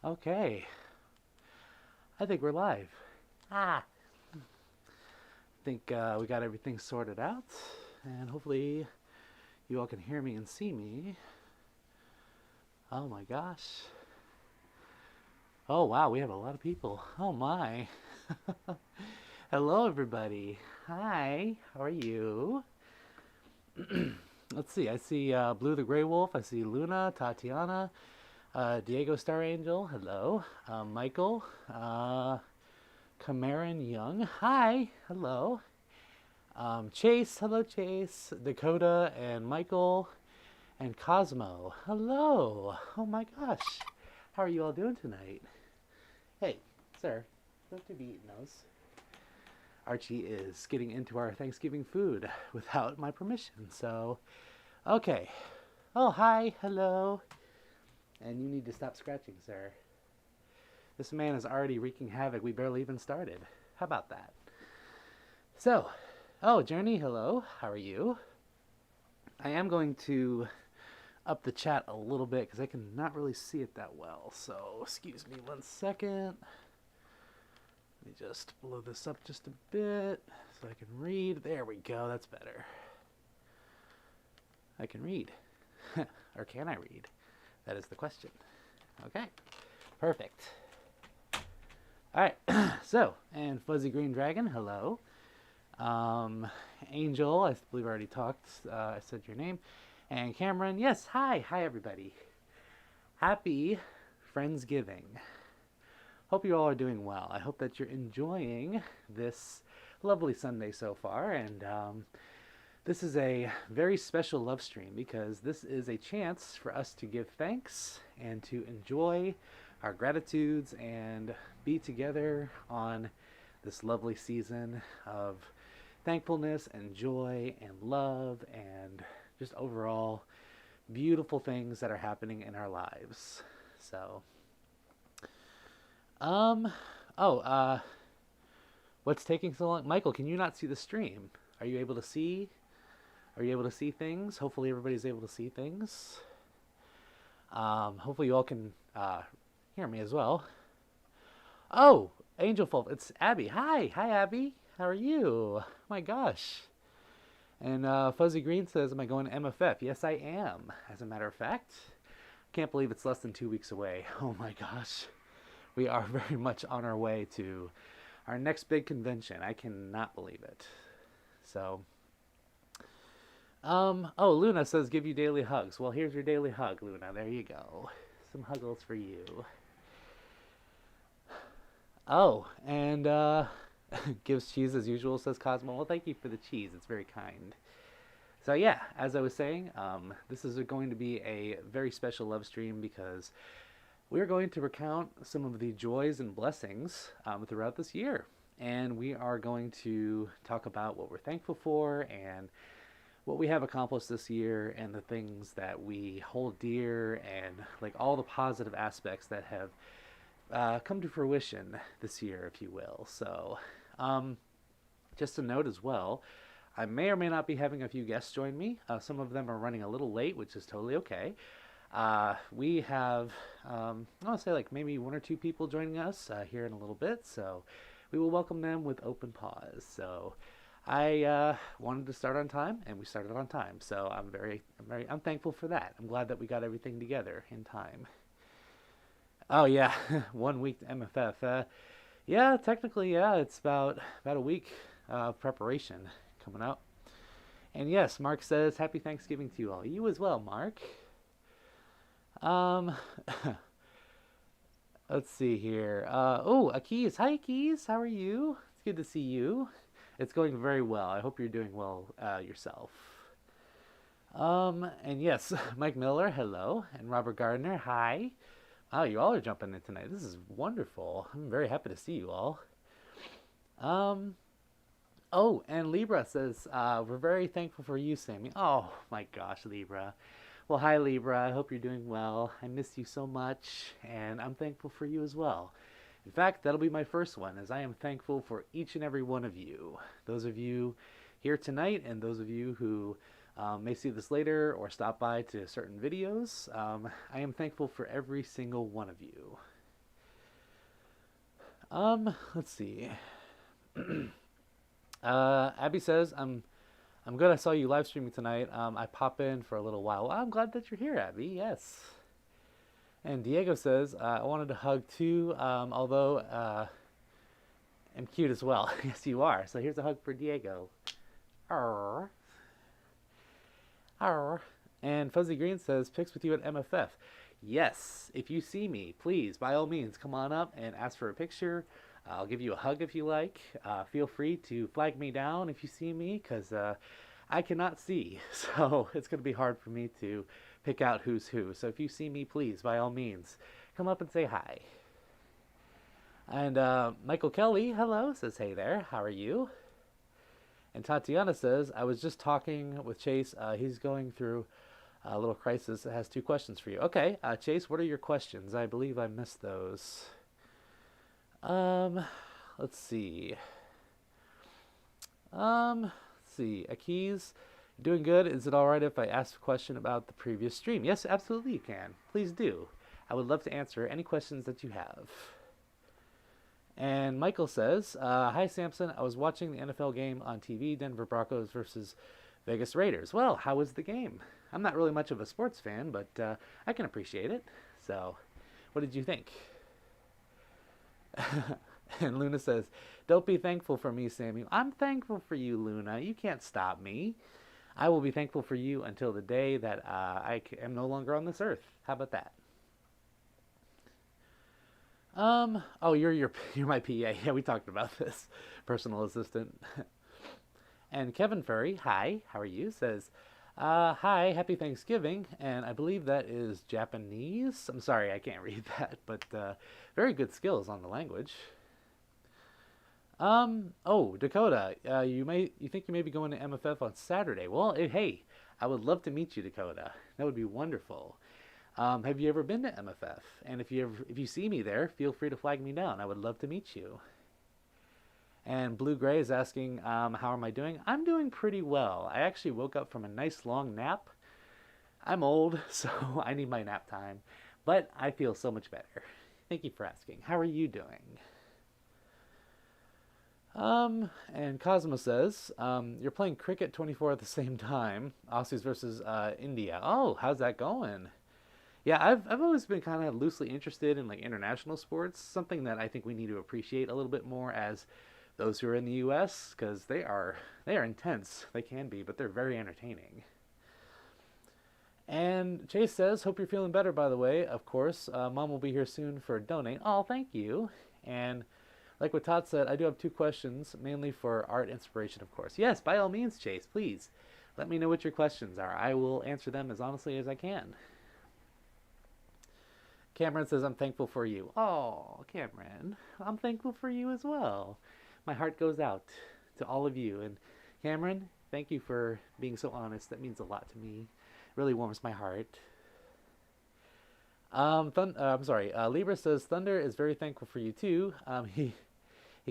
Okay, I think we're live. I think we got everything sorted out, and hopefully you all can hear me and see me. Oh my gosh. Oh wow, we have a lot of people. Oh my. Hello everybody. Hi, how are you? Let's see, I see Blue the Gray Wolf, I see Luna, Tatiana, Diego Star Angel, hello. Michael, Cameron Young, hi, hello. Chayce, hello Chayce, Dakota, and Michael, and Cosmo, hello. Oh my gosh, how are you all doing tonight? Hey, sir, don't you be eating those. Archie is getting into our Thanksgiving food without my permission, so okay. Oh, hi, hello. And you need to stop scratching, sir. This man is already wreaking havoc. We barely even started. How about that? So, oh, Journey, hello. How are you? I am going to up the chat a little bit because I cannot really see it that well. So, excuse me 1 second. Let me just blow this up just a bit so I can read. There we go. That's better. I can read. Or can I read? That is the question. Okay. Perfect. All right. So, and Fuzzy Green Dragon, hello. Angel, I believe I already talked. I said your name. And Cameron, yes, hi. Hi, everybody. Happy Friendsgiving. Hope you all are doing well. I hope that you're enjoying this lovely Sunday so far. And this is a very special love stream because this is a chance for us to give thanks and to enjoy our gratitudes and be together on this lovely season of thankfulness and joy and love and just overall beautiful things that are happening in our lives. So, um, oh, what's taking so long? Michael, can you not see the stream? Are you able to see? Are you able to see things? Hopefully everybody's able to see things. Hopefully you all can hear me as well. Oh, Angel Wolf, it's Abby. Hi, hi Abby. How are you? My gosh. And Fuzzy Green says, am I going to MFF? Yes, I am, as a matter of fact. Can't believe it's less than 2 weeks away. Oh my gosh. We are very much on our way to our next big convention. I cannot believe it. So, oh, Luna says, give you daily hugs. Well, here's your daily hug, Luna. There you go. Some huggles for you. Oh, and gives cheese as usual, says Cosmo. Well, thank you for the cheese. It's very kind. So yeah, as I was saying, this is going to be a very special love stream because we're going to recount some of the joys and blessings throughout this year. And we are going to talk about what we're thankful for and what we have accomplished this year and the things that we hold dear and like all the positive aspects that have come to fruition this year, if you will. So, just a note as well, I may or may not be having a few guests join me. Some of them are running a little late, which is totally okay. We have, I want to say like maybe 1 or 2 people joining us here in a little bit, so we will welcome them with open paws. So I wanted to start on time, and we started on time. So I'm thankful for that. I'm glad that we got everything together in time. Oh yeah, 1 week to MFF. Yeah, technically, yeah, it's about a week of preparation coming up. And yes, Mark says Happy Thanksgiving to you all. You as well, Mark. Um, let's see here. Oh, Akis. Hi, Akis. How are you? It's good to see you. It's going very well. I hope you're doing well yourself. And yes, Mike Miller, hello, and Robert Gardner, hi. Wow, you all are jumping in tonight. This is wonderful. I'm very happy to see you all. Um, oh, and Libra says, we're very thankful for you, Sammy. Oh my gosh, Libra. Well, hi, Libra. I hope you're doing well. I miss you so much, and I'm thankful for you as well. In fact, that'll be my first one, as I am thankful for each and every one of you. Those of you here tonight, and those of you who may see this later or stop by to certain videos. I am thankful for every single one of you. Let's see. Abby says, I'm good. I saw you live streaming tonight. I pop in for a little while. Well, I'm glad that you're here, Abby. Yes. And Diego says, I wanted to hug too, although I'm cute as well. Yes, you are. So here's a hug for Diego. Arr. Arr. And Fuzzy Green says, pics with you at MFF. Yes, if you see me, please, by all means, come on up and ask for a picture. I'll give you a hug if you like. Feel free to flag me down if you see me, because I cannot see. So it's going to be hard for me to pick out who's who. So if you see me, please, by all means, come up and say hi. And Michael Kelly, hello, says, hey there, how are you? And Tatiana says, I was just talking with Chayce. He's going through a little crisis. It has 2 questions for you. Okay, Chayce, what are your questions? I believe I missed those. Let's see. Akiz, doing good. Is it alright if I ask a question about the previous stream? Yes, absolutely you can. Please do. I would love to answer any questions that you have. And Michael says, hi Samson, I was watching the NFL game on TV, Denver Broncos versus Vegas Raiders. Well, how was the game? I'm not really much of a sports fan, but I can appreciate it. So, what did you think? And Luna says, don't be thankful for me, Samuel. I'm thankful for you, Luna. You can't stop me. I will be thankful for you until the day that I am no longer on this earth. How about that? Oh, you're my PA. Yeah, we talked about this. Personal assistant. And Kevin Furry, hi, how are you? Says, hi, happy Thanksgiving. And I believe that is Japanese. I'm sorry, I can't read that, but very good skills on the language. Oh, Dakota, you think you may be going to MFF on Saturday. Well, hey, I would love to meet you, Dakota. That would be wonderful. Have you ever been to MFF? And if you see me there, feel free to flag me down. I would love to meet you. And Blue Gray is asking, how am I doing? I'm doing pretty well. I actually woke up from a nice long nap. I'm old, so I need my nap time. But I feel so much better. Thank you for asking. How are you doing? And Cosmo says, you're playing cricket 24 at the same time. Aussies versus India. Oh, how's that going? Yeah, I've always been kind of loosely interested in like international sports, something that I think we need to appreciate a little bit more as those who are in the U.S. because they are intense. They can be, but they're very entertaining. And Chayce says, hope you're feeling better, by the way. Of course, Mom will be here soon for a donate. Oh, thank you. And like what Todd said, I do have 2 questions, mainly for art inspiration, of course. Yes, by all means, Chayce, please. Let me know what your questions are. I will answer them as honestly as I can. Cameron says, I'm thankful for you. Oh, Cameron, I'm thankful for you as well. My heart goes out to all of you. And Cameron, thank you for being so honest. That means a lot to me. It really warms my heart. I'm sorry. Libra says, Thunder is very thankful for you too. He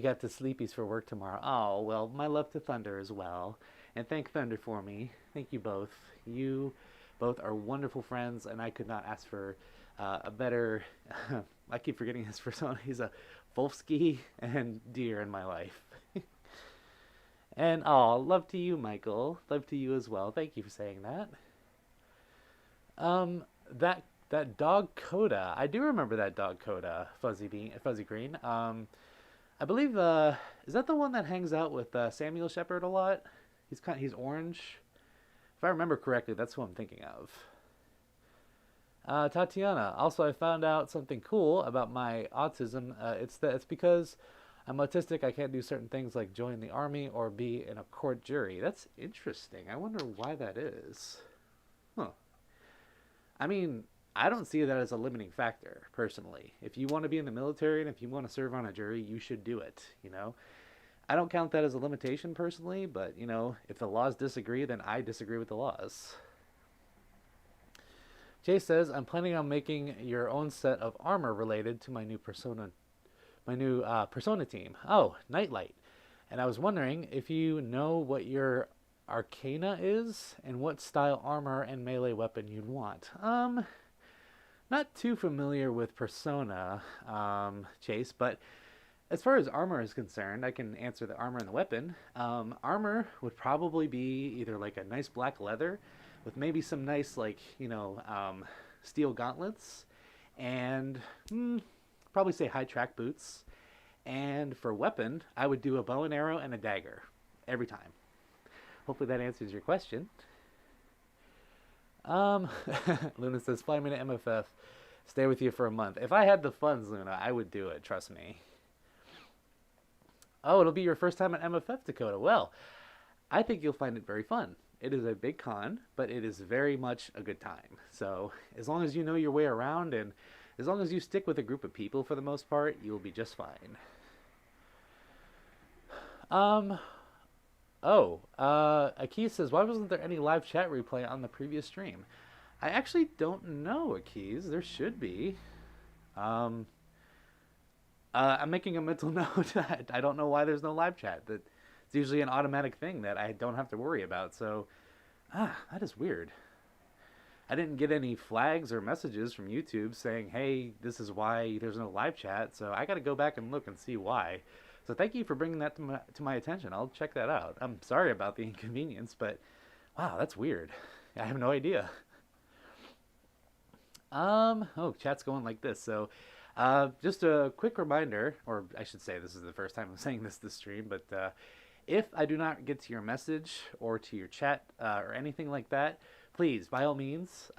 got to sleepies for work tomorrow. Oh, well, my love to Thunder as well. And thank Thunder for me. Thank you both. You both are wonderful friends, and I could not ask for a better, I keep forgetting his persona. He's a Wolfsky and dear in my life. And love to you, Michael. Love to you as well. Thank you for saying that. That dog Coda. I do remember that dog Coda, Fuzzy Green. I believe is that the one that hangs out with Samuel Shepard a lot? He's orange. If I remember correctly, that's who I'm thinking of. Tatiana, also I found out something cool about my autism. It's because I'm autistic, I can't do certain things like join the army or be in a court jury. That's interesting. I wonder why that is. Huh. I mean, I don't see that as a limiting factor, personally. If you want to be in the military and if you want to serve on a jury, you should do it, you know? I don't count that as a limitation, personally, but, you know, if the laws disagree, then I disagree with the laws. Chayce says, I'm planning on making your own set of armor related to my new persona team. Oh, Nightlight. And I was wondering if you know what your arcana is and what style armor and melee weapon you'd want. Not too familiar with Persona, Chayce, but As far as armor is concerned, I can answer the armor and the weapon. Armor would probably be either like a nice black leather with maybe some nice, like, steel gauntlets, and probably say high track boots. And for weapon, I would do a bow and arrow and a dagger every time. Hopefully that answers your question. Um, Luna says, fly me to MFF. Stay with you for a month. If I had the funds, Luna, I would do it. Trust me. Oh, it'll be your first time at MFF, Dakota. Well, I think you'll find it very fun. It is a big con, but it is very much a good time. So as long as you know your way around and as long as you stick with a group of people for the most part, you'll be just fine. Akis says, why wasn't there any live chat replay on the previous stream? I actually don't know, Akis. There should be. I'm making a mental note. I don't know why there's no live chat. That it's usually an automatic thing that I don't have to worry about. So, that is weird. I didn't get any flags or messages from YouTube saying, hey, this is why there's no live chat. So I got to go back and look and see why. So thank you for bringing that to my attention. I'll check that out. I'm sorry about the inconvenience, but wow, that's weird. I have no idea. Chat's going like this. So, just a quick reminder, or I should say this is the first time I'm saying this stream, but if I do not get to your message or to your chat or anything like that, please, by all means,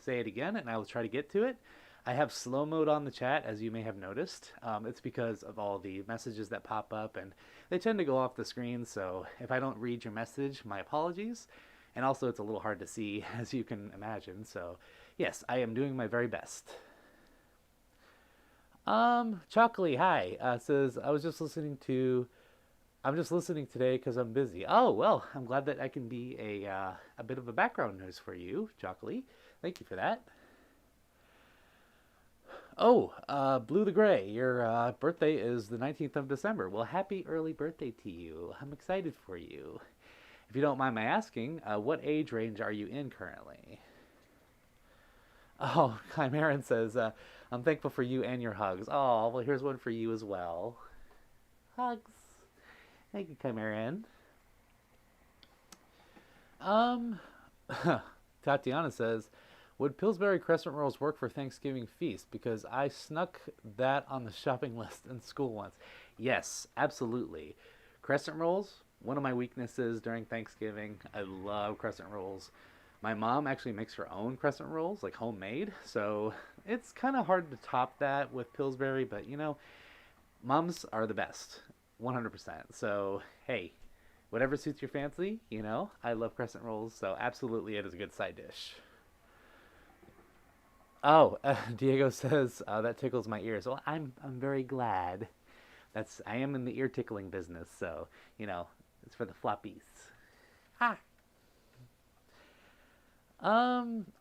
say it again and I will try to get to it. I have slow mode on the chat, as you may have noticed. It's because of all the messages that pop up, and they tend to go off the screen, so if I don't read your message, my apologies. And also, it's a little hard to see, as you can imagine, so yes, I am doing my very best. Chocolate, hi, says, I'm just listening today because I'm busy. Oh, well, I'm glad that I can be a bit of a background noise for you, Chocolate. Thank you for that. Oh, Blue the Gray, your birthday is the 19th of December. Well, happy early birthday to you. I'm excited for you. If you don't mind my asking, what age range are you in currently? Oh, Chimeran says, I'm thankful for you and your hugs. Oh, well, here's one for you as well. Hugs. Thank you, Chimeran. Tatiana says, would Pillsbury crescent rolls work for Thanksgiving feast? Because I snuck that on the shopping list in school once. Yes, absolutely. Crescent rolls, one of my weaknesses during Thanksgiving. I love crescent rolls. My mom actually makes her own crescent rolls, like homemade. So it's kind of hard to top that with Pillsbury, but moms are the best, 100%. So, hey, whatever suits your fancy, I love crescent rolls. So absolutely it is a good side dish. Oh, Diego says that tickles my ears. Well, I'm very glad. I am in the ear tickling business, so it's for the floppies. Ha.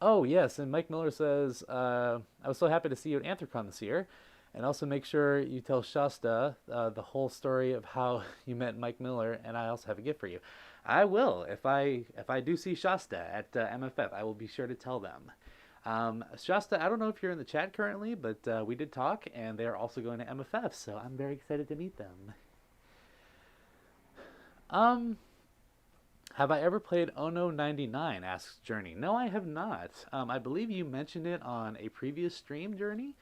Oh yes, and Mike Miller says I was so happy to see you at Anthrocon this year, and also make sure you tell Shasta the whole story of how you met Mike Miller, and I also have a gift for you. I will if I do see Shasta at MFF. I will be sure to tell them. Shasta, I don't know if you're in the chat currently, but we did talk, and they're also going to MFF, so I'm very excited to meet them. Have I ever played Ono 99? Asks Journey. No, I have not. I believe you mentioned it on a previous stream, Journey.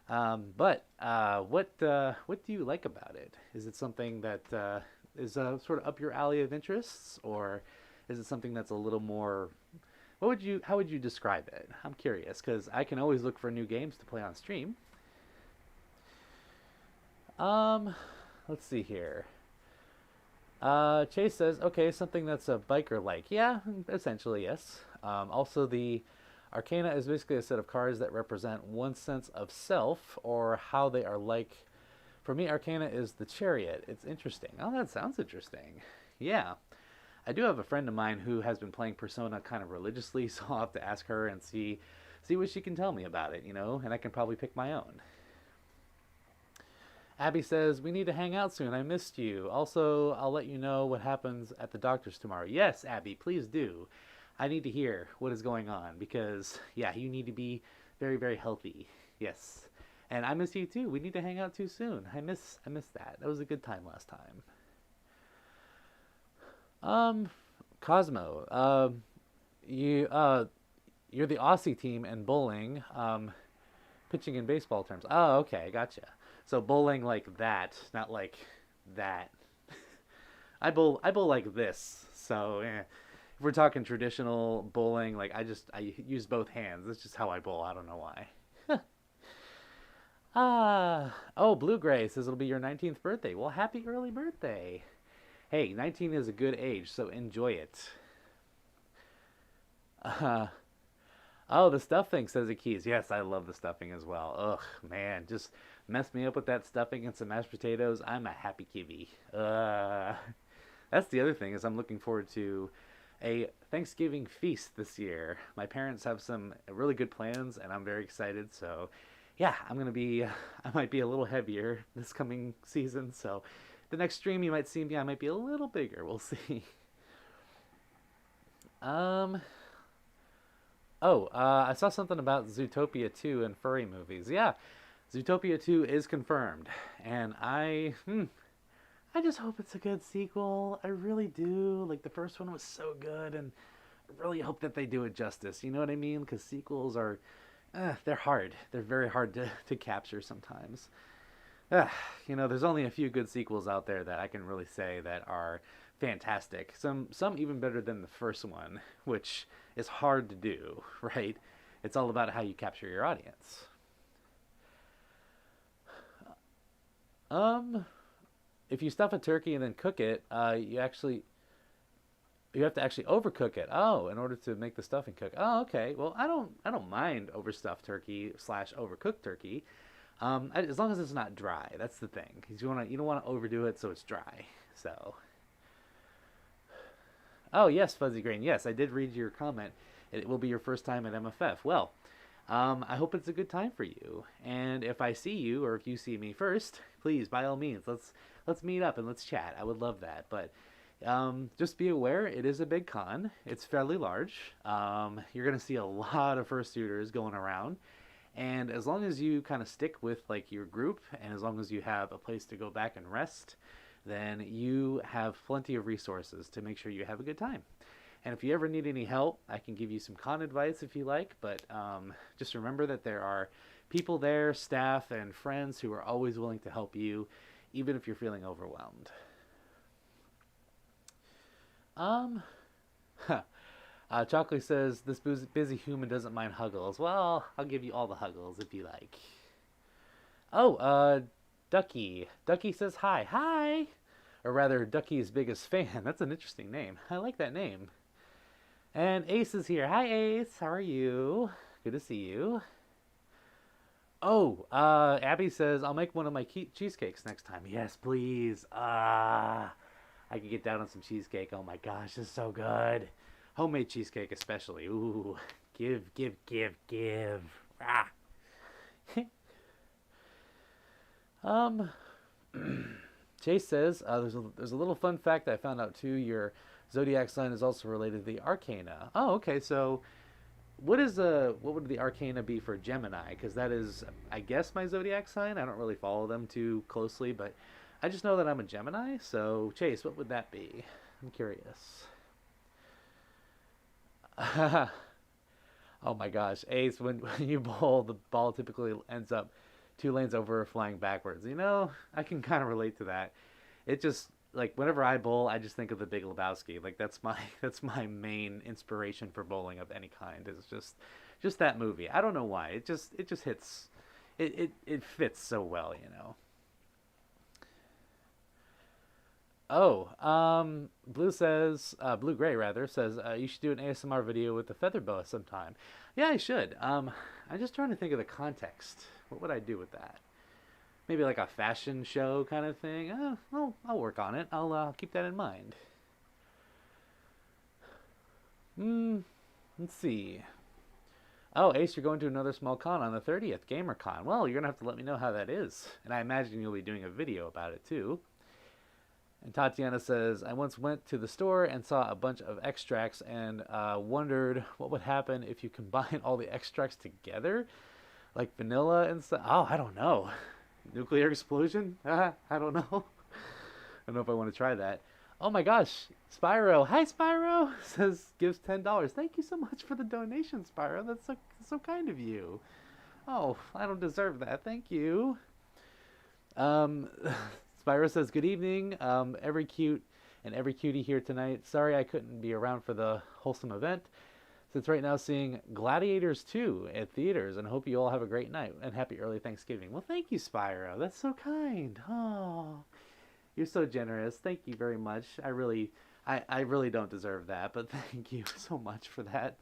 But what do you like about it? Is it something that is sort of up your alley of interests, or is it something that's a little more... How would you describe it? I'm curious, because I can always look for new games to play on stream. Let's see here. Chayce says, okay, something that's a biker-like. Yeah, essentially, yes. Also, the Arcana is basically a set of cards that represent one sense of self, or how they are like. For me, Arcana is the Chariot. It's interesting. Oh, that sounds interesting. Yeah. I do have a friend of mine who has been playing Persona kind of religiously, so I'll have to ask her and see what she can tell me about it, and I can probably pick my own. Abby says, we need to hang out soon. I missed you. Also, I'll let you know what happens at the doctor's tomorrow. Yes, Abby, please do. I need to hear what is going on because, yeah, you need to be very, very healthy. Yes. And I miss you too. We need to hang out too soon. I miss that. That was a good time last time. Um, Cosmo, you're the Aussie team in bowling. Pitching in baseball terms. Oh, okay, gotcha. So bowling like that, not like that. I bowl like this. So if we're talking traditional bowling, like I use both hands. That's just how I bowl. I don't know why. Oh, Blue Gray says it'll be your 19th birthday. Well, happy early birthday. Hey, 19 is a good age, so enjoy it. Uh, oh, the stuffing, says the keys. Yes, I love the stuffing as well. Ugh, man, just mess me up with that stuffing and some mashed potatoes. I'm a happy kibby. That's the other thing is I'm looking forward to a Thanksgiving feast this year. My parents have some really good plans, and I'm very excited. So, yeah, I might be a little heavier this coming season. So, the next stream you might see me, I might be a little bigger. We'll see. Um, I saw something about Zootopia 2 and furry movies. Yeah, Zootopia 2 is confirmed, and I just hope it's a good sequel. I really do. Like the first one was so good, and I really hope that they do it justice. You know what I mean? Because sequels are, they're hard. They're very hard to capture sometimes. Uh, there's only a few good sequels out there that I can really say that are fantastic. Some even better than the first one, which is hard to do, right? It's all about how you capture your audience. Um, if you stuff a turkey and then cook it, you have to actually overcook it. Oh, in order to make the stuffing cook. Oh, okay. Well, I don't mind overstuffed turkey slash overcooked turkey. As long as it's not dry. That's the thing. Because you don't want to overdo it so it's dry. So. Oh yes, Fuzzy Grain. Yes, I did read your comment. It will be your first time at MFF. Well, I hope it's a good time for you. And if I see you, or if you see me first, please, by all means, let's meet up and let's chat. I would love that. But just be aware, it is a big con. It's fairly large. You're gonna see a lot of fursuiters going around. And as long as you kind of stick with like your group, and as long as you have a place to go back and rest, then you have plenty of resources to make sure you have a good time. And if you ever need any help, I can give you some con advice if you like, but just remember that there are people there, staff, and friends who are always willing to help you, even if you're feeling overwhelmed. Um, Chocolate says, this busy human doesn't mind huggles. Well, I'll give you all the huggles if you like. Oh, Ducky. Ducky says hi. Hi! Or rather, Ducky's biggest fan. That's an interesting name. I like that name. And Ace is here. Hi, Ace. How are you? Good to see you. Oh, Abby says, I'll make one of my cheesecakes next time. Yes, please. I could get down on some cheesecake. Oh my gosh, this is so good. Homemade cheesecake especially. Ooh, give, give, give, give. Ah. um, Chayce says, there's a little fun fact I found out too. Your zodiac sign is also related to the arcana. Oh, okay. So, what would the arcana be for Gemini? Because that is, I guess, my zodiac sign. I don't really follow them too closely, but I just know that I'm a Gemini. So, Chayce, what would that be? I'm curious. Oh my gosh, Ace, when you bowl, the ball typically ends up 2 lanes over flying backwards. I can kind of relate to that. It just like whenever I bowl, I just think of the Big Lebowski. Like that's my main inspiration for bowling of any kind. Is just that movie. I don't know why. It just hits. It fits so well. Oh, Blue Gray rather says you should do an ASMR video with the feather boa sometime. Yeah, I should. I'm just trying to think of the context. What would I do with that? Maybe like a fashion show kind of thing. I'll work on it. I'll keep that in mind. Let's see. Oh, Ace, you're going to another small con on the 30th, GamerCon. Well, you're gonna have to let me know how that is, and I imagine you'll be doing a video about it too. And Tatiana says, I once went to the store and saw a bunch of extracts and wondered what would happen if you combine all the extracts together. Like vanilla and stuff. Oh, I don't know. Nuclear explosion? I don't know. I don't know if I want to try that. Oh my gosh, Spyro. Hi, Spyro. Says gives $10. Thank you so much for the donation, Spyro. That's so kind of you. Oh, I don't deserve that. Thank you. Um, Spyro says good evening. Every cute and every cutie here tonight. Sorry I couldn't be around for the wholesome event. Since right now seeing Gladiators 2 at theaters, and hope you all have a great night and happy early Thanksgiving. Well, thank you, Spyro. That's so kind. Oh, you're so generous. Thank you very much. I really don't deserve that, but thank you so much for that.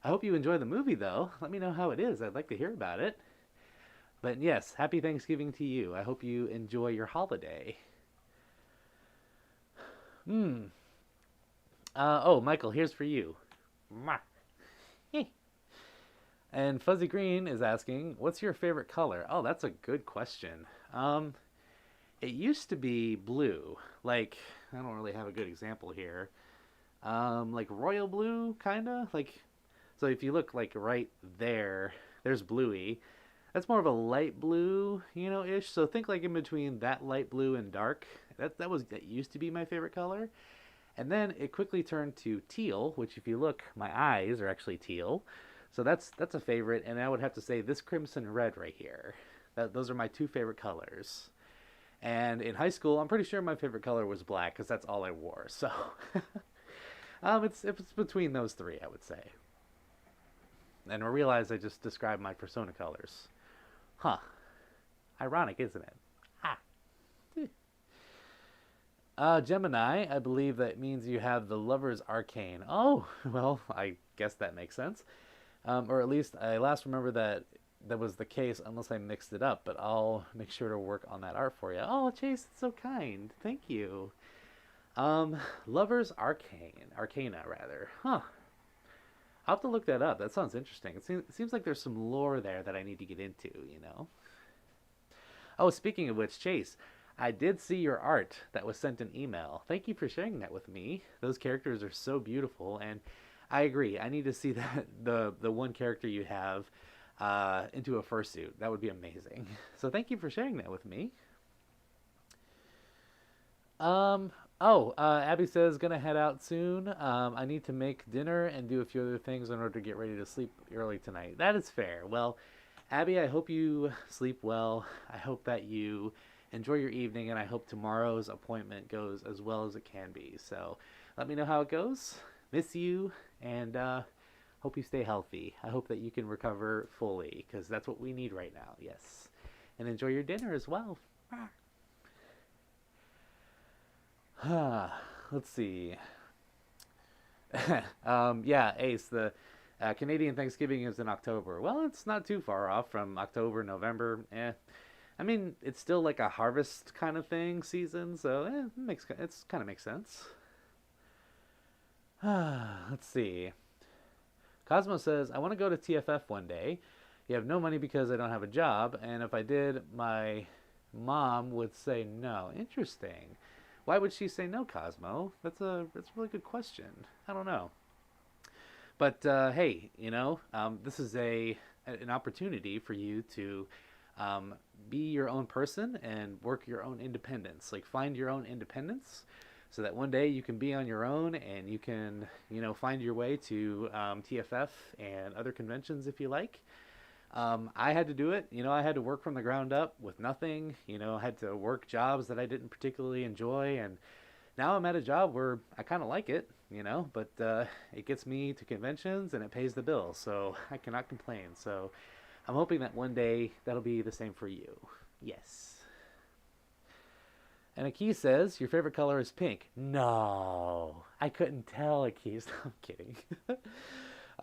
I hope you enjoy the movie, though. Let me know how it is. I'd like to hear about it. But yes, happy Thanksgiving to you. I hope you enjoy your holiday. Hmm. Oh, Michael, here's for you. And Fuzzy Green is asking, "What's your favorite color?" Oh, that's a good question. It used to be blue. Like, I don't really have a good example here. Like royal blue, kinda. Like, so if you look like right there, there's bluey. That's more of a light blue, ish. So think like in between that light blue and dark. That used to be my favorite color. And then it quickly turned to teal, which if you look, my eyes are actually teal. So that's a favorite, and I would have to say this crimson red right here. Those are my two favorite colors. And in high school, I'm pretty sure my favorite color was black because that's all I wore. So it's between those three, I would say. And I realize I just described my persona colors. Huh. Ironic, isn't it? Ah. Gemini, I believe that means you have the Lover's Arcane. Oh, well, I guess that makes sense. Or at least I last remember that was the case, unless I mixed it up. But I'll make sure to work on that art for you. Oh, Chase, it's so kind. Thank you. Lover's Arcana, rather. Huh. I'll have to look that up. That sounds interesting. It seems like there's some lore there that I need to get into. Oh, speaking of which, Chase, I did see your art that was sent in email. Thank you for sharing that with me. Those characters are so beautiful, and I agree. I need to see that the one character you have into a fursuit. That would be amazing. So thank you for sharing that with me. Abby says gonna head out soon. I need to make dinner and do a few other things in order to get ready to sleep early tonight. That is fair. Well, Abby, I hope you sleep well. I hope that you enjoy your evening, and I hope tomorrow's appointment goes as well as it can be. So let me know how it goes. Miss you, and hope you stay healthy. I hope that you can recover fully, because that's what we need right now. Yes. And enjoy your dinner as well. Let's see. Yeah, Ace, the Canadian Thanksgiving is in October. Well, it's not too far off from October, November. I mean, it's still like a harvest kind of thing, season, so it's kind of makes sense. Let's see. Cosmo says, I want to go to TFF one day. You have no money because I don't have a job, and if I did, my mom would say no. Interesting. Why would she say no, Cosmo? That's a really good question. I don't know. But hey, this is an opportunity for you to be your own person and work your own independence. Like find your own independence, so that one day you can be on your own and you can find your way to TFF and other conventions if you like. I had to do it. I had to work from the ground up with nothing. I had to work jobs that I didn't particularly enjoy, and now I'm at a job where I kind of like it, but it gets me to conventions and it pays the bills, so I cannot complain. So I'm hoping that one day that'll be the same for you. Yes. And Aki says, your favorite color is pink. No, I couldn't tell, Aki. I'm kidding.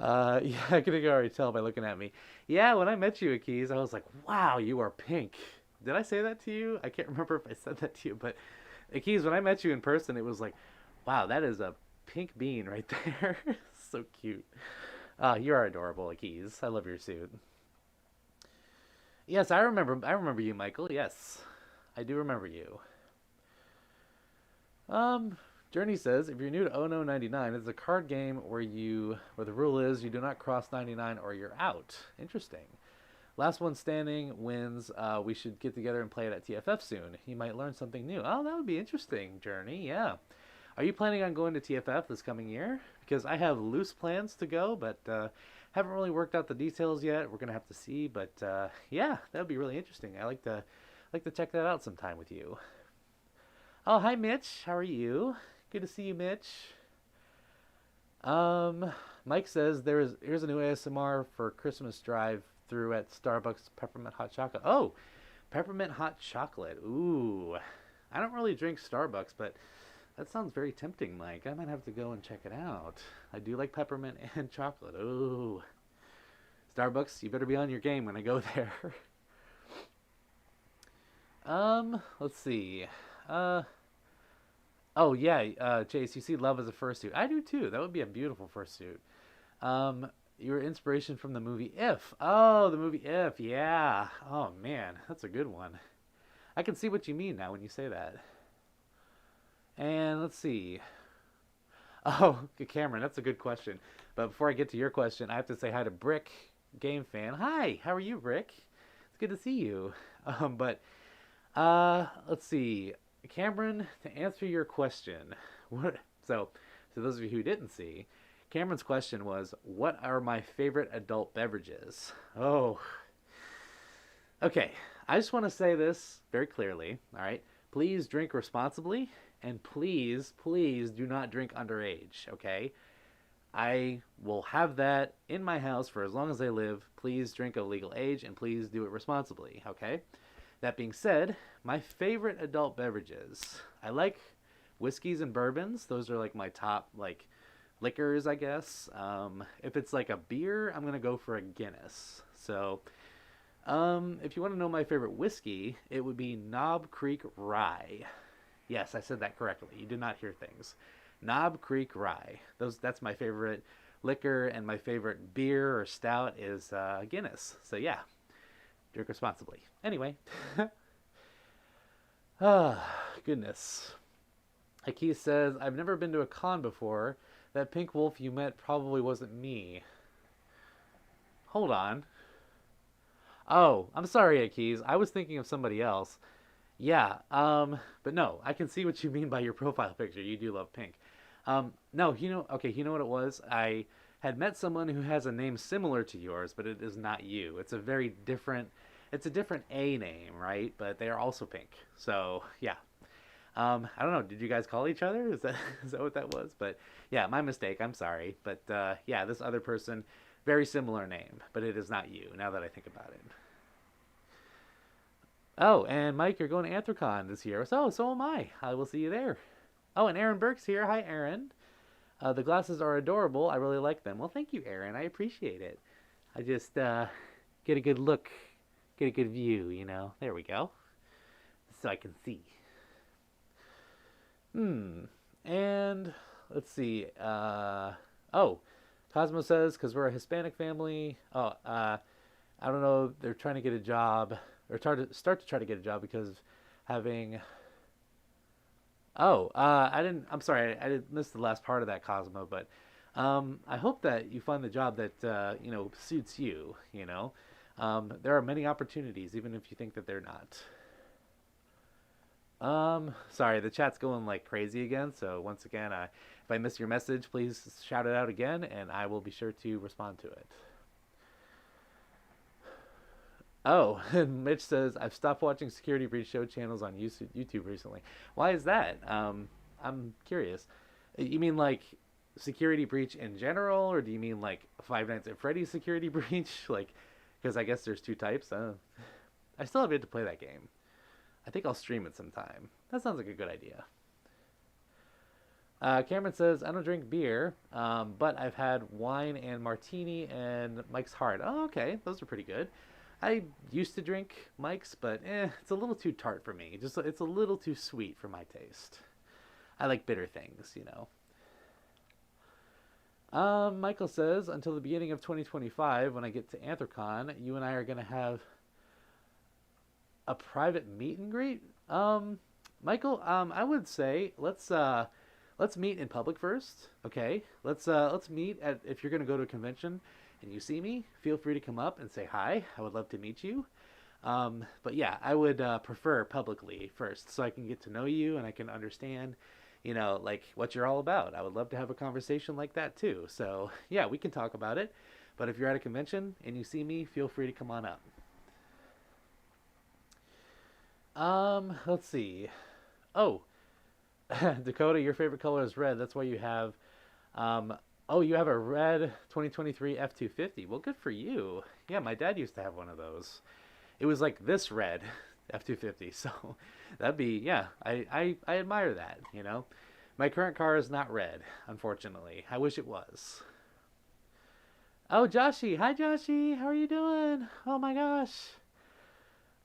Yeah, I can already tell by looking at me. Yeah, when I met you, Akiz, I was like, wow, you are pink. Did I say that to you? I can't remember if I said that to you, but Akiz, when I met you in person, it was like, wow, that is a pink bean right there. So cute. You are adorable, Akiz. I love your suit. Yes, I remember you, Michael. Yes, I do remember you. Journey says, if you're new to Ono 99, it's a card game where the rule is you do not cross 99 or you're out. Interesting. Last one standing wins. We should get together and play it at TFF soon. You might learn something new. Oh, that would be interesting, Journey. Yeah. Are you planning on going to TFF this coming year? Because I have loose plans to go, but haven't really worked out the details yet. We're gonna have to see, but yeah, that would be really interesting. I like to check that out sometime with you. Oh, hi, Mitch. How are you? Good to see you, Mitch. Mike says here's a new ASMR for Christmas drive through at Starbucks peppermint hot chocolate. Oh, peppermint hot chocolate. Ooh, I don't really drink Starbucks, but that sounds very tempting, Mike. I might have to go and check it out. I do like peppermint and chocolate. Ooh, Starbucks, you better be on your game when I go there. Let's see. Oh yeah, Chayce, you see love as a fursuit. I do too. That would be a beautiful fursuit. Your inspiration from the movie If. Oh, the movie If. Yeah. Oh man, that's a good one. I can see what you mean now when you say that. And let's see. Oh, Cameron, that's a good question. But before I get to your question, I have to say hi to Brick, game fan. Hi, how are you, Brick? It's good to see you. But let's see. Cameron, to answer your question, what? So those of you who didn't see, Cameron's question was, "What are my favorite adult beverages?" Oh, okay. I just want to say this very clearly. All right, please drink responsibly, and please, please do not drink underage. Okay, I will have that in my house for as long as I live. Please drink of legal age, and please do it responsibly. Okay. That being said, my favorite adult beverages. I like whiskeys and bourbons. Those are like my top like liquors, I guess. If it's like a beer, I'm gonna go for a Guinness. So, if you want to know my favorite whiskey, it would be Knob Creek Rye. Yes, I said that correctly. You did not hear things. Knob Creek Rye. That's my favorite liquor, and my favorite beer or stout is Guinness. So yeah, drink responsibly. Anyway. Goodness. Aki says, I've never been to a con before. That pink wolf you met probably wasn't me. Hold on. Oh, I'm sorry, Akis. I was thinking of somebody else. Yeah, but no, I can see what you mean by your profile picture. You do love pink. No, okay, you know what it was? I had met someone who has a name similar to yours, but it is not you. It's a different A name, right? But they are also pink. So, yeah. I don't know. Did you guys call each other? Is that what that was? But yeah, my mistake. I'm sorry. But yeah, this other person, very similar name, but it is not you. Now that I think about it. Oh, and Mike, you're going to Anthrocon this year. So am I. I will see you there. Oh, and Aaron Burke's here. Hi, Aaron. The glasses are adorable. I really like them. Well, thank you, Aaron. I appreciate it. I just get a good look, get a good view. There we go. So I can see. And let's see. Cosmo says, because we're a Hispanic family. I don't know. They're trying to get a job, or start to try to get a job because of having. I'm sorry. I didn't miss the last part of that, Cosmo. But I hope that you find the job that suits you. There are many opportunities, even if you think that they're not. Sorry, the chat's going like crazy again. So once again, if I miss your message, please shout it out again, and I will be sure to respond to it. Oh, and Mitch says, I've stopped watching Security Breach show channels on YouTube recently. Why is that? I'm curious. You mean like Security Breach in general, or do you mean like Five Nights at Freddy's Security Breach? Like, because I guess there's two types. I still have yet to play that game. I think I'll stream it sometime. That sounds like a good idea. Cameron says, I don't drink beer, but I've had wine and martini and Mike's Hard. Oh, okay. Those are pretty good. I used to drink Mike's, but it's a little too tart for me. It's a little too sweet for my taste. I like bitter things, Michael says, until the beginning of 2025, when I get to Anthrocon, you and I are going to have a private meet and greet. Michael, I would say let's meet in public first. Okay, let's meet at, if you're going to go to a convention, and you see me, feel free to come up and say hi. I would love to meet you. But yeah, I would prefer publicly first so I can get to know you and I can understand, like what you're all about. I would love to have a conversation like that too. So yeah, we can talk about it. But if you're at a convention and you see me, feel free to come on up. Let's see. Oh, Dakota, your favorite color is red. That's why you have, um, oh, you have a red 2023 F-250. Well, good for you. Yeah, my dad used to have one of those. It was like this red F-250. So that'd be, yeah, I admire that. My current car is not red, unfortunately. I wish it was. Oh, Joshy. Hi, Joshy. How are you doing? Oh my gosh.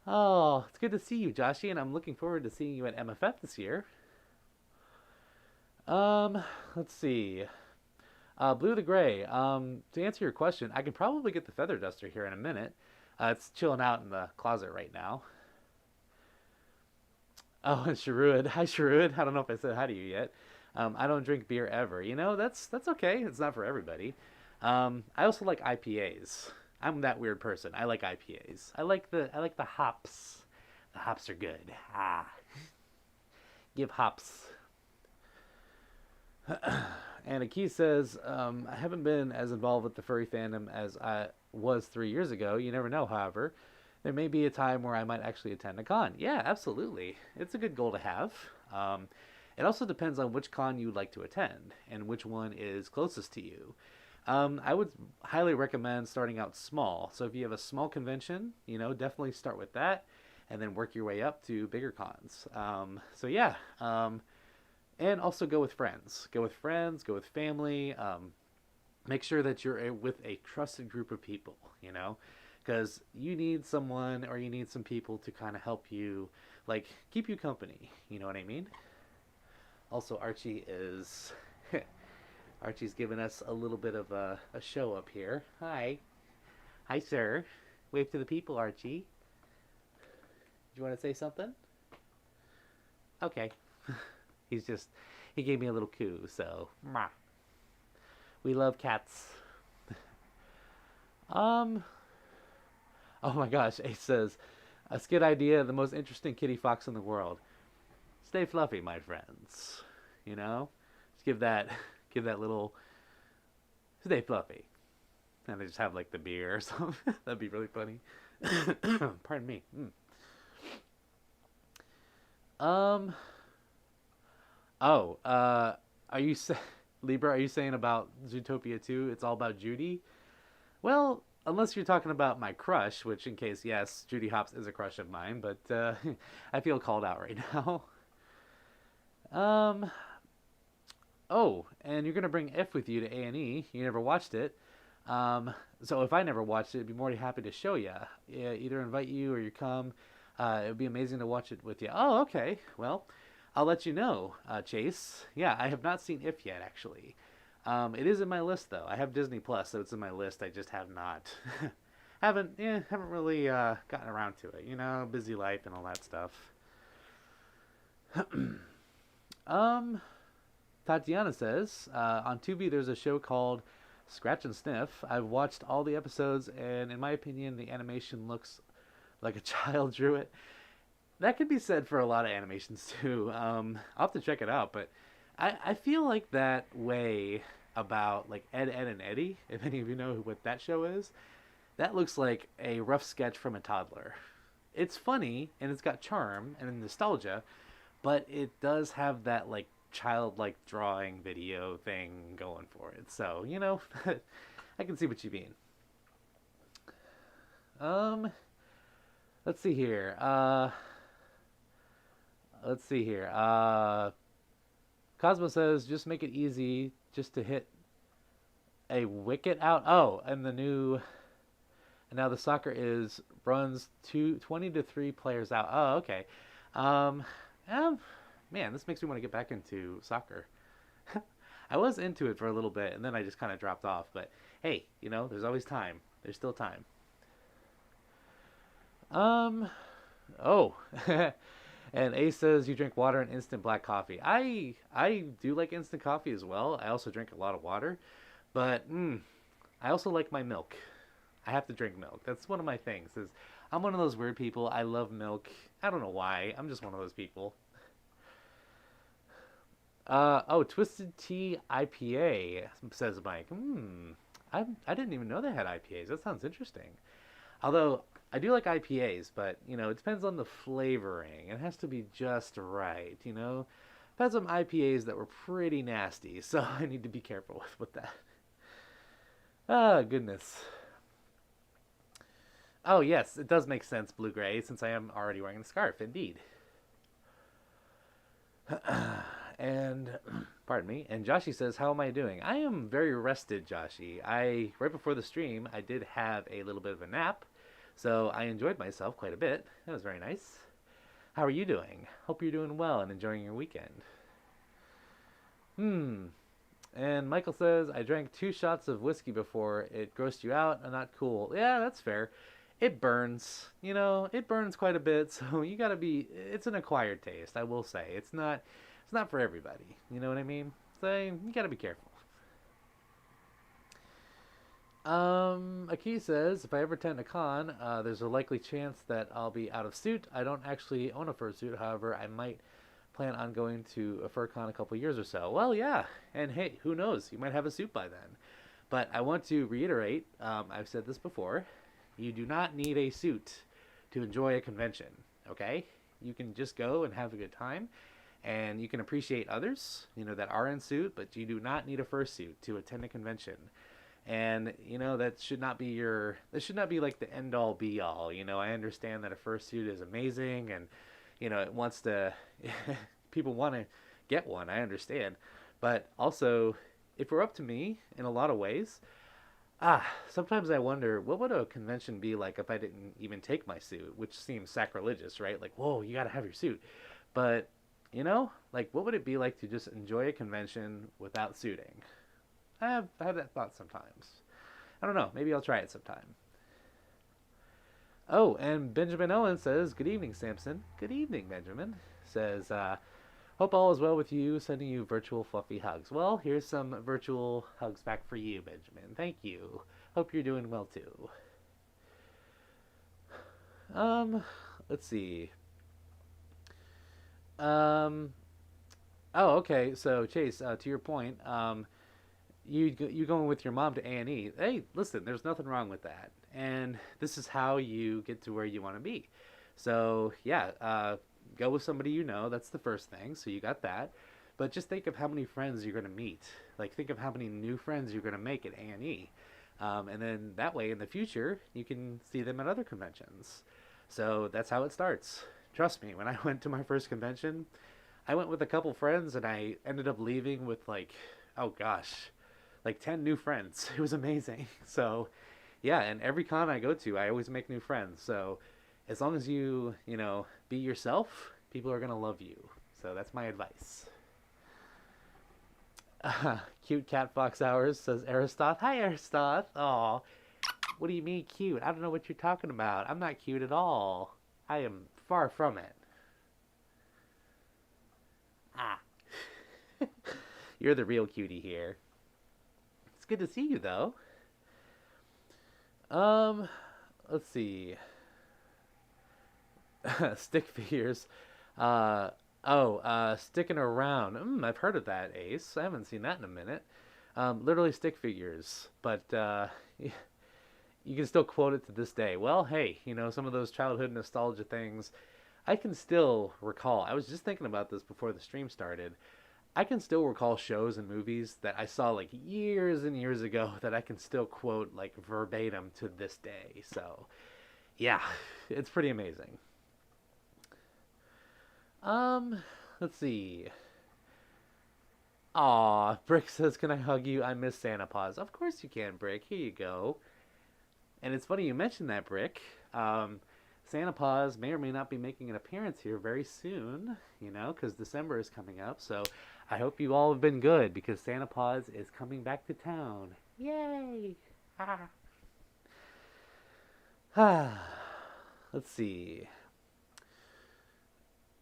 Oh, it's good to see you, Joshy, and I'm looking forward to seeing you at MFF this year. Um, let's see. Blue the Gray. To answer your question, I could probably get the feather duster here in a minute. It's chilling out in the closet right now. Oh, and Sharud. Hi, Sharud. I don't know if I said hi to you yet. I don't drink beer ever. That's okay. It's not for everybody. I also like IPAs. I'm that weird person. I like IPAs. I like the hops. The hops are good. Give hops. And Aki says, I haven't been as involved with the furry fandom as I was 3 years ago. You never know, however. There may be a time where I might actually attend a con. Yeah, absolutely. It's a good goal to have. It also depends on which con you'd like to attend and which one is closest to you. I would highly recommend starting out small. So if you have a small convention, definitely start with that and then work your way up to bigger cons. So yeah. And also go with friends. Go with friends, go with family. Make sure that you're with a trusted group of people, because you need someone or you need some people to kind of help you, like, keep you company. You know what I mean? Also, Archie's giving us a little bit of a show up here. Hi. Hi, sir. Wave to the people, Archie. Do you want to say something? Okay. He gave me a little coo, so. We love cats. Oh my gosh, Ace says, a skit idea, the most interesting kitty fox in the world. Stay fluffy, my friends. Just give that little, stay fluffy. And they just have like the beer or something. That'd be really funny. Pardon me. Oh, are you Libra? Are you saying about Zootopia 2? It's all about Judy. Well, unless you're talking about my crush, which, in case, yes, Judy Hopps is a crush of mine, but I feel called out right now. Oh, and you're gonna bring F with you to A&E. You never watched it. So if I never watched it, I'd be more than happy to show you. Yeah, either invite you or you come. It would be amazing to watch it with you. Oh, okay. Well, I'll let you know, Chayce. Yeah, I have not seen If yet, actually. It is in my list, though. I have Disney Plus, so it's in my list. I just have not, haven't really gotten around to it. Busy life and all that stuff. Tatiana says, on Tubi there's a show called Scratch and Sniff. I've watched all the episodes, and in my opinion, the animation looks like a child drew it. That could be said for a lot of animations too. I'll have to check it out, but I feel like that way about like Ed, Ed, and Eddie, if any of you know what that show is. That looks like a rough sketch from a toddler. It's funny, and it's got charm and nostalgia, but it does have that like childlike drawing video thing going for it. So, I can see what you mean. Let's see here. Cosmo says, just make it easy just to hit a wicket out. Oh, and now the soccer runs 20 to 3 players out. Oh, okay. Man, this makes me want to get back into soccer. I was into it for a little bit, and then I just kind of dropped off. But hey, there's always time. There's still time. Oh, and Ace says you drink water and instant black coffee. I do like instant coffee as well. I also drink a lot of water, but I also like my milk. I have to drink milk. That's one of my things. Is I'm one of those weird people. I love milk. I don't know why. I'm just one of those people. Oh, Twisted Tea IPA, says Mike. I didn't even know they had IPAs. That sounds interesting. Although I do like IPAs, but it depends on the flavoring. It has to be just right. I've had some IPAs that were pretty nasty, so I need to be careful with that. Ah, goodness. Oh yes, it does make sense, blue gray, since I am already wearing the scarf. Indeed. And pardon me. And Joshi says, "How am I doing?" I am very rested, Joshi. I right before the stream, I did have a little bit of a nap, so I enjoyed myself quite a bit. That was very nice. How are you doing? Hope you're doing well and enjoying your weekend. Hmm. And Michael says, "I drank 2 shots of whiskey before. It grossed you out. Not cool." Yeah, that's fair. It burns. It burns quite a bit. So you gotta be. It's an acquired taste. I will say it's not. It's not for everybody. You know what I mean? So you gotta be careful. Aki says, if I ever attend a con, there's a likely chance that I'll be out of suit. I don't actually own a fursuit, however, I might plan on going to a fur con a couple years or so. Well, yeah, and hey, who knows? You might have a suit by then. But I want to reiterate, I've said this before, you do not need a suit to enjoy a convention, okay? You can just go and have a good time, and you can appreciate others, that are in suit, but you do not need a fursuit to attend a convention. And that should not be like the end all be all. I understand that a fursuit is amazing, and it wants to people want to get one. I understand, but also, if it were up to me in a lot of ways, sometimes I wonder what would a convention be like if I didn't even take my suit, which seems sacrilegious, right? Like, whoa, you gotta have your suit. But like, what would it be like to just enjoy a convention without suiting? I have that thought sometimes. I don't know. Maybe I'll try it sometime. Oh, and Benjamin Owen says, "Good evening, Samson." Good evening, Benjamin. Says, "Hope all is well with you. Sending you virtual fluffy hugs." Well, here's some virtual hugs back for you, Benjamin. Thank you. Hope you're doing well too. Um, let's see. Um, oh, okay. So Chase, to your point, you going with your mom to A&E. Hey, listen, there's nothing wrong with that, and this is how you get to where you want to be. So yeah, go with somebody you know. That's the first thing. So you got that, but just think of how many friends you're going to meet. Like, think of how many new friends you're going to make at A&E, and then that way in the future you can see them at other conventions. So that's how it starts. Trust me, when I went to my first convention, I went with a couple friends, and I ended up leaving with like, oh gosh, like 10 new friends. It was amazing. So, yeah, and every con I go to, I always make new friends. So, as long as be yourself, people are going to love you. So, that's my advice. Cute cat fox hours, says Aristoth. Hi, Aristoth. Aw, what do you mean cute? I don't know what you're talking about. I'm not cute at all. I am far from it. Ah, you're the real cutie here. It's good to see you, though. Um, let's see. Stick figures. Uh, sticking around. I've heard of that, Ace. I haven't seen that in a minute. Literally stick figures, but you can still quote it to this day. Well, hey, some of those childhood nostalgia things, I can still recall. I was just thinking about this before the stream started. I can still recall shows and movies that I saw like years and years ago that I can still quote like verbatim to this day. So, yeah, it's pretty amazing. Um, let's see. Aw, Brick says, "Can I hug you? I miss Santa Paws." Of course you can, Brick. Here you go. And it's funny you mentioned that, Brick. Santa Paws may or may not be making an appearance here very soon, because December is coming up. So I hope you all have been good, because Santa Paws is coming back to town. Yay! Ah. Let's see.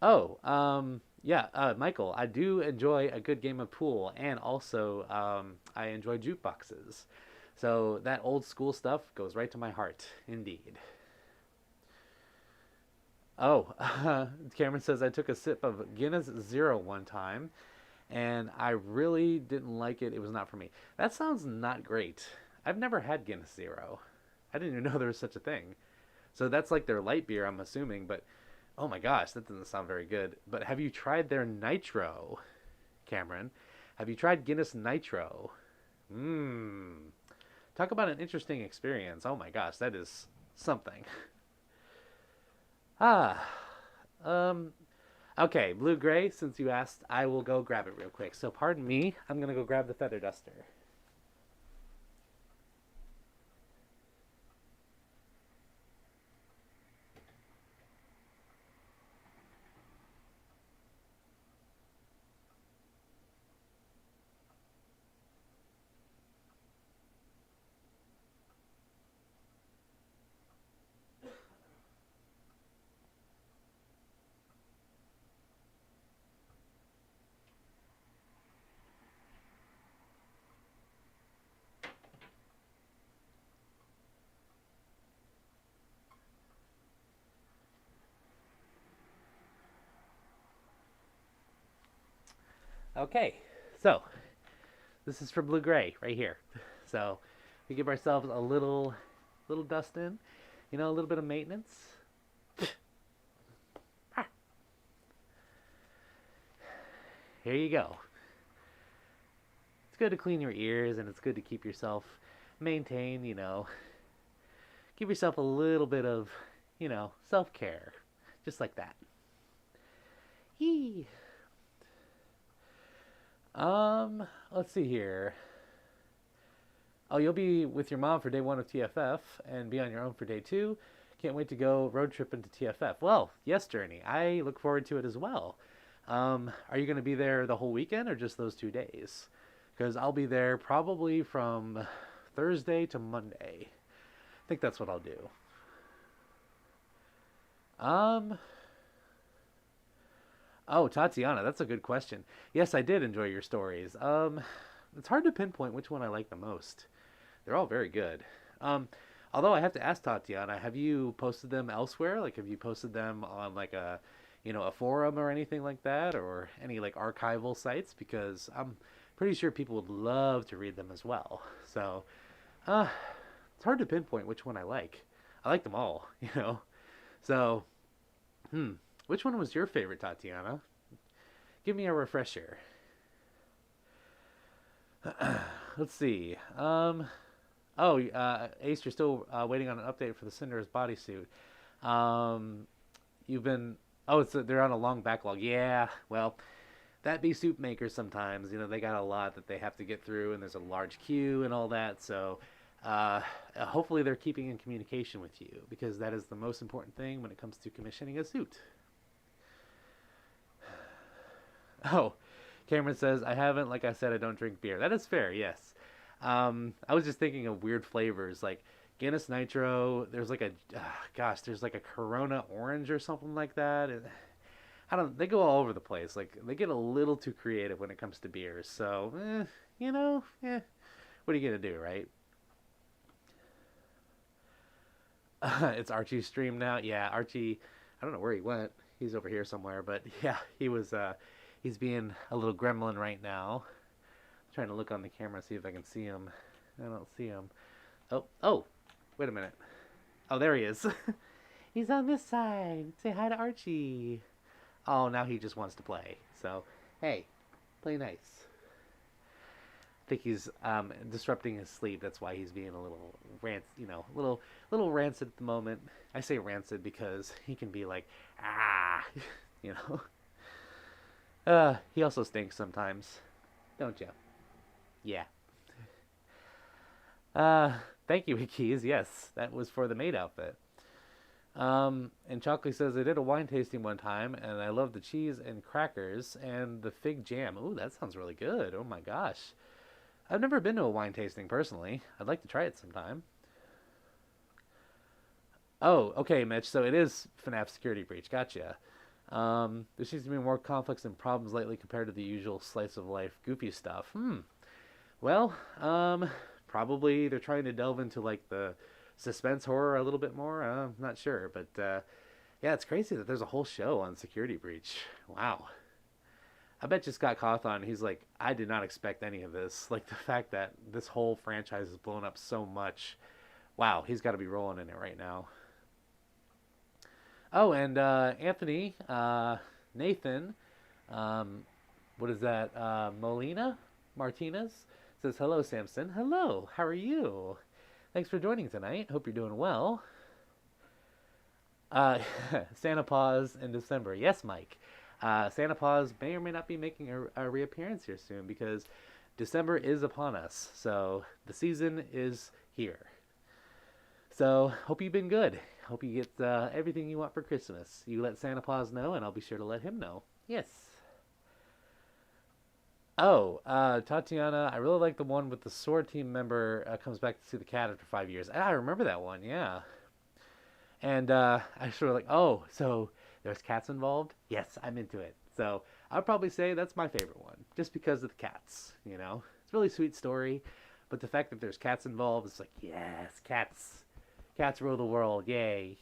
Oh, yeah, Michael, I do enjoy a good game of pool, and also I enjoy jukeboxes. So that old school stuff goes right to my heart, indeed. Oh, Cameron says I took a sip of Guinness Zero one time, and I really didn't like it. It was not for me. That sounds not great. I've never had Guinness Zero. I didn't even know there was such a thing. So that's like their light beer, I'm assuming. But oh my gosh, that doesn't sound very good. But have you tried their Nitro, Cameron? Have you tried Guinness Nitro? Mmm. Talk about an interesting experience. Oh my gosh, that is something. Ah. Um. Okay, blue gray. Since you asked, I will go grab it real quick. So pardon me. I'm gonna go grab the feather duster. Okay, so this is for blue gray right here. So we give ourselves a little dust in, a little bit of maintenance. Here you go. It's good to clean your ears, and it's good to keep yourself maintained. Give yourself a little bit of, self care, just like that. Yee. Let's see here. Oh, you'll be with your mom for day one of TFF and be on your own for day two. Can't wait to go road trip into TFF. Well, yes, Journey. I look forward to it as well. Are you going to be there the whole weekend or just those 2 days? Because I'll be there probably from Thursday to Monday. I think that's what I'll do. Um, oh, Tatiana, that's a good question. Yes, I did enjoy your stories. It's hard to pinpoint which one I like the most. They're all very good. Um, Although I have to ask Tatiana, have you posted them elsewhere? Like, have you posted them on like a forum or anything like that, or any like archival sites? Because I'm pretty sure people would love to read them as well. So, uh, it's hard to pinpoint which one I like. I like them all, you know. So, hmm, which one was your favorite, Tatiana? Give me a refresher. Let's see. Oh, Ace, you're still waiting on an update for the Cinder's bodysuit. Um, you've been. Oh, they're on a long backlog. Yeah, well, that be soup makers sometimes. They got a lot that they have to get through, and there's a large queue and all that. So, hopefully, they're keeping in communication with you because that is the most important thing when it comes to commissioning a suit. Oh, Cameron says, I haven't, like I said, I don't drink beer. That is fair, yes. I was just thinking of weird flavors like Guinness Nitro. There's like there's like a Corona Orange or something like that. And I don't, they go all over the place. Like, they get a little too creative when it comes to beers. So, what are you going to do, right? It's Archie's stream now. Yeah, Archie, I don't know where he went. He's over here somewhere, but yeah, he's being a little gremlin right now. I'm trying to look on the camera, see if I can see him. I don't see him. Oh, wait a minute. Oh, there he is. He's on this side. Say hi to Archie. Oh, now he just wants to play. So, hey, play nice. I think he's disrupting his sleep. That's why he's being a little little rancid at the moment. I say rancid because he can be like, ah, you know. He also stinks sometimes, don't you? Yeah. Thank you, Keys. Yes, that was for the maid outfit. And Chocolate says I did a wine tasting one time, and I love the cheese and crackers and the fig jam. Ooh, that sounds really good. Oh my gosh. I've never been to a wine tasting personally. I'd like to try it sometime. Oh, okay, Mitch. So it is FNAF Security Breach. Gotcha. There seems to be more conflicts and problems lately compared to the usual slice of life goofy stuff. Well, probably they're trying to delve into like the suspense horror a little bit more. I'm not sure, but yeah, it's crazy that there's a whole show on Security Breach. Wow. I bet you Scott Cawthon, he's like, I did not expect any of this. Like the fact that this whole franchise has blown up so much. Wow, he's got to be rolling in it right now. Oh, and Anthony, Nathan, um, what is that? Molina Martinez says, hello, Samson. Hello, how are you? Thanks for joining tonight. Hope you're doing well. Uh, Santa Paws in December. Yes, Mike. Santa Paws may or may not be making a reappearance here soon because December is upon us. So the season is here. So hope you've been good. Hope you get everything you want for Christmas. You let Santa Paws know, and I'll be sure to let him know. Yes. Oh, Tatiana, I really like the one with the SWORD team member comes back to see the cat after 5 years. I remember that one, yeah. And I sort of like, oh, so there's cats involved? Yes, I'm into it. So I'd probably say that's my favorite one, just because of the cats, you know? It's a really sweet story, but the fact that there's cats involved, it's like, yes, cats. Cats rule the world, yay.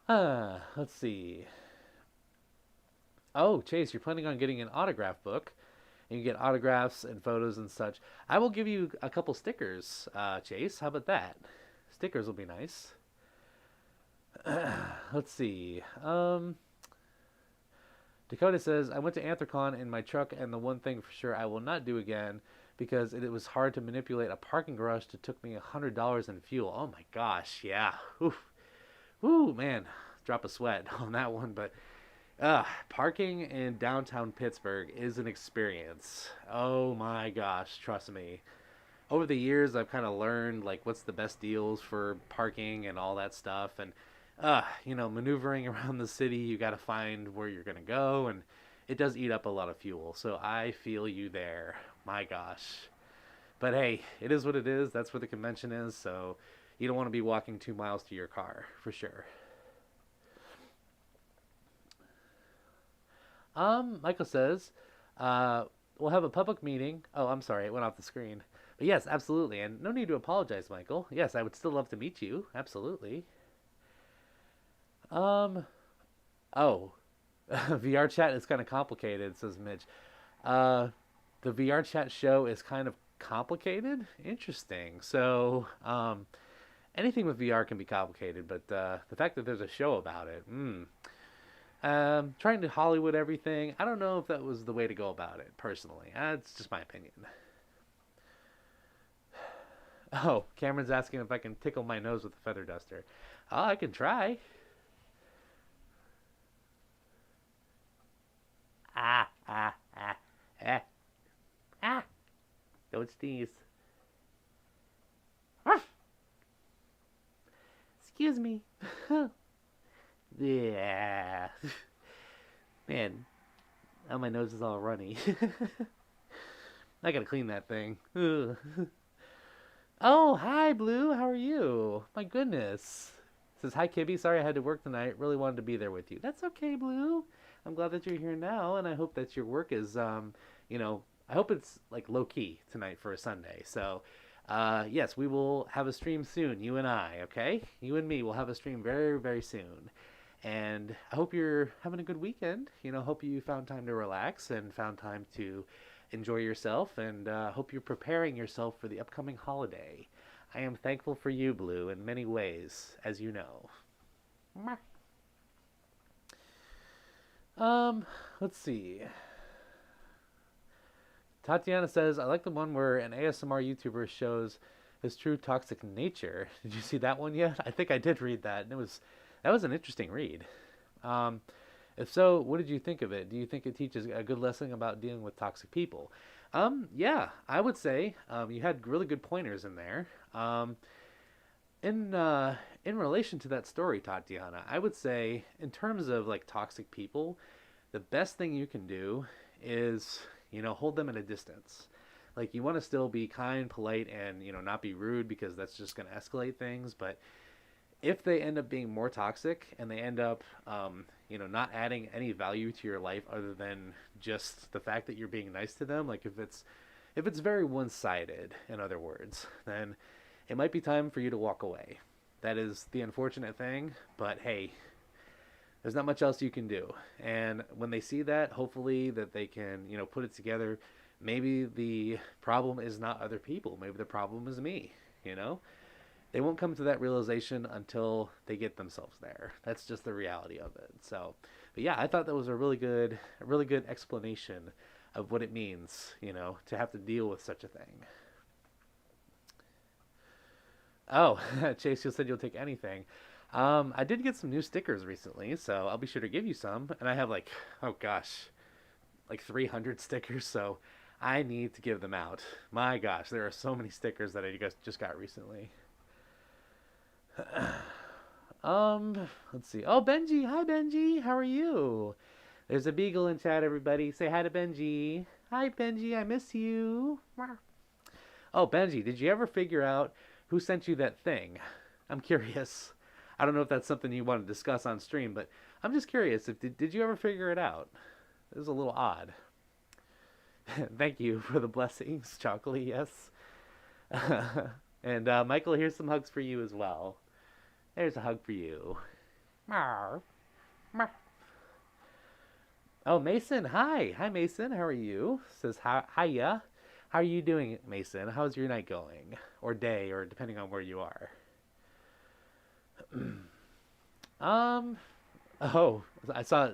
Let's see. Oh, Chase, you're planning on getting an autograph book. And you get autographs and photos and such. I will give you a couple stickers, Chase. How about that? Stickers will be nice. Let's see. Dakota says, I went to Anthrocon in my truck, and the one thing for sure I will not do again because it was hard to manipulate a parking garage that took me $100 in fuel. Oh my gosh, yeah. Oof. Ooh, man. Drop a sweat on that one, but parking in downtown Pittsburgh is an experience. Oh my gosh, trust me. Over the years, I've kind of learned like what's the best deals for parking and all that stuff. And maneuvering around the city, you got to find where you're gonna go, and it does eat up a lot of fuel. So I feel you there. My gosh. But hey, it is what it is. That's where the convention is. So you don't want to be walking 2 miles to your car for sure. Michael says, we'll have a public meeting. Oh, I'm sorry, it went off the screen. But yes, absolutely. And no need to apologize, Michael. Yes, I would still love to meet you. Absolutely. Um, oh, VR chat is kind of complicated, says Mitch. Uh, the VR chat show is kind of complicated. Interesting. So, anything with VR can be complicated, but the fact that there's a show about it, trying to Hollywood everything, I don't know if that was the way to go about it, personally. It's just my opinion. Oh, Cameron's asking if I can tickle my nose with a feather duster. Oh, I can try. Ah, ah, ah, eh. Ah, don't sneeze. Ah. Excuse me. Yeah. Man, now my nose is all runny. I gotta clean that thing. Oh, hi, Blue. How are you? My goodness. Says, hi, Kibby. Sorry I had to work tonight. Really wanted to be there with you. That's okay, Blue. I'm glad that you're here now, and I hope that your work is, I hope it's, like, low-key tonight for a Sunday. So, yes, we will have a stream soon, you and I, okay? You and me will have a stream very, very soon. And I hope you're having a good weekend. Hope you found time to relax and found time to enjoy yourself, and hope you're preparing yourself for the upcoming holiday. I am thankful for you, Blue, in many ways, as you know. Let's see. Tatiana says, I like the one where an ASMR YouTuber shows his true toxic nature. Did you see that one yet? I think I did read that, and that was an interesting read. If so, what did you think of it? Do you think it teaches a good lesson about dealing with toxic people? Yeah, I would say you had really good pointers in there. In relation to that story, Tatiana, I would say in terms of like toxic people, the best thing you can do is hold them at a distance. Like you want to still be kind, polite, and not be rude because that's just going to escalate things, but if they end up being more toxic and they end up, not adding any value to your life other than just the fact that you're being nice to them, like if it's, if it's very one-sided, in other words, then it might be time for you to walk away. That is the unfortunate thing, but hey, there's not much else you can do. And when they see that, hopefully that they can, put it together. Maybe the problem is not other people. Maybe the problem is me, you know? They won't come to that realization until they get themselves there. That's just the reality of it. So, but yeah, I thought that was a really good explanation of what it means, to have to deal with such a thing. Oh, Chase, you said you'll take anything. I did get some new stickers recently, so I'll be sure to give you some. And I have oh gosh, like 300 stickers, so I need to give them out. My gosh, there are so many stickers that I just got recently. Let's see. Oh, Benji. Hi, Benji. How are you? There's a beagle in chat, everybody. Say hi to Benji. Hi, Benji. I miss you. Oh, Benji, did you ever figure out who sent you that thing? I'm curious. I don't know if that's something you want to discuss on stream, but I'm just curious. Did you ever figure it out? It was a little odd. Thank you for the blessings, Chocolate. Yes. And Michael, here's some hugs for you as well. There's a hug for you. Oh, Mason, hi. Hi, Mason. How are you? Says, hiya. How are you doing, Mason? How's your night going? Or day, or depending on where you are. Oh,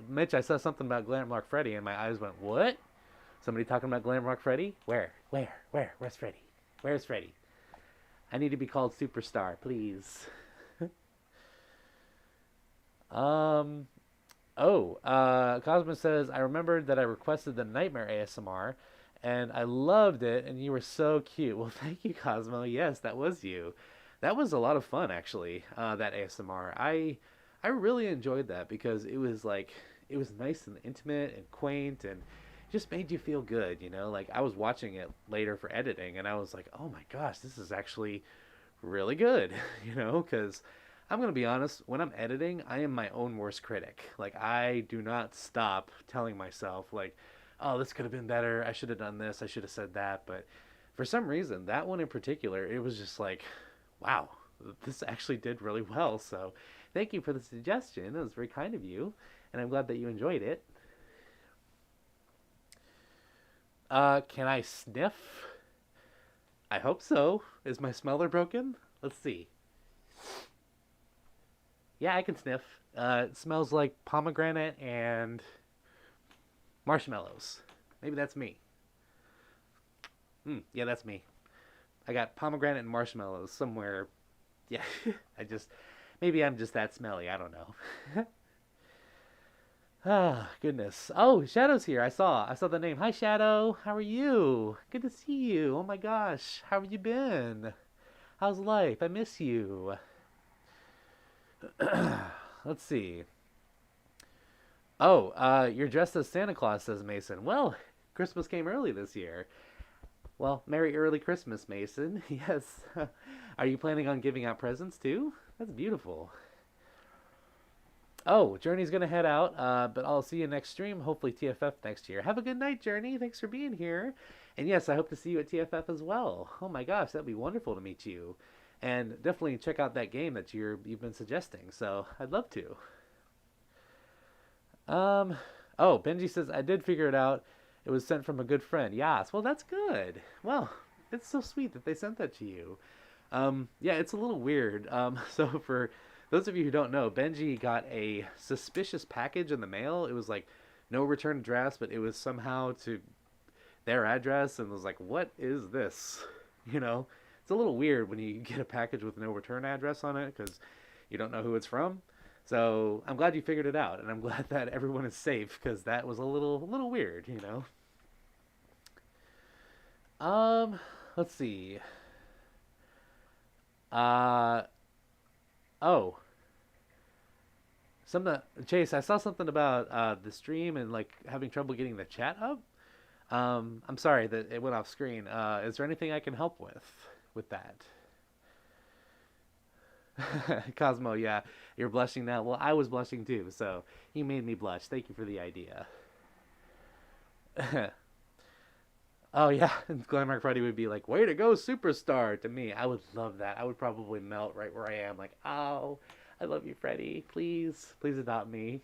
Mitch, I saw something about Glamrock Freddy, and my eyes went, what? Somebody talking about Glamrock Freddy? Where? Where's Freddy? Where's Freddy? I need to be called Superstar, please. Cosmo says, I remembered that I requested the Nightmare ASMR, and I loved it, and you were so cute. Well, thank you, Cosmo. Yes, that was you. That was a lot of fun, actually, that ASMR. I really enjoyed that because it was nice and intimate and quaint and just made you feel good, Like, I was watching it later for editing, and I was like, oh my gosh, this is actually really good, because I'm going to be honest, when I'm editing, I am my own worst critic. Like, I do not stop telling myself, oh, this could have been better, I should have done this, I should have said that, but for some reason, that one in particular, it was just like, wow, this actually did really well, so thank you for the suggestion, it was very kind of you, and I'm glad that you enjoyed it. Can I sniff? I hope so. Is my smeller broken? Let's see. Yeah, I can sniff. It smells like pomegranate and marshmallows. Maybe that's me. Yeah, that's me. I got pomegranate and marshmallows somewhere. Yeah, maybe I'm just that smelly. I don't know. Ah, goodness. Oh, Shadow's here. I saw the name. Hi, Shadow. How are you? Good to see you. Oh my gosh. How have you been? How's life? I miss you. Let's see. Oh, you're dressed as Santa Claus, says Mason. Well, Christmas came early this year. Well, Merry Early Christmas, Mason. Yes. Are you planning on giving out presents too? That's beautiful. Oh, Journey's gonna head out, but I'll see you next stream. Hopefully TFF next year. Have a good night, Journey. Thanks for being here. And yes, I hope to see you at TFF as well. Oh my gosh, that'd be wonderful to meet you. And definitely check out that game that you've been suggesting. So I'd love to. Oh, Benji says I did figure it out. It was sent from a good friend. Yes. Well, that's good. Well, it's so sweet that they sent that to you. Yeah, it's a little weird. So for those of you who don't know, Benji got a suspicious package in the mail. It was like no return address, but it was somehow to their address, and was like, what is this? It's a little weird when you get a package with no return address on it because you don't know who it's from. So I'm glad you figured it out, and I'm glad that everyone is safe because that was a little weird, Let's see. Oh. Chayce, I saw something about the stream and having trouble getting the chat up. I'm sorry that it went off screen. Is there anything I can help with that? Cosmo, yeah, you're blushing now. Well, I was blushing too, so you made me blush. Thank you for the idea. Oh yeah, and Glamrock Friday would be like, "Way to go, superstar!" To me, I would love that. I would probably melt right where I am, like, "Oh, I love you, Freddie. Please, please adopt me."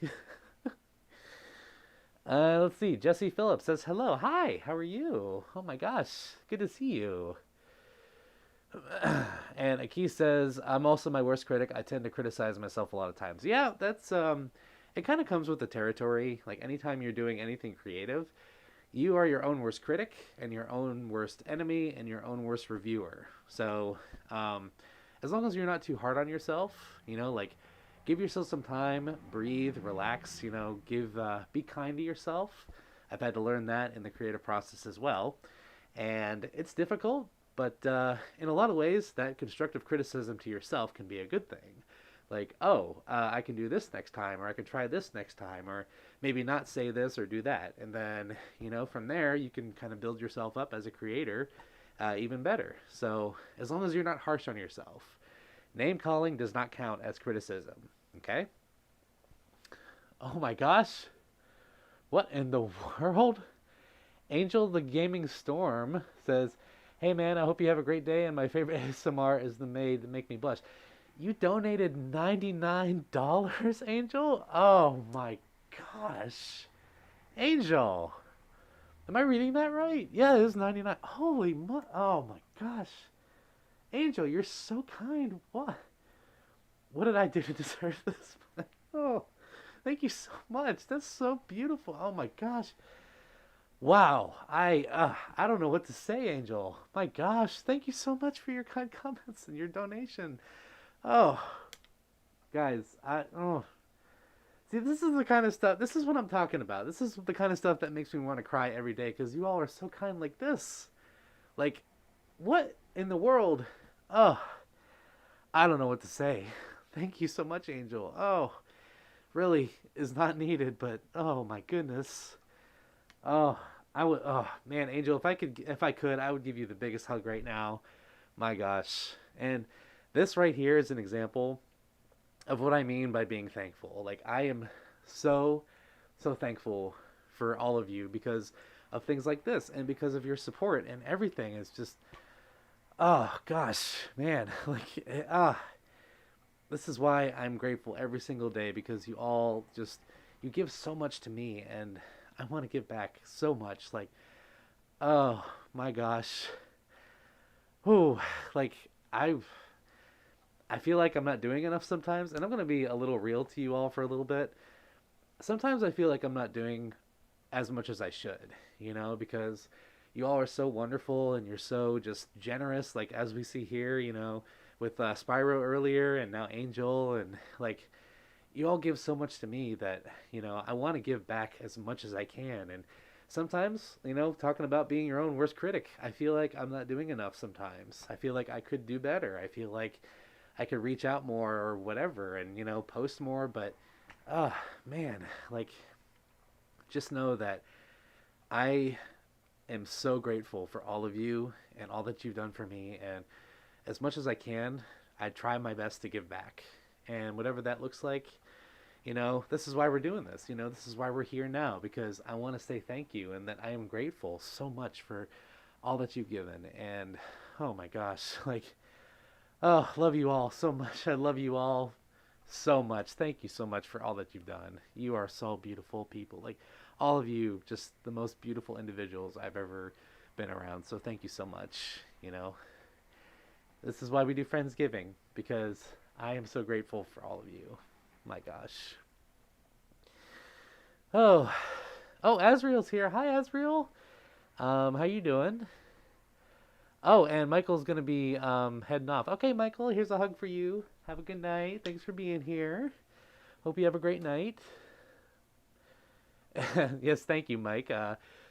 Let's see. Jesse Phillips says, "Hello, hi. How are you? Oh my gosh, good to see you." And Aki says, "I'm also my worst critic. I tend to criticize myself a lot of times." Yeah, that's it kind of comes with the territory. Like anytime you're doing anything creative, you are your own worst critic and your own worst enemy and your own worst reviewer. So, as long as you're not too hard on yourself, like give yourself some time, breathe, relax, give be kind to yourself. I've had to learn that in the creative process as well, and it's difficult, but in a lot of ways, that constructive criticism to yourself can be a good thing. Like, oh, I can do this next time, or I can try this next time, or maybe not say this or do that. And then, from there, you can kind of build yourself up as a creator even better. So, as long as you're not harsh on yourself, name calling does not count as criticism. Okay? Oh my gosh. What in the world? Angel the Gaming Storm says, "Hey man, I hope you have a great day, and my favorite ASMR is the maid that make me blush." You donated $99, Angel? Oh my gosh. Angel. Am I reading that right? Yeah, it is 99. Oh my gosh. Angel, you're so kind. What did I do to deserve this? Oh, thank you so much. That's so beautiful. Oh my gosh. Wow. I don't know what to say, Angel. My gosh. Thank you so much for your kind comments and your donation. Oh, guys, see, this is the kind of stuff. This is what I'm talking about. This is the kind of stuff that makes me want to cry every day because you all are so kind like this. Like, what in the world? Oh, I don't know what to say. Thank you so much, Angel. Oh, really is not needed, but oh my goodness. Oh, I would. Oh man, Angel, if I could, I would give you the biggest hug right now. My gosh, and this right here is an example of what I mean by being thankful. Like I am so thankful for all of you because of things like this and because of your support and everything. It's just oh gosh, man, this is why I'm grateful every single day because you all just you give so much to me and I want to give back so much. Like oh my gosh. Whew, like I've I feel like I'm not doing enough sometimes, and I'm going to be a little real to you all for a little bit. Sometimes I feel like I'm not doing as much as I should, because you all are so wonderful and you're so just generous, like as we see here, with Spyro earlier and now Angel, and like you all give so much to me that, I want to give back as much as I can. And sometimes, talking about being your own worst critic, I feel like I'm not doing enough sometimes. I feel like I could do better. I feel like I could reach out more or whatever and, post more. But, man, like, just know that I am so grateful for all of you and all that you've done for me. And as much as I can, I try my best to give back. And whatever that looks like, this is why we're doing this. This is why we're here now because I want to say thank you and that I am grateful so much for all that you've given. And oh my gosh, like, oh, love you all so much. I love you all so much. Thank you so much for all that you've done. You are so beautiful people. Like, all of you, just the most beautiful individuals I've ever been around. So thank you so much. This is why we do Friendsgiving because I am so grateful for all of you. My gosh. Oh, oh, Asriel's here. Hi, Asriel. How you doing? Oh, and Michael's gonna be heading off. Okay, Michael, here's a hug for you. Have a good night. Thanks for being here. Hope you have a great night. Yes, thank you, Mike.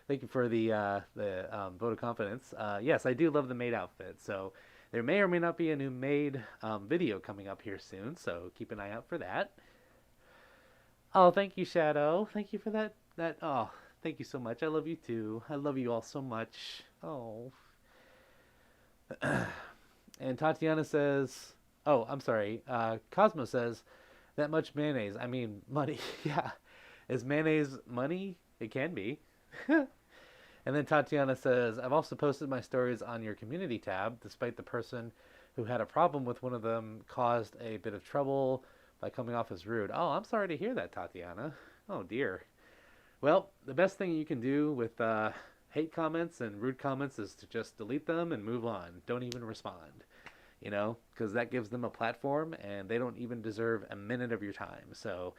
Thank you for the vote of confidence. Yes, I do love the maid outfit. So there may or may not be a new maid video coming up here soon. So keep an eye out for that. Oh, thank you, Shadow. Thank you for that. Thank you so much. I love you too. I love you all so much. Oh. And Tatiana says, oh, I'm sorry. Cosmo says, that much mayonnaise. I mean, money. Yeah. Is mayonnaise money? It can be. And then Tatiana says, I've also posted my stories on your community tab, despite the person who had a problem with one of them caused a bit of trouble by coming off as rude. Oh, I'm sorry to hear that, Tatiana. Oh, dear. Well, the best thing you can do with hate comments and rude comments is to just delete them and move on. Don't even respond, because that gives them a platform and they don't even deserve a minute of your time. So,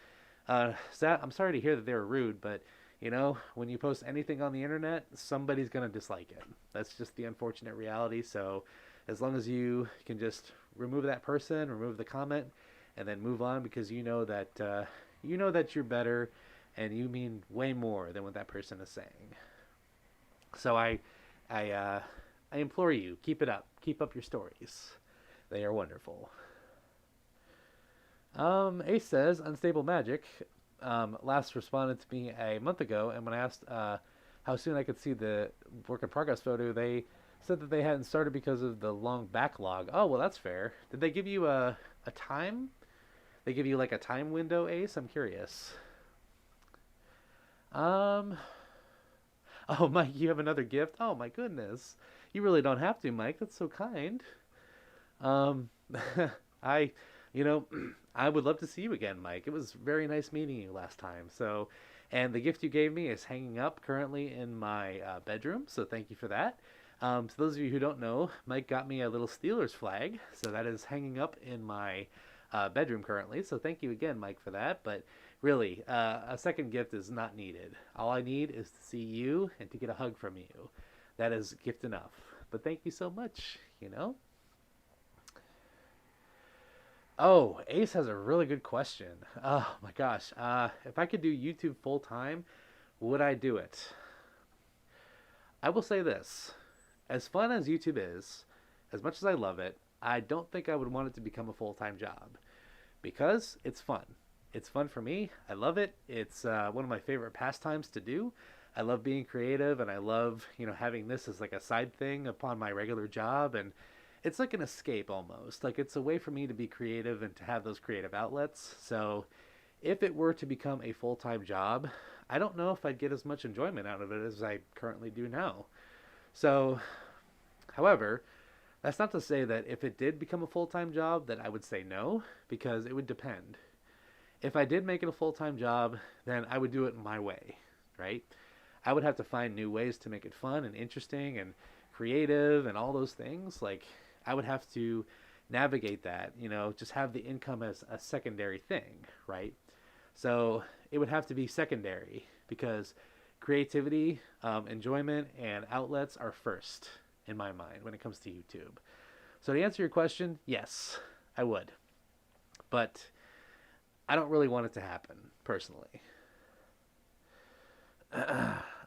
I'm sorry to hear that they were rude, but when you post anything on the internet, somebody's going to dislike it. That's just the unfortunate reality. So, as long as you can just remove that person, remove the comment, and then move on, because that you're better and you mean way more than what that person is saying. So I implore you, keep it up. Keep up your stories. They are wonderful. Ace says, Unstable Magic last responded to me a month ago, and when I asked how soon I could see the work in progress photo, they said that they hadn't started because of the long backlog. Oh, well, that's fair. Did they give you a time? They give you like a time window, Ace? I'm curious. Um, oh, Mike, you have another gift? Oh, my goodness. You really don't have to, Mike. That's so kind. Um, I, you know, I would love to see you again, Mike. It was very nice meeting you last time. So, and the gift you gave me is hanging up currently in my bedroom. So thank you for that. To those of you who don't know, Mike got me a little Steelers flag. So that is hanging up in my bedroom currently. So thank you again, Mike, for that. But really, a second gift is not needed. All I need is to see you and to get a hug from you. That is gift enough. But thank you so much. Oh, Ace has a really good question. Oh my gosh. If I could do YouTube full time, would I do it? I will say this. As fun as YouTube is, as much as I love it, I don't think I would want it to become a full-time job because it's fun. It's fun for me. I love it. It's one of my favorite pastimes to do. I love being creative, and I love having this as like a side thing upon my regular job, and it's like an escape almost. Like it's a way for me to be creative and to have those creative outlets. So if it were to become a full-time job, I don't know if I'd get as much enjoyment out of it as I currently do now. So, however, that's not to say that if it did become a full-time job that I would say no, because it would depend. If I did make it a full-time job, then I would do it my way, right? I would have to find new ways to make it fun and interesting and creative and all those things. Like, I would have to navigate that, just have the income as a secondary thing, right? So it would have to be secondary because creativity, enjoyment, and outlets are first in my mind when it comes to YouTube. So to answer your question, yes, I would. But I don't really want it to happen, personally.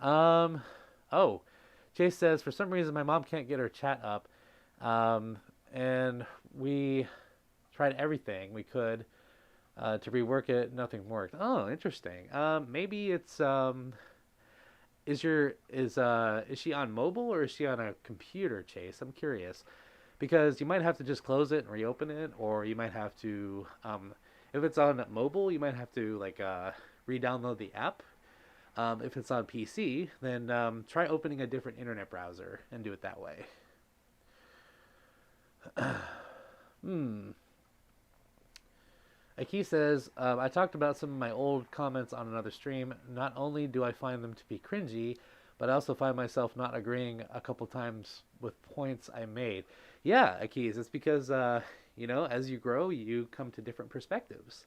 Oh, Chayce says, for some reason my mom can't get her chat up. And we tried everything we could to rework it. Nothing worked. Oh, interesting. Maybe it's is she on mobile or is she on a computer, Chayce? I'm curious because you might have to just close it and reopen it, or you might have to if it's on mobile, you might have to like re-download the app. If it's on PC, then try opening a different internet browser and do it that way. Aki says, I talked about some of my old comments on another stream. Not only do I find them to be cringy, but I also find myself not agreeing a couple times with points I made. Yeah, Aki, it's because, as you grow, you come to different perspectives.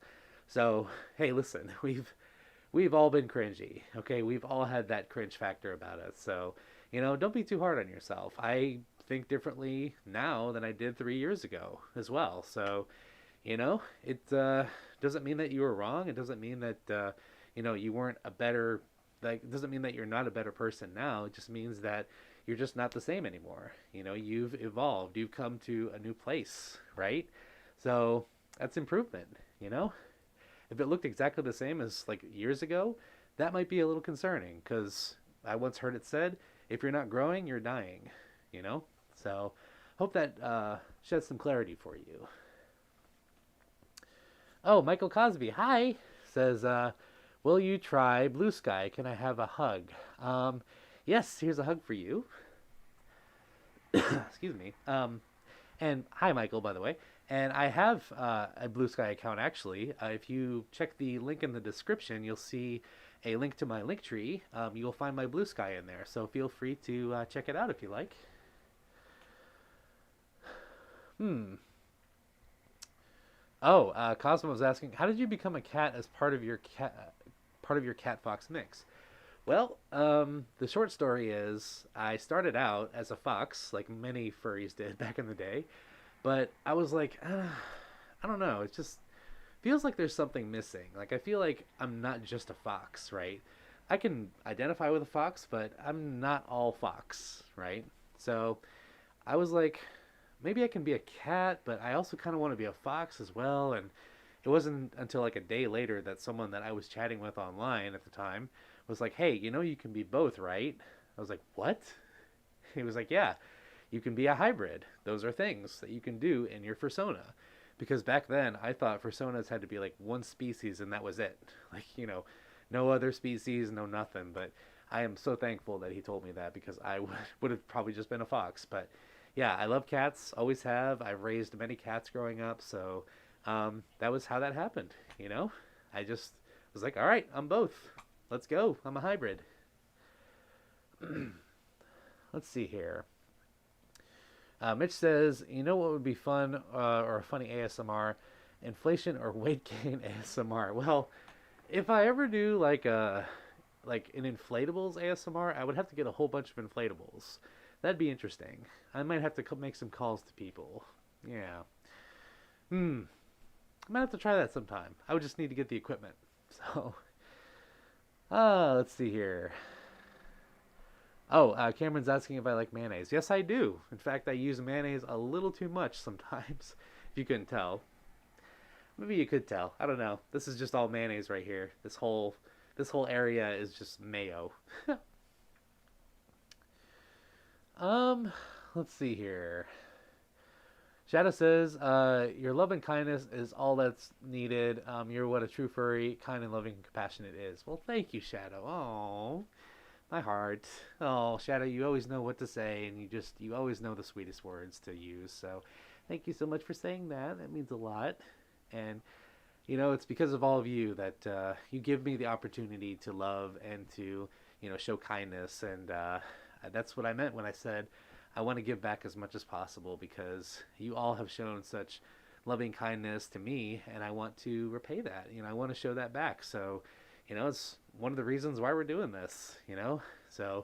So, hey, listen, we've all been cringy, okay? We've all had that cringe factor about us. So, don't be too hard on yourself. I think differently now than I did 3 years ago as well. So, it doesn't mean that you were wrong. It doesn't mean that, you weren't a better, like, it doesn't mean that you're not a better person now. It just means that you're just not the same anymore. You've evolved. You've come to a new place, right? So that's improvement. If it looked exactly the same as like years ago, that might be a little concerning because I once heard it said, if you're not growing, you're dying. So hope that sheds some clarity for you. Oh, Michael Cosby, hi, says, will you try Blue Sky? Can I have a hug? Yes, here's a hug for you. Excuse me. And hi, Michael, by the way. And I have a Blue Sky account actually. If you check the link in the description, you'll see a link to my link tree. You'll find my Blue Sky in there. So feel free to check it out if you like. Hmm. Oh, Cosmo was asking, how did you become a cat as part of your cat fox mix? Well, the short story is I started out as a fox, like many furries did back in the day, but I was like, I don't know. It just feels like there's something missing. Like I feel like I'm not just a fox, right? I can identify with a fox, but I'm not all fox, right? So I was like, maybe I can be a cat, but I also kind of want to be a fox as well. And it wasn't until like a day later that someone that I was chatting with online at the time was like, hey, you can be both, right? I was like, what? He was like, yeah, you can be a hybrid. Those are things that you can do in your fursona. Because back then, I thought fursonas had to be like one species and that was it. Like, no other species, no nothing. But I am so thankful that he told me that because I would have probably just been a fox. But yeah, I love cats, always have. I've raised many cats growing up. So that was how that happened. I just was like, all right, I'm both. Let's go. I'm a hybrid. Let's see here. Mitch says, you know what would be fun or a funny ASMR? Inflation or weight gain ASMR. Well, if I ever do like an inflatables ASMR, I would have to get a whole bunch of inflatables. That'd be interesting. I might have to make some calls to people. Yeah. Hmm. I might have to try that sometime. I would just need to get the equipment. So, let's see here. Oh, Cameron's asking if I like mayonnaise. Yes, I do. In fact, I use mayonnaise a little too much sometimes. If you couldn't tell, maybe you could tell. I don't know. This is just all mayonnaise right here. This whole area is just mayo. um, let's see here. Shadow says, your love and kindness is all that's needed. You're what a true furry, kind and loving and compassionate is. Well, thank you, Shadow. Oh, my heart. Oh, Shadow, you always know what to say, and you always know the sweetest words to use. So, thank you so much for saying that. That means a lot. And it's because of all of you that you give me the opportunity to love and to show kindness, and that's what I meant when I said I want to give back as much as possible because you all have shown such loving kindness to me, and I want to repay that. I want to show that back. So it's one of the reasons why we're doing this. So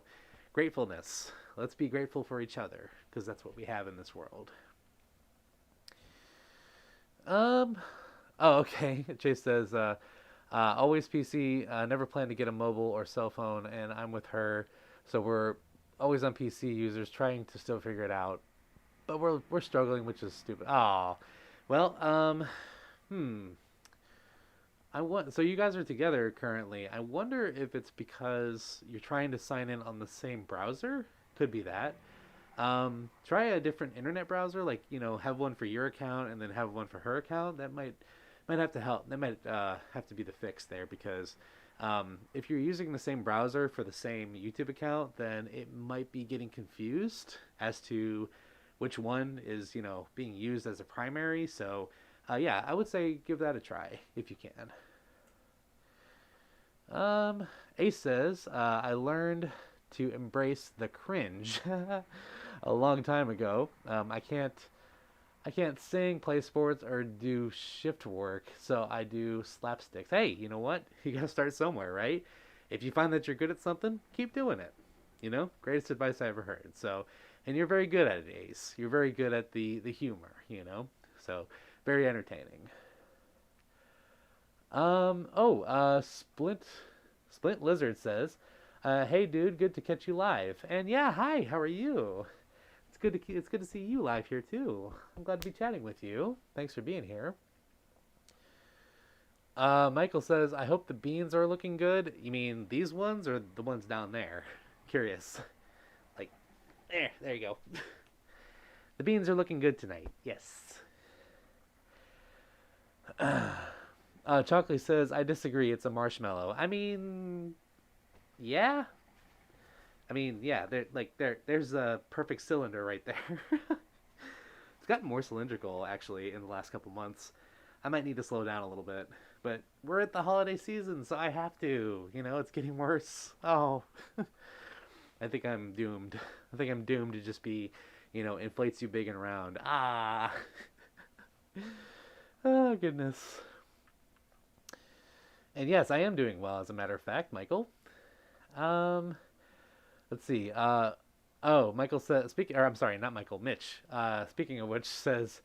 gratefulness. Let's be grateful for each other because that's what we have in this world. Um. Oh, okay. Chase says, always PC. Never plan to get a mobile or cell phone, and I'm with her, so we're always on PC users trying to still figure it out, but we're struggling, which is stupid. Oh, well. Hmm. So you guys are together currently. I wonder if it's because you're trying to sign in on the same browser. Could be that. Try a different internet browser, like have one for your account and then have one for her account. That might have to help. That might have to be the fix there because if you're using the same browser for the same YouTube account, then it might be getting confused as to which one is being used as a primary. So yeah, I would say give that a try if you can. Ace says, I learned to embrace the cringe a long time ago. I can't sing, play sports, or do shift work, so I do slapsticks. Hey, you know what? You gotta start somewhere, right? If you find that you're good at something, keep doing it. Greatest advice I ever heard. So, and you're very good at it, Ace. You're very good at the humor. So very entertaining. Splint Lizard says, "Hey, dude, good to catch you live." And yeah, hi, how are you? It's good to see you live here too. I'm glad to be chatting with you. Thanks for being here. Michael says, "I hope the beans are looking good." You mean these ones or the ones down there? Curious. Like, there you go. The beans are looking good tonight. Yes. Chocolate says, "I disagree. It's a marshmallow." I mean, yeah, I mean, yeah, there's a perfect cylinder right there. It's gotten more cylindrical actually in the last couple months. I might need to slow down a little bit, but we're at the holiday season, so I have to. It's getting worse. Oh, I think I'm doomed. I think I'm doomed to just be, inflates you big and round. Ah. Oh goodness. And yes, I am doing well, as a matter of fact, Michael. Um, let's see. Oh, Michael says. Speaking, or I'm sorry, not Michael. Mitch. Speaking of which, says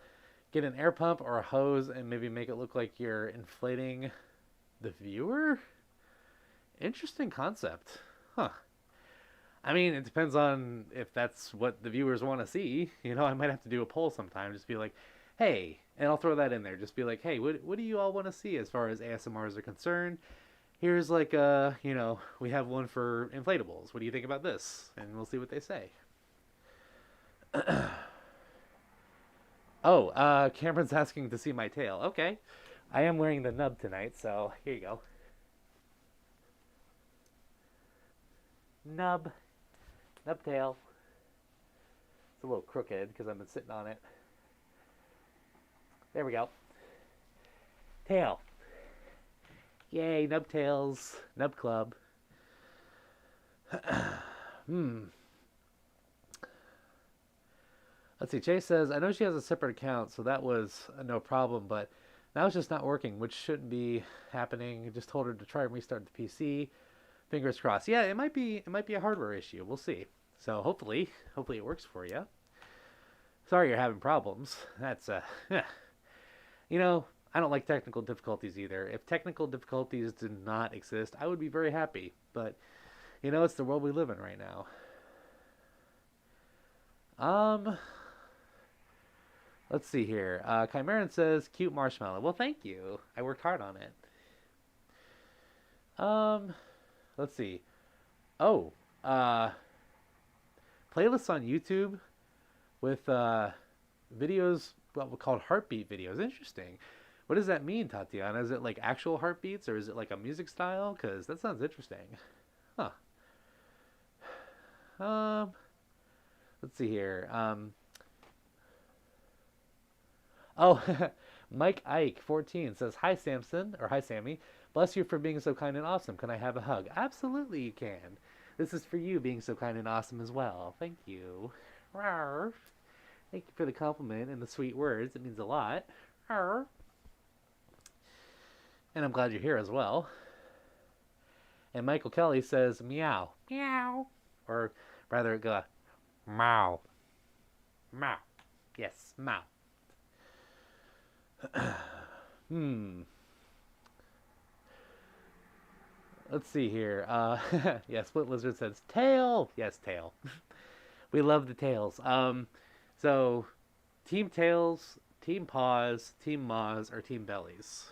get an air pump or a hose and maybe make it look like you're inflating the viewer. Interesting concept, huh? I mean, it depends on if that's what the viewers want to see. I might have to do a poll sometime. Just be like, hey, and I'll throw that in there. Just be like, hey, what do you all want to see as far as ASMRs are concerned? Here's like we have one for inflatables. What do you think about this? And we'll see what they say. Oh, Cameron's asking to see my tail. Okay. I am wearing the nub tonight, so here you go. Nub. Nub tail. It's a little crooked because I've been sitting on it. There we go. Tail. Yay, nub tails. Nub club. Let's see. Chayce says, I know she has a separate account, so that was no problem, but now it's just not working, which shouldn't be happening. I just told her to try and restart the PC. Fingers crossed. Yeah, it might be a hardware issue. We'll see. So hopefully it works for you. Sorry you're having problems. That's I don't like technical difficulties either. If technical difficulties did not exist, I would be very happy. But it's the world we live in right now. Let's see here. Chimeran says, cute marshmallow. Well, thank you. I worked hard on it. Let's see. Oh, playlists on YouTube with videos called heartbeat videos. Interesting. What does that mean, Tatiana? Is it like actual heartbeats or is it like a music style? Because that sounds interesting. Huh. Let's see here. Oh, Mike Ike 14 says, hi Samson, or hi Sammy. Bless you for being so kind and awesome. Can I have a hug? Absolutely you can. This is for you being so kind and awesome as well. Thank you. Rawr. Thank you for the compliment and the sweet words. It means a lot. Rawr. And I'm glad you're here as well. And Michael Kelly says, meow. Meow. Or rather, go, meow. Meow. Yes, meow. Let's see here. Yeah, Split Lizard says, tail. Yes, tail. We love the tails. So, Team Tails, Team Paws, Team Maws, or Team Bellies?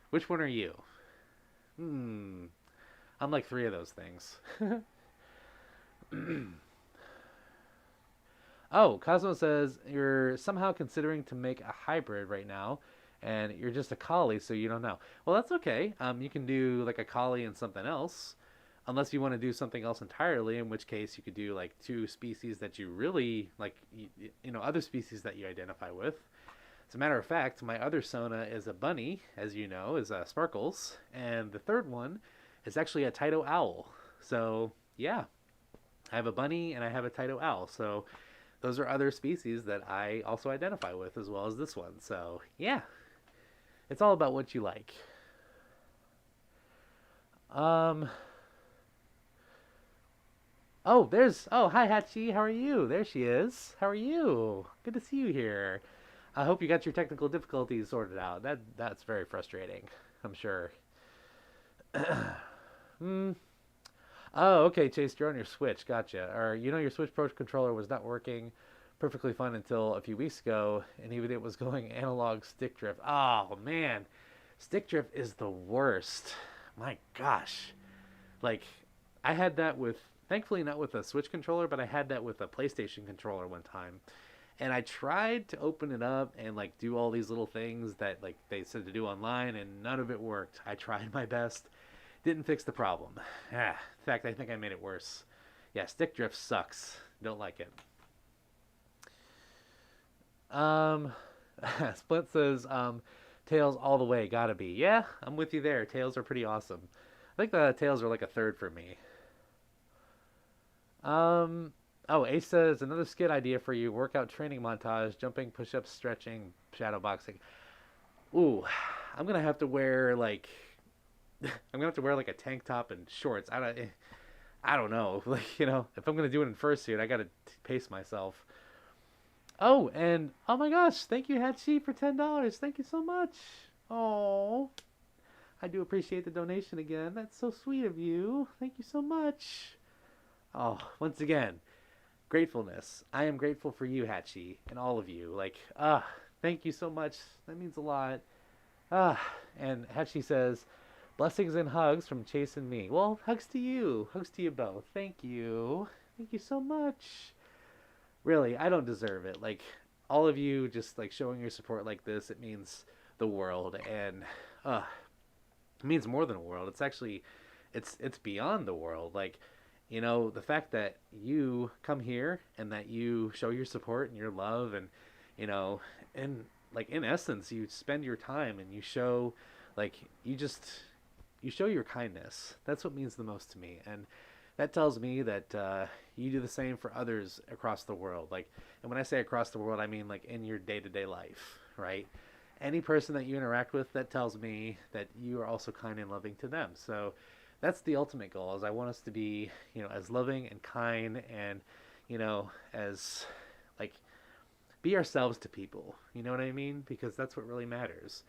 Which one are you? I'm like 3 of those things. Oh, Cosmo says you're somehow considering to make a hybrid right now, and you're just a collie, so you don't know. Well, that's okay. You can do like a collie and something else, unless you want to do something else entirely. In which case, you could do like 2 species that you really like, other species that you identify with. As a matter of fact, my other Sona is a bunny, as you know, is Sparkles, and the third one is actually a Tyto owl. So yeah, I have a bunny and I have a Tyto owl. So those are other species that I also identify with as well as this one. So yeah, it's all about what you like. Oh, hi Hachi, how are you? There she is. How are you? Good to see you here. I hope you got your technical difficulties sorted out. That's very frustrating, I'm sure. Oh, okay, Chayce, you're on your Switch. Gotcha. Or your Switch Pro controller was not working perfectly fine until a few weeks ago, and even it was going analog stick drift. Oh man, stick drift is the worst. My gosh, like I had that with, thankfully not with a Switch controller, but I had that with a PlayStation controller one time. And I tried to open it up and like do all these little things that like they said to do online, and none of it worked. I tried my best, didn't fix the problem. In fact, I think I made it worse. Yeah, stick drift sucks. Don't like it. Um, Splint says, tails all the way, gotta be. Yeah, I'm with you there. Tails are pretty awesome. I think the tails are like a third for me. Um, oh, Ace says another skit idea for you: workout training montage, jumping, push-ups, stretching, shadow boxing. Ooh, I'm gonna have to wear like I'm gonna have to wear like a tank top and shorts. I don't know. Like if I'm gonna do it in fursuit, I gotta pace myself. Oh, and oh my gosh, thank you, Hatchie, for $10. Thank you so much. Oh, I do appreciate the donation again. That's so sweet of you. Thank you so much. Oh, once again, gratefulness. I am grateful for you, Hatchie, and all of you. Like, thank you so much. That means a lot. Ah, and Hatchie says, blessings and hugs from Chayce and me. Well, hugs to you. Hugs to you both. Thank you. Thank you so much. Really, I don't deserve it. Like, all of you just like showing your support like this, it means the world, and it means more than a world. It's actually, it's beyond the world. Like, the fact that you come here and that you show your support and your love, and and like in essence, you spend your time and you show, like you show your kindness. That's what means the most to me, and that tells me that you do the same for others across the world. Like, and when I say across the world, I mean like in your day-to-day life, right? Any person that you interact with, that tells me that you are also kind and loving to them. So that's the ultimate goal. Is I want us to be, as loving and kind, and as like be ourselves to people. You know what I mean? Because that's what really matters.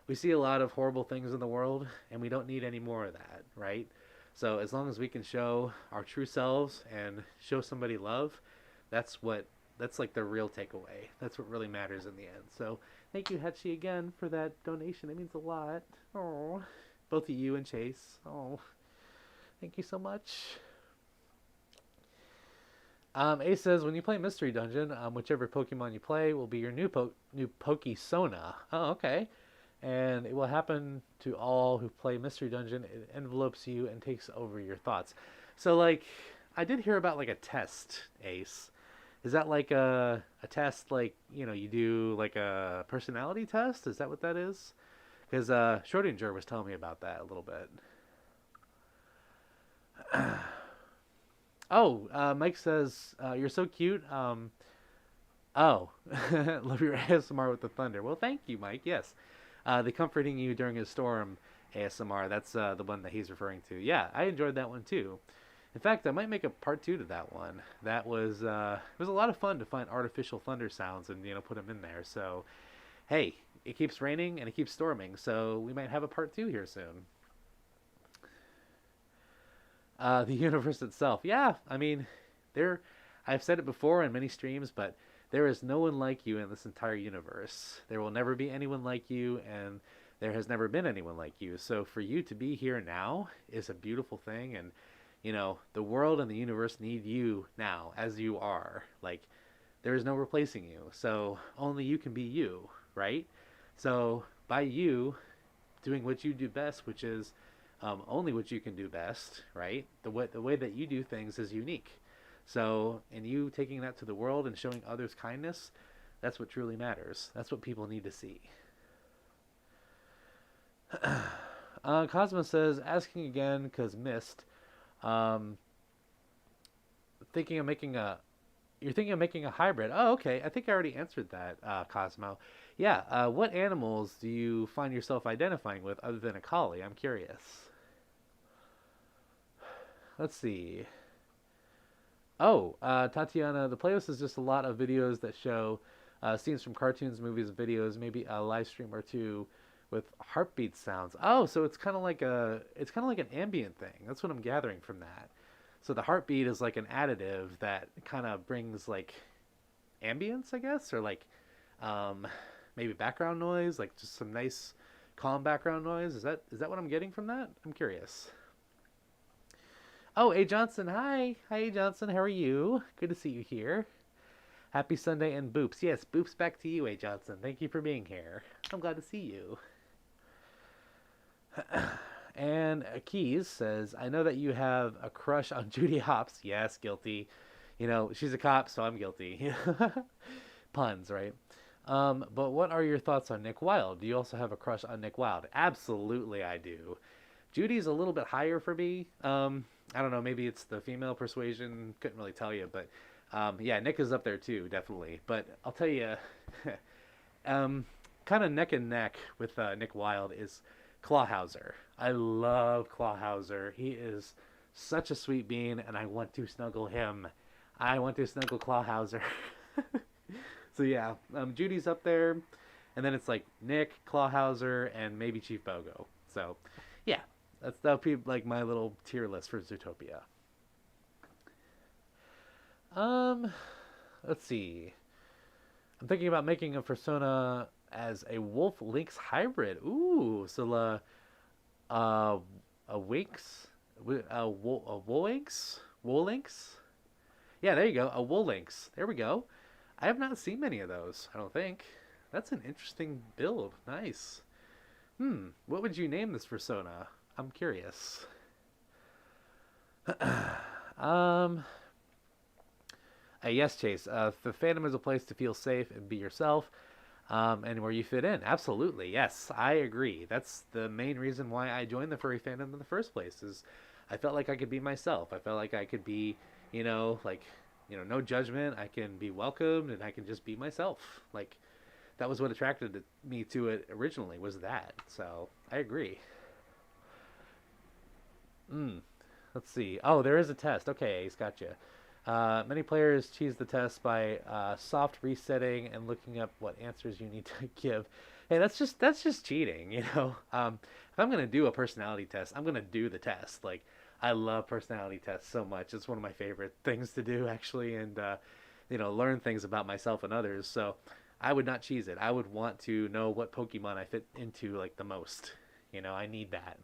We see a lot of horrible things in the world, and we don't need any more of that, right? So as long as we can show our true selves and show somebody love, that's like the real takeaway. That's what really matters in the end. So thank you, Hetchy, again for that donation. It means a lot. Oh, both of you and Chayce. Oh, thank you so much. Ace says, when you play Mystery Dungeon, whichever Pokemon you play will be your new Pokesona. Oh, okay. And it will happen to all who play Mystery Dungeon. It envelopes you and takes over your thoughts. So, like, I did hear about, like, a test, Ace. Is that, like, a test, like, you do, like, a personality test? Is that what that is? Because Schrodinger was telling me about that a little bit. Oh, Mike says, you're so cute. Oh, love your ASMR with the thunder. Well, thank you, Mike. Yes. The comforting you during a storm ASMR. That's the one that he's referring to. Yeah, I enjoyed that one too. In fact, I might make a part 2 to that one. That was it was a lot of fun to find artificial thunder sounds and put them in there. So, hey, it keeps raining and it keeps storming, so we might have a part 2 here soon. The universe itself. Yeah, I mean, I've said it before in many streams, but there is no one like you in this entire universe. There will never be anyone like you, and there has never been anyone like you. So for you to be here now is a beautiful thing, and the world and the universe need you now as you are. Like, there is no replacing you. So only you can be you, right? So by you doing what you do best, which is only what you can do best, right? The way that you do things is unique. So, in you taking that to the world and showing others kindness, that's what truly matters. That's what people need to see. Cosmo says, asking again because missed. Thinking of making a. You're thinking of making a hybrid. Oh, okay. I think I already answered that, Cosmo. Yeah. What animals do you find yourself identifying with other than a collie? I'm curious. Let's see. Oh, Tatiana, the playlist is just a lot of videos that show scenes from cartoons, movies, videos, maybe a live stream or two with heartbeat sounds. Oh, so it's kind of like an ambient thing. That's what I'm gathering from that. So the heartbeat is like an additive that kind of brings like ambience, I guess, or like maybe background noise, like just some nice calm background noise. Is that what I'm getting from that? I'm curious. Oh, A. Johnson, hi. Hi, A. Johnson, how are you? Good to see you here. Happy Sunday and Boops. Yes, Boops back to you, A. Johnson. Thank you for being here. I'm glad to see you. And Keys says, I know that you have a crush on Judy Hopps. Yes, guilty. You know, she's a cop, so I'm guilty. Puns, right? But what are your thoughts on Nick Wilde? Do you also have a crush on Nick Wilde? Absolutely, I do. Judy's a little bit higher for me. I don't know, maybe it's the female persuasion. Couldn't really tell you, but yeah, Nick is up there too, definitely. But I'll tell you, kind of neck and neck with Nick Wilde is Clawhauser. I love Clawhauser. He is such a sweet bean, and I want to snuggle him. I want to snuggle Clawhauser. So yeah, Judy's up there, and then it's like Nick, Clawhauser, and maybe Chief Bogo. So yeah, that'll be like my little tier list for Zootopia. Um, let's see. I'm thinking about making a persona as a wolf lynx hybrid. Ooh, so uh, a winx, a wolinx, wolinx. Yeah, there you go, a wolinx. There we go. I have not seen many of those. I don't think. That's an interesting build. Nice. What would you name this persona? I'm curious. um. Yes, Chase. The fandom is a place to feel safe and be yourself, and where you fit in. Absolutely, yes, I agree. That's the main reason why I joined the furry fandom in the first place. Is I felt like I could be myself. I felt like I could be, no judgment. I can be welcomed, and I can just be myself. Like that was what attracted me to it originally. Was that? So I agree. Let's see. Oh, there is a test. Okay, Ace, gotcha. Many players cheese the test by soft resetting and looking up what answers you need to give. Hey, that's just cheating, you know. If I'm gonna do a personality test, I'm gonna do the test. Like, I love personality tests so much. It's one of my favorite things to do, actually, and learn things about myself and others. So, I would not cheese it. I would want to know what Pokemon I fit into like the most. I need that.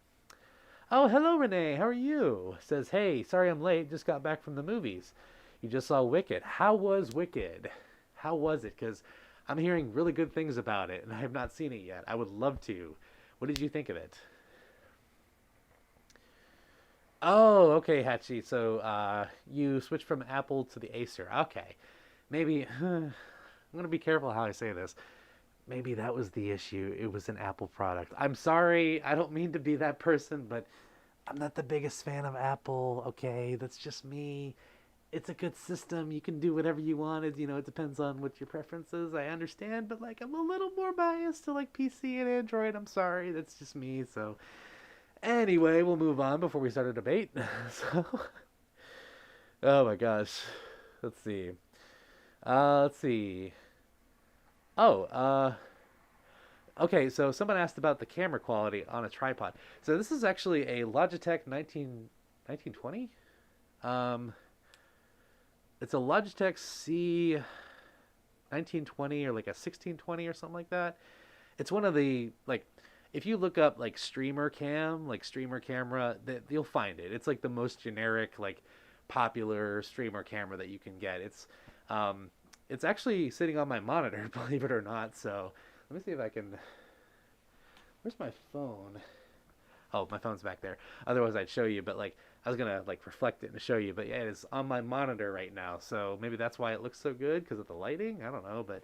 Oh, hello, Renee. How are you? Says, hey, sorry I'm late. Just got back from the movies. You just saw Wicked. How was Wicked? How was it? Because I'm hearing really good things about it, and I have not seen it yet. I would love to. What did you think of it? Oh, okay, Hachi. So you switched from Apple to the Acer. Okay. Maybe I'm going to be careful how I say this. Maybe that was the issue. It was an Apple product. I'm sorry. I don't mean to be that person, but I'm not the biggest fan of Apple. Okay, that's just me. It's a good system. You can do whatever you want. It depends on what your preference is. I understand, but like I'm a little more biased to like PC and Android. I'm sorry. That's just me. So anyway, we'll move on before we start a debate. So, oh my gosh. Let's see. Let's see. Oh, okay, so someone asked about the camera quality on a tripod. So this is actually a Logitech 1920? It's a Logitech C 1920 or like a 1620 or something like that. It's one of the, like, if you look up like streamer cam, like streamer camera, you'll find it. It's like the most generic, like popular streamer camera that you can get. It's actually sitting on my monitor, believe it or not. So let me see if I can. Where's my phone? Oh, my phone's back there. Otherwise, I'd show you. But like, I was gonna like reflect it and show you. But yeah, it's on my monitor right now. So maybe that's why it looks so good because of the lighting. I don't know, but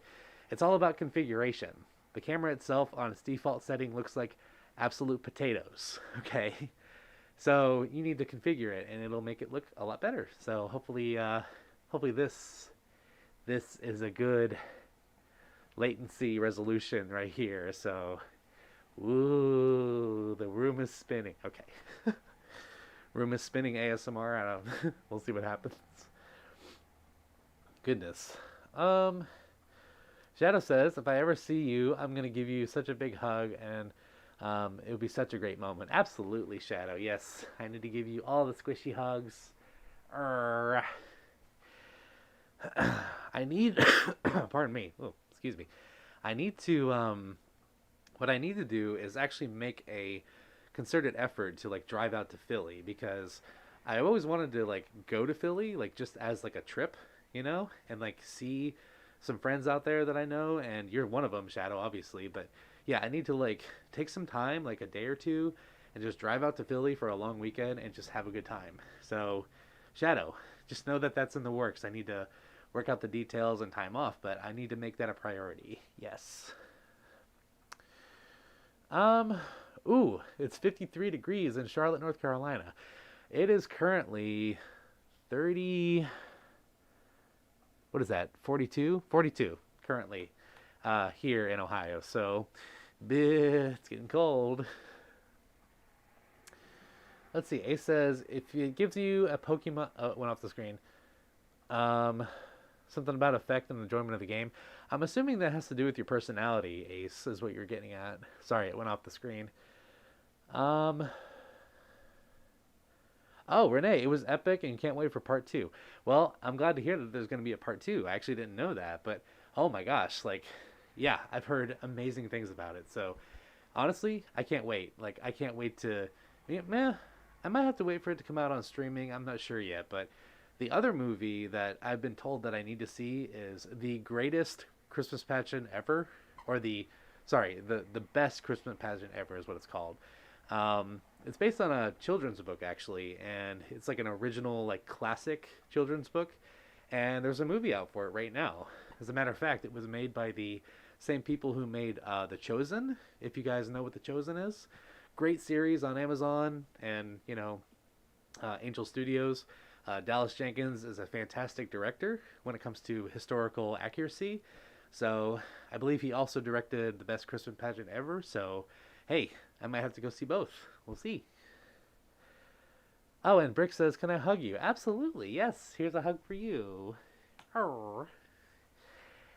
it's all about configuration. The camera itself on its default setting looks like absolute potatoes. Okay, so you need to configure it, and it'll make it look a lot better. So hopefully this is a good latency resolution right here. So, ooh, the room is spinning. Okay. Room is spinning ASMR. I don't we'll see what happens. Goodness. Shadow says, if I ever see you, I'm going to give you such a big hug and it would be such a great moment. Absolutely, Shadow. Yes, I need to give you all the squishy hugs. I need, pardon me. Oh, excuse me. I need to, what I need to do is actually make a concerted effort to like drive out to Philly because I always wanted to like go to Philly, like just as like a trip, and like see some friends out there that I know. And you're one of them, Shadow, obviously. But yeah, I need to like take some time, like a day or two, and just drive out to Philly for a long weekend and just have a good time. So, Shadow, just know that that's in the works. I need to work out the details and time off, but I need to make that a priority. Yes. Ooh, it's 53 degrees in Charlotte, North Carolina. It is currently 30, what is that, 42? 42 currently here in Ohio. So, it's getting cold. Let's see. Ace says, if it gives you a Pokemon... Oh, it went off the screen. Something about effect and enjoyment of the game. I'm assuming that has to do with your personality, Ace, is what you're getting at. Sorry, it went off the screen. Oh, Renee, it was epic and can't wait for part 2. Well, I'm glad to hear that there's going to be a part 2. I actually didn't know that, but oh my gosh, like, yeah, I've heard amazing things about it. So, honestly, I can't wait. Like, I can't wait to... I might have to wait for it to come out on streaming. I'm not sure yet, but the other movie that I've been told that I need to see is The Greatest Christmas Pageant Ever, or the best Christmas pageant ever is what it's called. It's based on a children's book, actually, and it's like an original, like, classic children's book, and there's a movie out for it right now. As a matter of fact, it was made by the same people who made The Chosen, if you guys know what The Chosen is. Great series on Amazon and, Angel Studios. Dallas Jenkins is a fantastic director when it comes to historical accuracy. So I believe he also directed The Best Christmas Pageant Ever. So, hey, I might have to go see both. We'll see. Oh, and Brick says, can I hug you? Absolutely, yes. Here's a hug for you. Arr.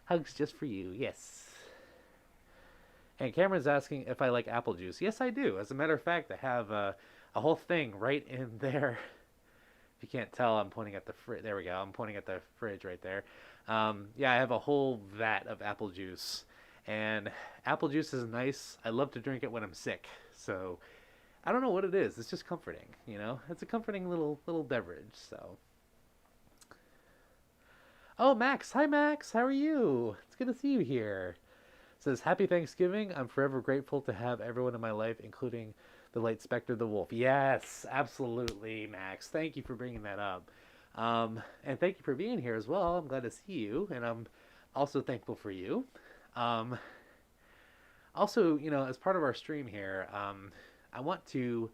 Hugs just for you, yes. And Cameron's asking if I like apple juice. Yes, I do. As a matter of fact, I have a whole thing right in there. If you can't tell, I'm pointing at the fridge. There we go. I'm pointing at the fridge right there. Yeah, I have a whole vat of apple juice. And apple juice is nice. I love to drink it when I'm sick. So, I don't know what it is. It's just comforting, It's a comforting little beverage, so. Oh, Max. Hi, Max. How are you? It's good to see you here. Says, happy Thanksgiving. I'm forever grateful to have everyone in my life, including the late Spectre the Wolf. Yes, absolutely, Max. Thank you for bringing that up. And thank you for being here as well. I'm glad to see you, and I'm also thankful for you. Also, as part of our stream here, I want to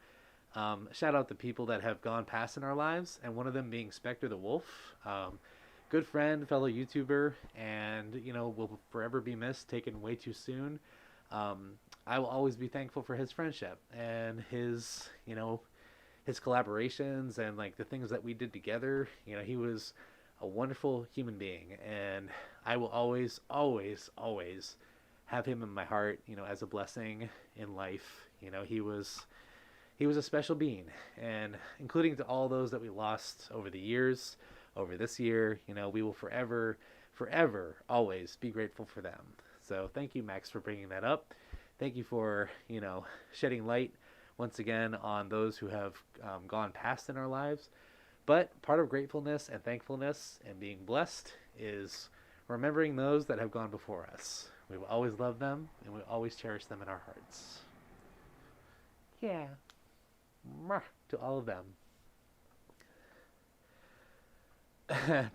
shout out the people that have gone past in our lives, and one of them being Spectre the Wolf. Good friend, fellow YouTuber, and, will forever be missed, taken way too soon. I will always be thankful for his friendship and his collaborations and, like, the things that we did together. He was a wonderful human being, and I will always, always, always have him in my heart, as a blessing in life. He was a special being, and including to all those that we lost over the years, over this year, we will forever, always be grateful for them. So thank you, Max, for bringing that up. Thank you for, shedding light once again on those who have gone past in our lives. But part of gratefulness and thankfulness and being blessed is remembering those that have gone before us. We will always love them, and we will always cherish them in our hearts. Yeah. To all of them.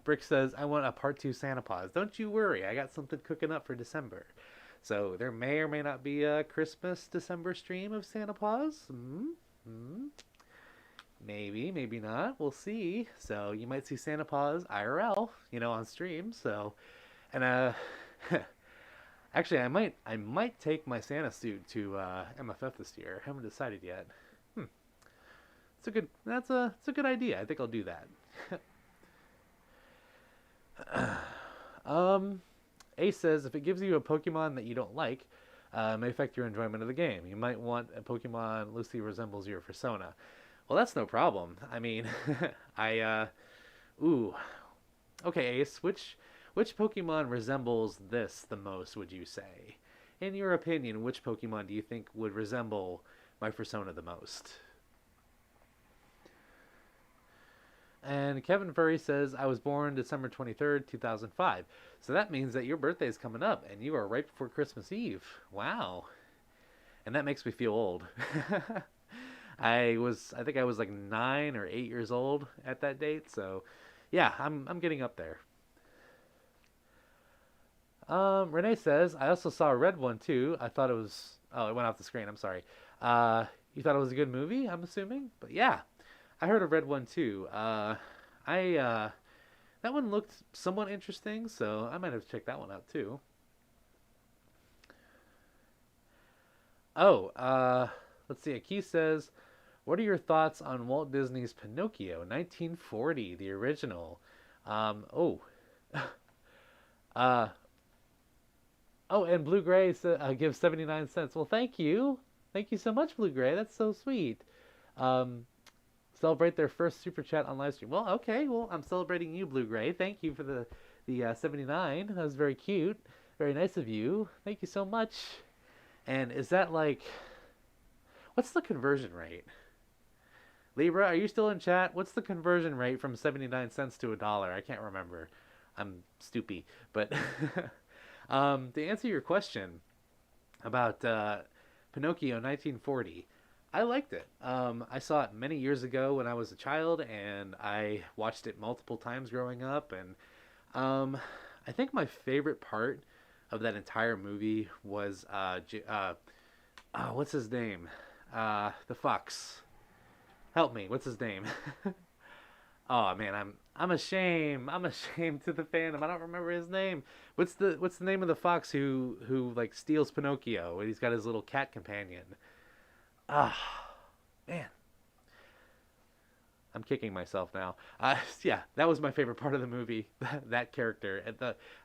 Brick says, I want a part 2 Santa Paws. Don't you worry, I got something cooking up for December. So there may or may not be a Christmas December stream of Santa Paws. Maybe, maybe not. We'll see. So you might see Santa Paws IRL, on stream. So, and actually, I might take my Santa suit to MFF this year. I haven't decided yet. It's a good idea. I think I'll do that. Ace says, if it gives you a Pokemon that you don't like, it may affect your enjoyment of the game. You might want a Pokemon loosely resembles your persona. Well, that's no problem. I mean, okay, Ace, which Pokemon resembles this the most, would you say? In your opinion, which Pokemon do you think would resemble my persona the most? And Kevin Furry says, I was born December 23rd, 2005. So that means that your birthday is coming up, and you are right before Christmas Eve. Wow. And that makes me feel old. I think I was like 9 or 8 years old at that date. So, yeah, I'm getting up there. Renee says I also saw a red one too. I thought it was. Oh, it went off the screen. I'm sorry. You thought it was a good movie? I'm assuming, but yeah, I heard of red one too. I That one looked somewhat interesting, so I might have checked that one out too. Oh, let's see. Aki says, "What are your thoughts on Walt Disney's Pinocchio, 1940, the original?" Oh, uh, oh, and Blue Gray gives 79 cents. Well, thank you so much, Blue Gray. That's so sweet. Um, Celebrate their first super chat on live stream. Well, okay. Well, I'm celebrating you, Blue Gray. Thank you for the 79. That was very cute. Very nice of you. Thank you so much. And is that like, what's the conversion rate? Libra, are you still in chat? What's the conversion rate from 79 cents to a dollar? I can't remember. I'm stupid. But to answer your question about Pinocchio 1940, I liked it. I saw it many years ago when I was a child, and I watched it multiple times growing up. And I think my favorite part of that entire movie was what's his name? The fox. Help me. What's his name? Oh man, I'm ashamed. I'm ashamed to the fandom. I don't remember his name. What's the name of the fox who like steals Pinocchio? He's got his little cat companion. Ah, man, I'm kicking myself now. Yeah, that was my favorite part of the movie. That character and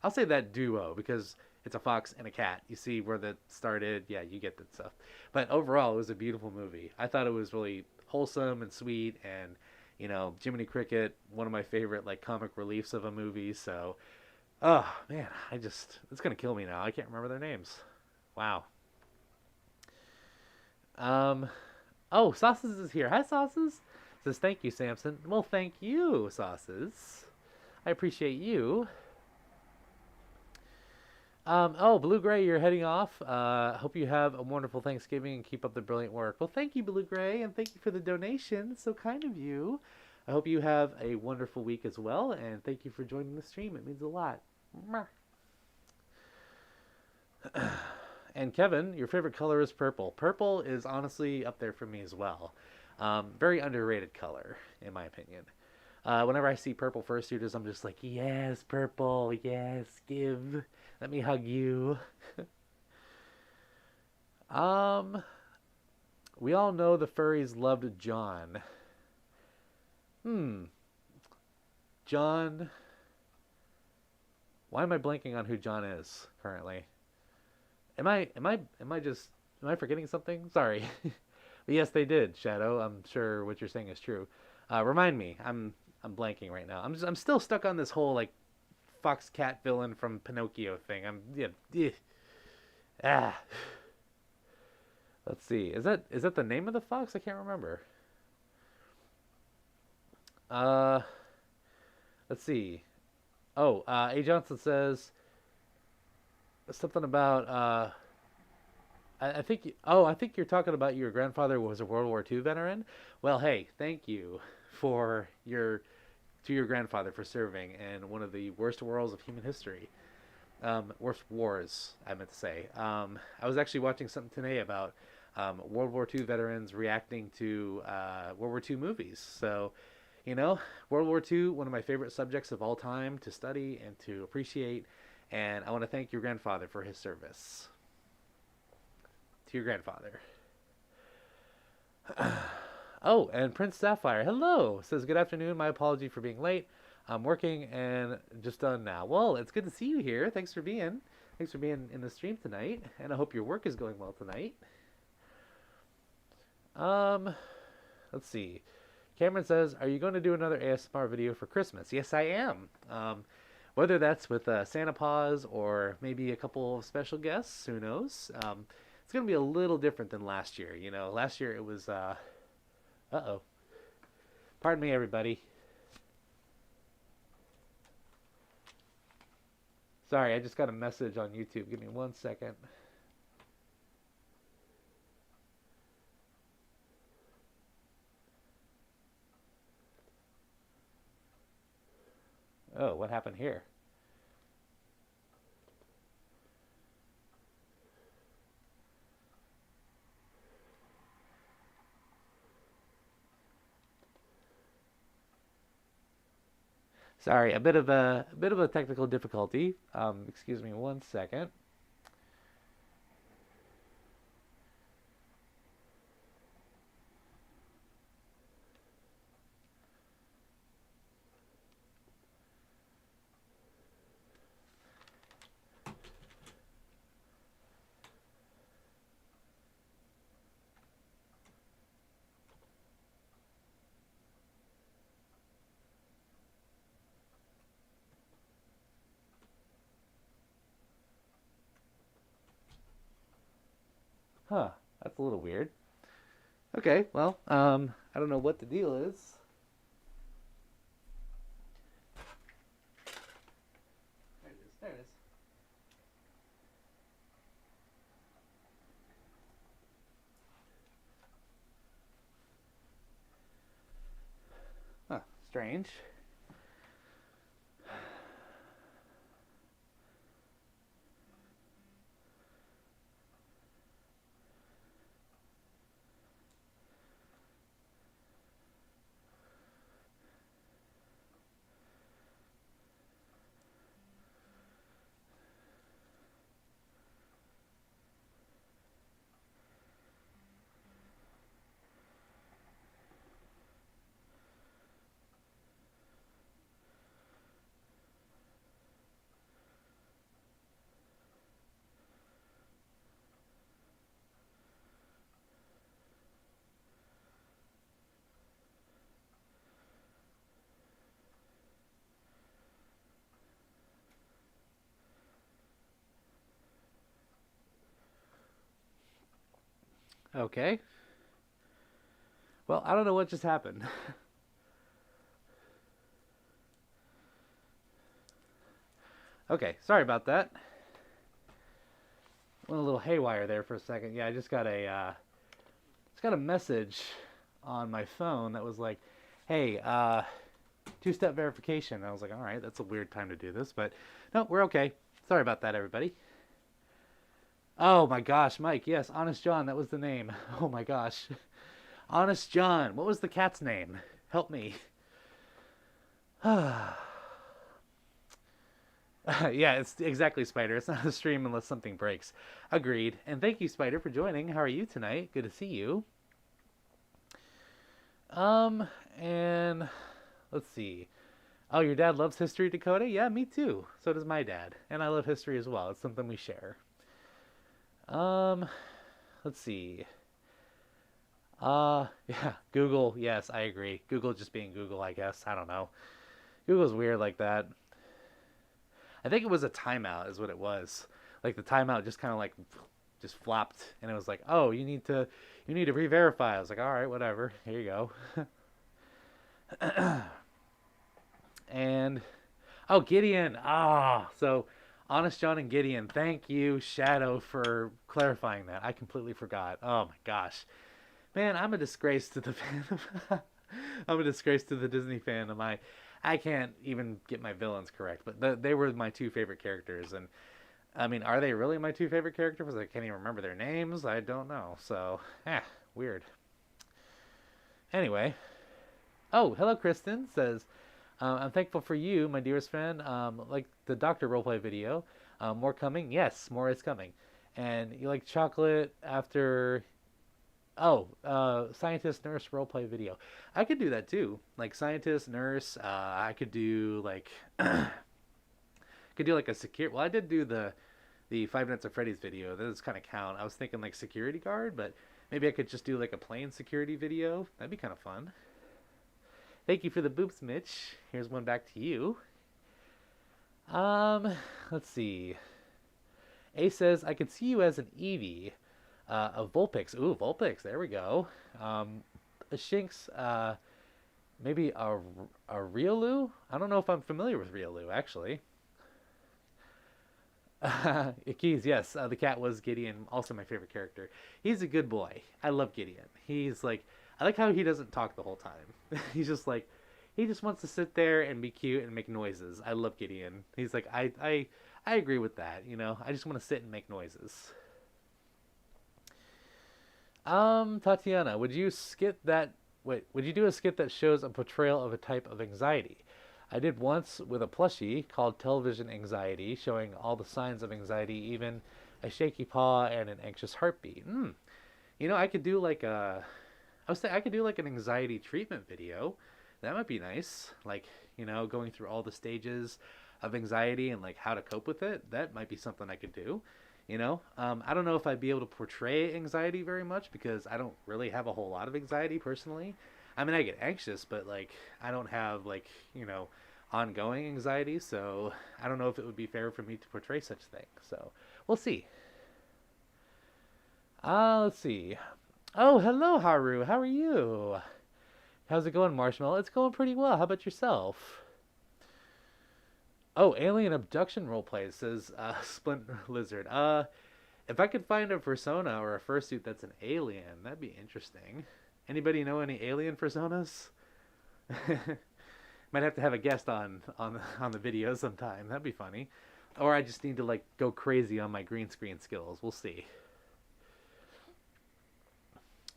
I'll say that duo because it's a fox and a cat. You see where that started. Yeah, you get that stuff. But overall, it was a beautiful movie. I thought it was really wholesome and sweet, and Jiminy Cricket, one of my favorite like comic reliefs of a movie. So, oh man, it's gonna kill me now. I can't remember their names. Wow. Um, oh, Sauces is here. Hi, Sauces. Says thank you, Samson. Well, thank you, Sauces. I appreciate you. Oh, Blue Gray, you're heading off. Hope you have a wonderful Thanksgiving and keep up the brilliant work. Well, thank you, Blue Gray, and thank you for the donation. It's so kind of you. I hope you have a wonderful week as well, and thank you for joining the stream. It means a lot. And Kevin, your favorite color is purple. Purple is honestly up there for me as well. Very underrated color, in my opinion. Whenever I see purple fursuiters, I'm just like, yes, purple, yes, give. Let me hug you. We all know the furries loved John. John. Why am I blanking on who John is currently? Am I forgetting something? Sorry. But yes, they did, Shadow. I'm sure what you're saying is true. Remind me. I'm blanking right now. I'm still stuck on this whole like fox cat villain from Pinocchio thing. Ah. Let's see. Is that the name of the fox? I can't remember. Uh, let's see. Oh, A. Johnson says something about I think I think you're talking about your grandfather was a World War II veteran. Well, hey, thank you for your grandfather for serving in one of the worst wars of human history. Worst wars, I meant to say. I was actually watching something today about World War II veterans reacting to World War II movies. So, World War II, one of my favorite subjects of all time to study and to appreciate. And I want to thank your grandfather for his service. To your grandfather. Oh, and Prince Sapphire, hello, says good afternoon. My apology for being late. I'm working and just done now. Well, it's good to see you here. Thanks for being in the stream tonight, and I hope your work is going well tonight. Let's see. Cameron says, "Are you going to do another ASMR video for Christmas?" Yes, I am. Whether that's with Santa Paws or maybe a couple of special guests, who knows? It's going to be a little different than last year. Last year it was uh-oh. Pardon me, everybody. Sorry, I just got a message on YouTube. Give me 1 second. Oh, what happened here? Sorry, a bit of a technical difficulty. Excuse me 1 second. Huh, that's a little weird. Okay, well, I don't know what the deal is. There it is. There it is. Huh, strange. Okay. Well, I don't know what just happened. Okay, sorry about that. Went a little haywire there for a second. Yeah, I just got a message on my phone that was like, "Hey, two-step verification." I was like, "All right, that's a weird time to do this, but no, we're okay." Sorry about that, everybody. Oh my gosh, Mike. Yes, Honest John. That was the name. Oh my gosh, Honest John. What was the cat's name? Help me. Yeah, it's exactly Spider. It's not a stream unless something breaks. Agreed. And thank you, Spider, for joining. How are you tonight? Good to see you. Um, and let's see. Oh, your dad loves history, Dakota? Yeah, me too. So does my dad. And I love history as well. It's something we share. Um, let's see. Yeah, Google. Yes, I agree. Google just being Google, I guess. I don't know. Google's weird like that. I think it was a timeout, is what it was. Like the timeout just kind of like just flopped, and it was like, oh, you need to re-verify. I was like, all right, whatever. Here you go. And oh, Gideon. So Honest John and Gideon. Thank you, Shadow, for clarifying that. I completely forgot. Oh my gosh, man, I'm a disgrace to the fandom. I'm a disgrace to the Disney fandom. I can't even get my villains correct, but they were my two favorite characters, and I mean, are they really my two favorite characters? Because I can't even remember their names. I don't know. So, weird. Anyway, oh, hello, Kristen says, I'm thankful for you, my dearest friend. Like the Doctor roleplay video. More coming? Yes, more is coming. And you like chocolate after. Oh, scientist nurse roleplay video. I could do that too. Like scientist nurse. I could do like could do like a secure. Well, I did do the 5 Nights at Freddy's video. That does kind of count. I was thinking like security guard, but maybe I could just do like a plain security video. That'd be kind of fun. Thank you for the boops, Mitch. Here's one back to you. Um, let's see. A says I could see you as an Eevee. A Vulpix. Ooh, Vulpix. There we go. A Shinx. Maybe a Riolu. I don't know if I'm familiar with Riolu actually. Keys, yes. The cat was Gideon, also my favorite character. He's a good boy. I love Gideon. He's like, I like how he doesn't talk the whole time. He's just like, He just wants to sit there and be cute and make noises. I love Gideon. He's like, I agree with that. I just want to sit and make noises. Tatiana, would you skit that? Wait, would you do a skit that shows a portrayal of a type of anxiety? I did once with a plushie called Television Anxiety, showing all the signs of anxiety, even a shaky paw and an anxious heartbeat. I could do like I was saying I could do like an anxiety treatment video. That might be nice. Like, going through all the stages of anxiety and like how to cope with it. That might be something I could do. I don't know if I'd be able to portray anxiety very much because I don't really have a whole lot of anxiety personally. I mean, I get anxious, but like I don't have like, ongoing anxiety, so I don't know if it would be fair for me to portray such things. So, we'll see. Let's see. Oh, hello, Haru. How are you? How's it going, Marshmallow? It's going pretty well. How about yourself? Oh, alien abduction roleplay, says Splint Lizard. If I could find a persona or a fursuit that's an alien, that'd be interesting. Anybody know any alien personas? Might have to have a guest on the video sometime. That'd be funny. Or I just need to like go crazy on my green screen skills. We'll see.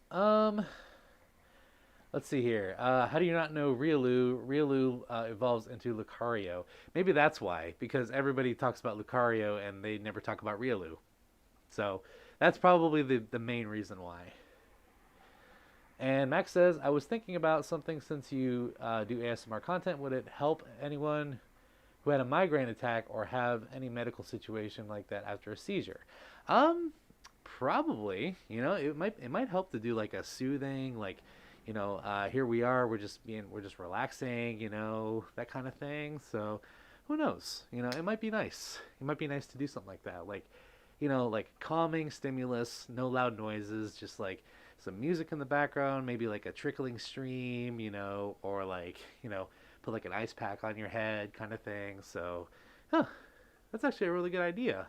Um, let's see here. How do you not know Riolu? Riolu evolves into Lucario. Maybe that's why, because everybody talks about Lucario and they never talk about Riolu. So that's probably the main reason why. And Max says, I was thinking about something since you do ASMR content. Would it help anyone who had a migraine attack or have any medical situation like that after a seizure? Probably. It might help to do like a soothing, like, here we are, we're just relaxing, that kind of thing. So who knows? It might be nice. It might be nice to do something like that. Like, like calming stimulus, no loud noises, just like some music in the background, maybe like a trickling stream, or like, put like an ice pack on your head kind of thing. So, that's actually a really good idea.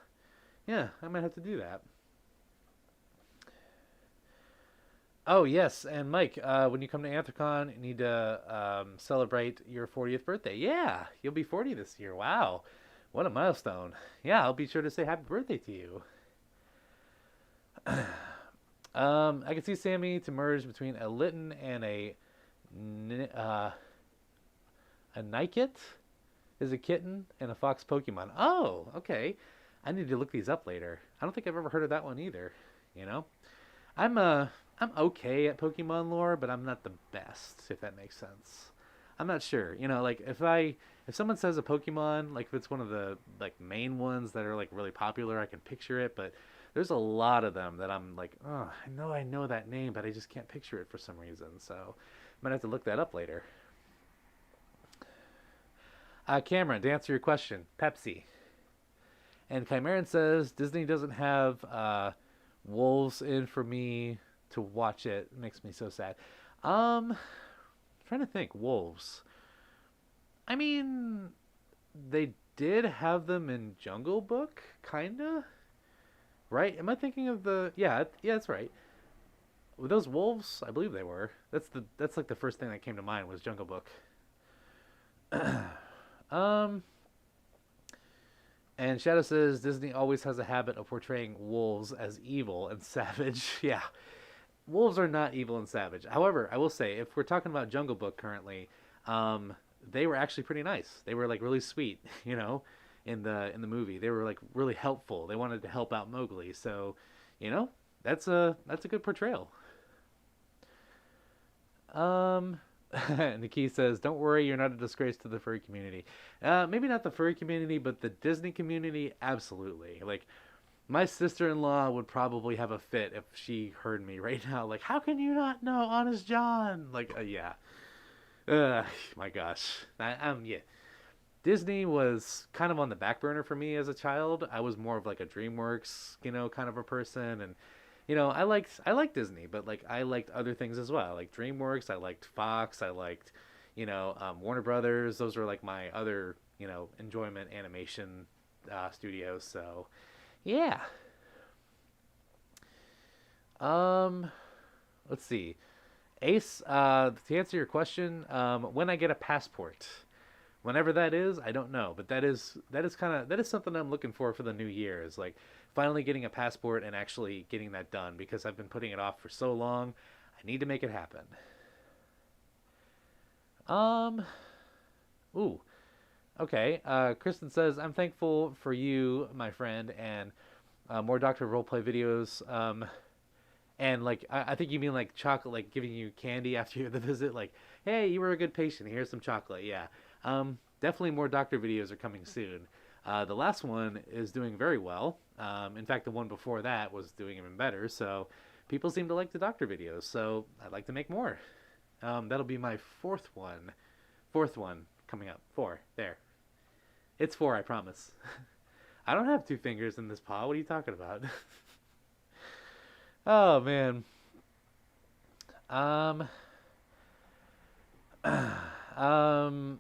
Yeah, I might have to do that. Oh yes, and Mike, when you come to Anthrocon, you need to celebrate your 40th birthday. Yeah, you'll be 40 this year. Wow, what a milestone! Yeah, I'll be sure to say happy birthday to you. I can see Sammy to merge between a Litten and uh, a Nikit is a kitten and a fox Pokemon. Oh, okay. I need to look these up later. I don't think I've ever heard of that one either. You know, I'm I'm okay at Pokemon lore, but I'm not the best, if that makes sense. I'm not sure. Like if someone says a Pokemon, like if it's one of the like main ones that are like really popular, I can picture it, but there's a lot of them that I'm like, oh, I know that name, but I just can't picture it for some reason. So I'm gonna have to look that up later. Cameron, to answer your question, Pepsi. And Chimeran says Disney doesn't have wolves in for me to watch it. It makes me so sad. Trying to think, wolves. I mean, they did have them in Jungle Book, kinda, right? Am I thinking of the? Yeah, that's right. Were those wolves? I believe they were. That's like the first thing that came to mind was Jungle Book. um, and Shadow says Disney always has a habit of portraying wolves as evil and savage. Yeah, wolves are not evil and savage. However, I will say, if we're talking about Jungle Book currently, they were actually pretty nice. They were like really sweet, in the movie. They were like really helpful. They wanted to help out Mowgli. So, that's a good portrayal. Um, Nikki says, "Don't worry, you're not a disgrace to the furry community." Maybe not the furry community, but the Disney community, absolutely. Like, my sister-in-law would probably have a fit if she heard me right now. Like, how can you not know Honest John? Like, yeah. My gosh. Yeah. Disney was kind of on the back burner for me as a child. I was more of like a DreamWorks, kind of a person, and I liked Disney, but like I liked other things as well. I liked DreamWorks, I liked Fox, I liked, Warner Brothers. Those were like my other, enjoyment animation studios. So, yeah. Um, let's see. Ace, to answer your question, when I get a passport, whenever that is, I don't know, but that is something I'm looking for the new year. Is like finally getting a passport and actually getting that done because I've been putting it off for so long. I need to make it happen. Um, ooh, okay. Kristen says, I'm thankful for you, my friend, and more Doctor Roleplay videos. And like, I think you mean like chocolate, like giving you candy after the visit. Like, hey, you were a good patient. Here's some chocolate. Yeah. Definitely more doctor videos are coming soon. The last one is doing very well. In fact, the one before that was doing even better. So people seem to like the doctor videos. So I'd like to make more. That'll be my fourth one. Fourth one coming up. Four. There. It's four, I promise. I don't have two fingers in this paw. What are you talking about? Oh man. Um.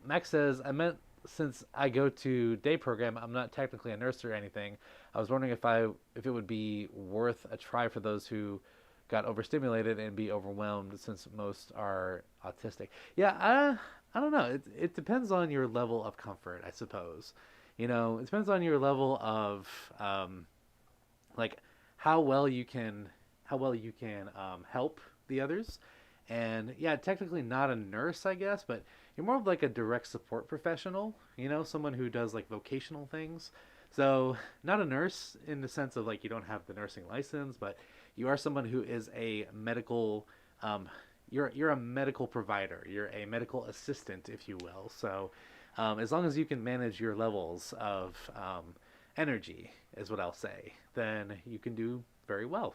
Max says, I meant since I go to day program, I'm not technically a nurse or anything. I was wondering if it would be worth a try for those who got overstimulated and be overwhelmed since most are autistic. Yeah, I don't know. It depends on your level of comfort, I suppose. It depends on your level of like how well you can help the others. And yeah, technically not a nurse, I guess, but you're more of like a direct support professional, someone who does like vocational things. So, not a nurse in the sense of like you don't have the nursing license, but you are someone who is a medical you're a medical provider. You're a medical assistant, if you will. So, as long as you can manage your levels of energy, is what I'll say, then you can do very well.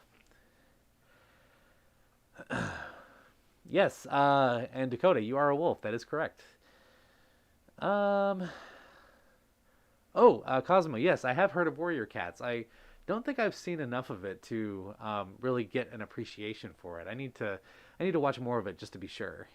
Yes, and Dakota, you are a wolf. That is correct. Um. Oh, Cosmo. Yes, I have heard of warrior cats. I don't think I've seen enough of it to really get an appreciation for it. I need to watch more of it just to be sure.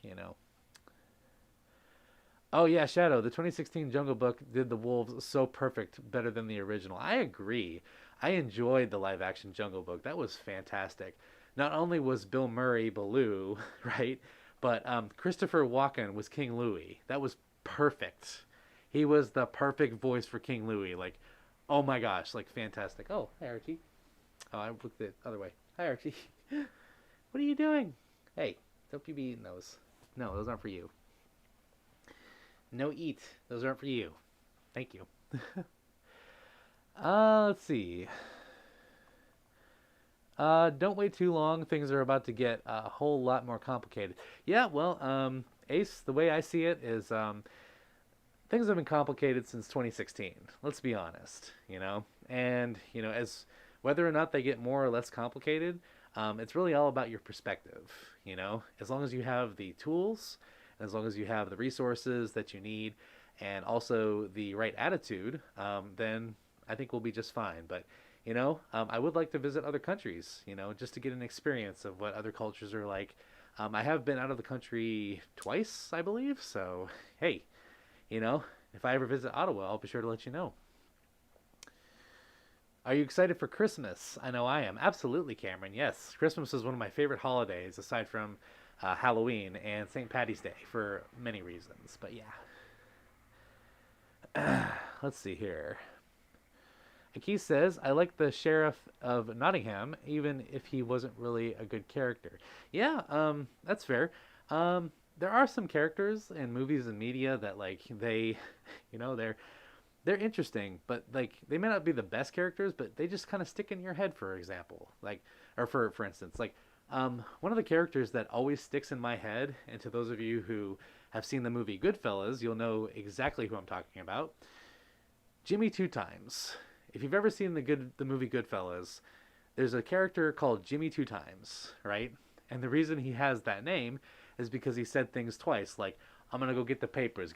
Oh yeah, Shadow. The 2016 Jungle Book did the wolves so perfect, better than the original. I agree. I enjoyed the live action Jungle Book. That was fantastic. Not only was Bill Murray Baloo, right, but Christopher Walken was King Louie. That was perfect. He was the perfect voice for King Louie. Like, oh my gosh, like fantastic. Oh, hi Archie. Oh, I looked the other way. Hi Archie. What are you doing? Hey, don't you be eating those. No, those aren't for you. No eat. Those aren't for you. Thank you. Let's see. Don't wait too long. Things are about to get a whole lot more complicated. Yeah, well, Ace, the way I see it is things have been complicated since 2016. Let's be honest, And, as whether or not they get more or less complicated, it's really all about your perspective. As long as you have the tools, and as long as you have the resources that you need, and also the right attitude, then I think we'll be just fine. But I would like to visit other countries, just to get an experience of what other cultures are like. I have been out of the country twice, I believe. So, hey, if I ever visit Ottawa, I'll be sure to let you know. Are you excited for Christmas? I know I am. Absolutely, Cameron. Yes, Christmas is one of my favorite holidays, aside from Halloween and St. Patty's Day, for many reasons. But yeah, let's see here. Keith says, I like the Sheriff of Nottingham, even if he wasn't really a good character. Yeah, that's fair. There are some characters in movies and media that like they're interesting, but like they may not be the best characters, but they just kind of stick in your head. For example, like or for instance, like one of the characters that always sticks in my head, and to those of you who have seen the movie Goodfellas, you'll know exactly who I'm talking about. Jimmy Two Times. If you've ever seen the movie Goodfellas, there's a character called Jimmy Two Times, right? And the reason he has that name is because he said things twice, like "I'm gonna go get the papers,"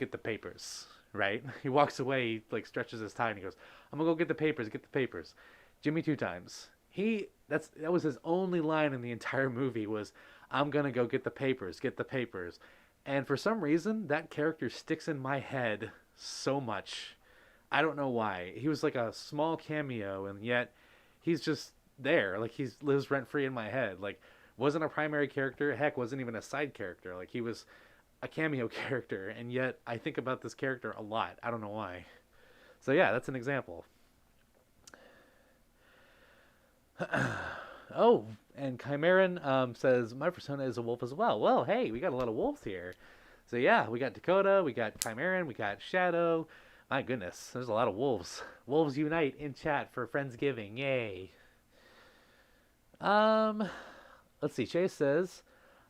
right? He walks away, he, like stretches his tie, and he goes, "I'm gonna go get the papers." Jimmy Two Times. That was his only line in the entire movie was, "I'm gonna go get the papers," and for some reason that character sticks in my head so much. I don't know why. He was like a small cameo, and yet he's just there. Like he lives rent free in my head. Like Wasn't a primary character. Heck, wasn't even a side character. Like, he was a cameo character, and yet I think about this character a lot. I don't know why. So yeah, that's an example. Oh, and Chimeran says, my persona is a wolf as well. Well, hey, we got a lot of wolves here. So yeah, we got Dakota, we got Chimeran, we got Shadow. My goodness, there's a lot of wolves. Wolves unite in chat for Friendsgiving. Yay. Um, let's see. Chayce says,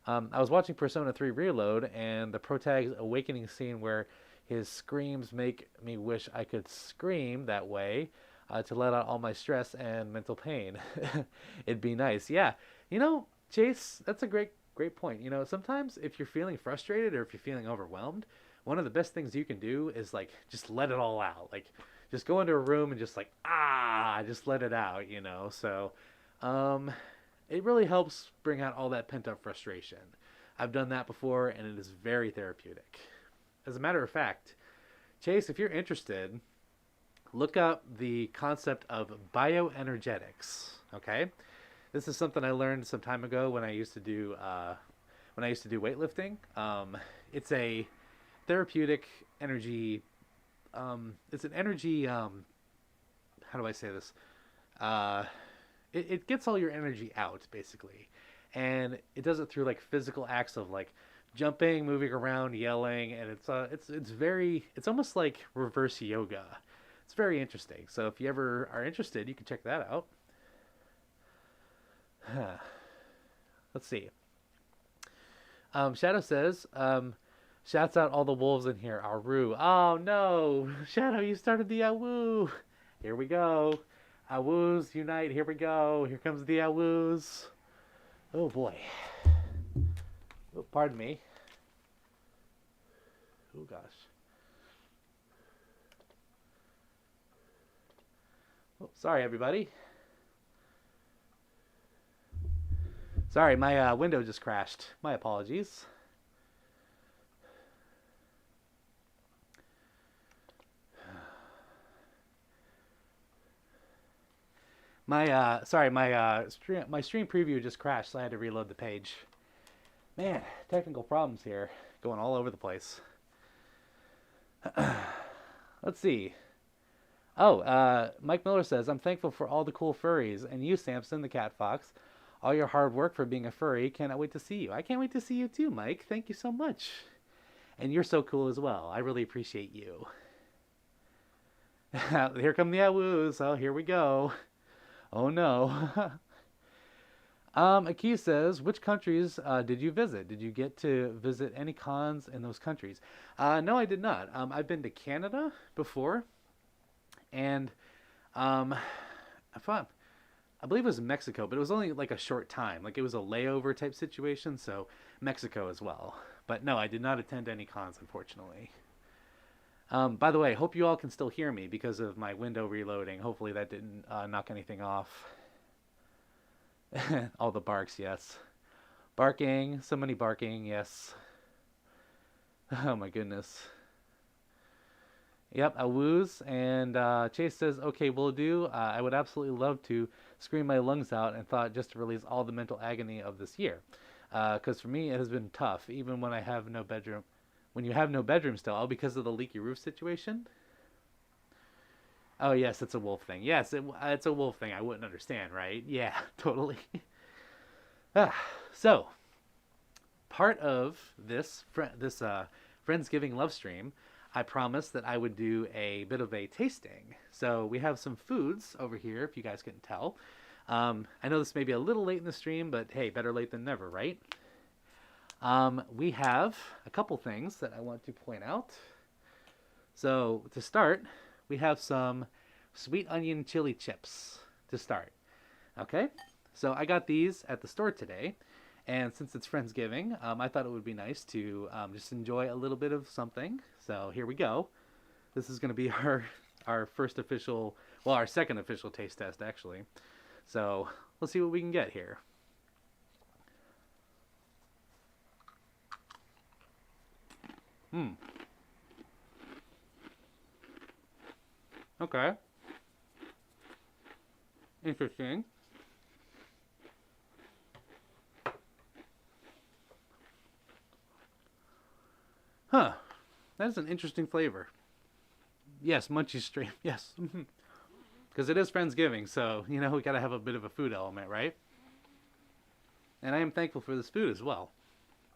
I was watching Persona 3 Reload, and the protag's awakening scene where his screams make me wish I could scream that way to let out all my stress and mental pain. It'd be nice. Yeah. You know, Chayce, that's a great point. You know, sometimes if you're feeling frustrated or if you're feeling overwhelmed, one of the best things you can do is like just let it all out. Like just go into a room and just like just let it out, you know. So it really helps bring out all that pent up frustration. I've done that before and it is very therapeutic. As a matter of fact, Chayce, if you're interested, look up the concept of bioenergetics. Okay, this is something I learned some time ago when I used to do weightlifting. It's a therapeutic energy. It's an energy. How do I say this? It gets all your energy out basically, and it does it through like physical acts of like jumping, moving around, yelling, and it's almost like reverse yoga. It's very interesting. So if you ever are interested, you can check that out. Let's see. Shadow says, shouts out all the wolves in here. Aru. Oh no, Shadow, you started the awoo. Here we go. Awoos unite. Here we go. Here comes the awoos. Oh boy. Oh, pardon me. Oh gosh. Oh, sorry, everybody. Sorry, my window just crashed. My apologies. My stream preview just crashed, so I had to reload the page. Man, technical problems here, going all over the place. Let's see. Oh, Mike Miller says, I'm thankful for all the cool furries, and you, Samson, the cat fox. All your hard work for being a furry. Cannot wait to see you. I can't wait to see you too, Mike. Thank you so much. And you're so cool as well. I really appreciate you. Here come the awoos. Oh, here we go. Oh no. Aki says, which countries did you visit? Did you get to visit any cons in those countries? No, I did not. I've been to Canada before, and I believe it was Mexico, but it was only like a short time. Like it was a layover type situation, so Mexico as well. But no, I did not attend any cons, unfortunately. By the way, hope you all can still hear me because of my window reloading. Hopefully that didn't knock anything off. All the barks, yes. Barking, so many barking, yes. Oh my goodness. Yep, a woos. And Chayce says, okay, will do. I would absolutely love to scream my lungs out and thought just to release all the mental agony of this year. Because for me, it has been tough, even when I have no bedroom. When you have no bedroom still, oh, because of the leaky roof situation? Oh, yes, it's a wolf thing. Yes, it's a wolf thing. I wouldn't understand, right? Yeah, totally. So, part of this Friendsgiving love stream, I promised that I would do a bit of a tasting. So we have some foods over here, if you guys couldn't tell. I know this may be a little late in the stream, but hey, better late than never, right? We have a couple things that I want to point out. So to start, we have some sweet onion chili chips to start. Okay, so I got these at the store today, and since it's Friendsgiving, I thought it would be nice to just enjoy a little bit of something. So here we go. This is going to be our first official, well, our second official taste test actually. So let's see what we can get here. Okay. Interesting. That is an interesting flavor. Yes, Munchie Stream. Yes. Because it is Friendsgiving, so, we gotta have a bit of a food element, right? And I am thankful for this food as well.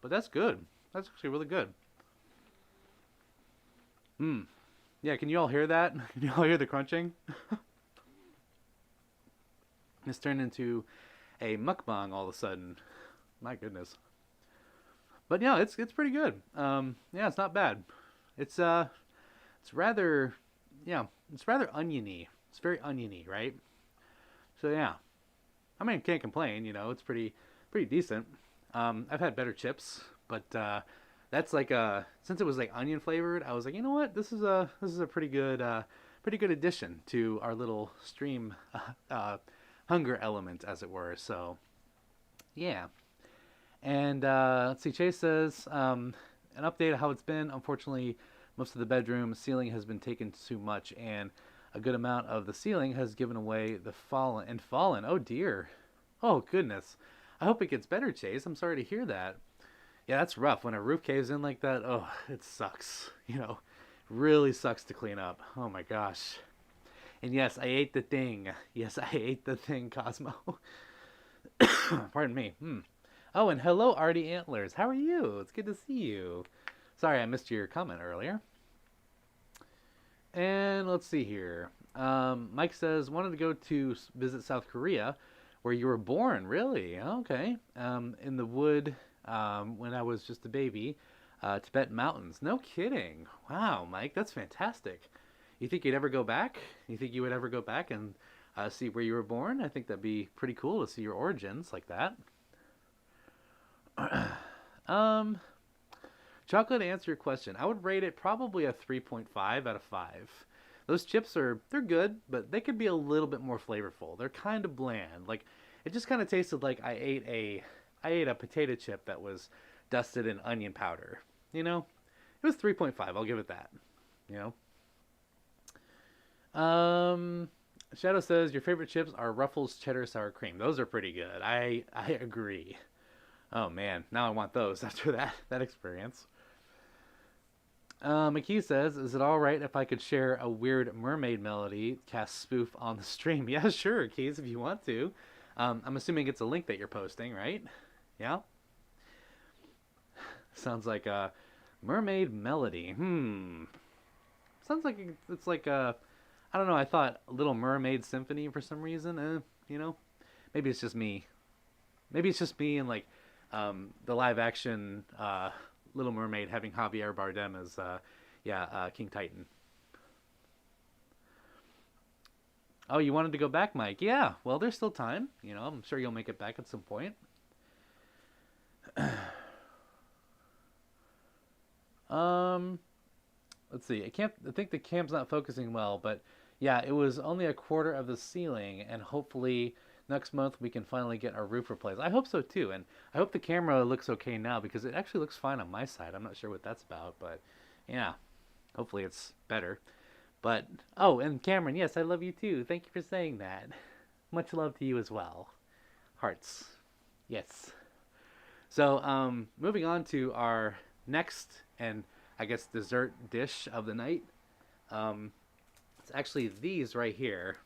But that's good. That's actually really good. Yeah, can you all hear that? Can you all hear the crunching? This turned into a mukbang all of a sudden. My goodness. But yeah, it's pretty good. Yeah, it's not bad. It's rather, it's rather oniony. It's very oniony, right? So yeah, I mean, can't complain. It's pretty decent. I've had better chips, but that's like since it was like onion flavored, I was like, you know what, this is a pretty good addition to our little stream hunger element, as it were. So yeah. And let's see, Chayce says, an update of how it's been. Unfortunately, most of the bedroom ceiling has been taken too much, and a good amount of the ceiling has given away the fallen. Oh dear. Oh goodness. I hope it gets better, Chayce. I'm sorry to hear that. Yeah, that's rough. When a roof caves in like that, oh, it sucks. Really sucks to clean up. Oh my gosh. And yes, I ate the thing. Yes, I ate the thing, Cosmo. Pardon me. Oh, and hello, Artie Antlers. How are you? It's good to see you. Sorry, I missed your comment earlier. And let's see here. Mike says, wanted to go to visit South Korea, where you were born. Really? Okay. In the wood, when I was just a baby. Tibetan mountains. No kidding. Wow, Mike, that's fantastic. You think you'd ever go back? You think you would ever go back and see where you were born? I think that'd be pretty cool to see your origins like that. Chocolate, to answer your question, I would rate it probably a 3.5 out of 5. Those chips they're good, but they could be a little bit more flavorful. They're kind of bland. Like, it just kind of tasted like I ate a potato chip that was dusted in onion powder. It was 3.5. I'll give it that. Shadow says your favorite chips are Ruffles cheddar sour cream. Those are pretty good. I agree. Oh man, now I want those after that experience. McKee says, is it alright if I could share a weird mermaid melody cast spoof on the stream? Yeah, sure, Keys, if you want to. I'm assuming it's a link that you're posting, right? Yeah? Sounds like a mermaid melody. Sounds like it's like a, I don't know, I thought Little Mermaid Symphony for some reason. Maybe it's just me. Maybe it's just me and like the live action Little Mermaid having Javier Bardem as King Titan. Oh, you wanted to go back, Mike? Yeah, well, there's still time. I'm sure you'll make it back at some point. Let's see. I think the cam's not focusing well, but yeah, it was only a quarter of the ceiling, and hopefully next month we can finally get our roof replaced. I hope so too, and I hope the camera looks okay now, because it actually looks fine on my side. I'm not sure what that's about, but yeah, hopefully it's better. But, oh, and Cameron, yes, I love you too. Thank you for saying that. Much love to you as well. Hearts. Yes. So, moving on to our next, and I guess dessert dish of the night. It's actually these right here.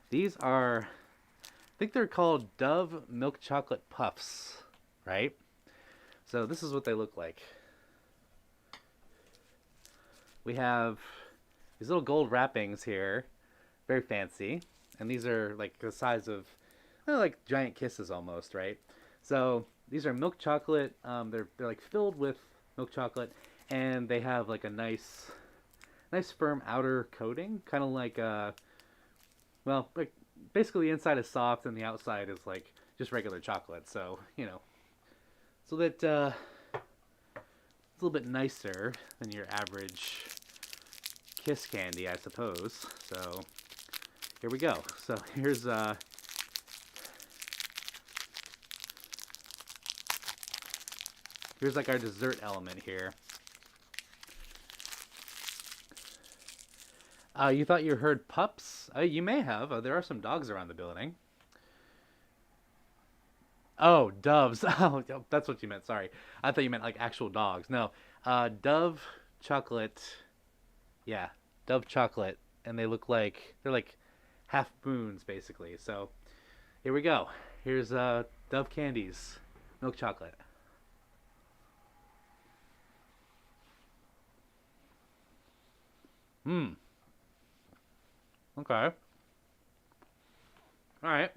These are, I think they're called Dove Milk Chocolate Puffs, right? So this is what they look like. We have these little gold wrappings here, very fancy, and these are like the size of, they're like giant kisses almost, right? So these are milk chocolate. They're like filled with milk chocolate, and they have like a nice firm outer coating, kind of like well, like basically the inside is soft and the outside is like just regular chocolate. So so that it's a little bit nicer than your average kiss candy, I suppose. So here we go. So here's like our dessert element here. You thought you heard pups? You may have. There are some dogs around the building. Oh, doves. Oh, that's what you meant. Sorry. I thought you meant like actual dogs. No. Dove chocolate. Yeah, Dove chocolate, and they're like half moons basically. So here we go. Here's Dove candies, milk chocolate. Mmm. Okay. All right.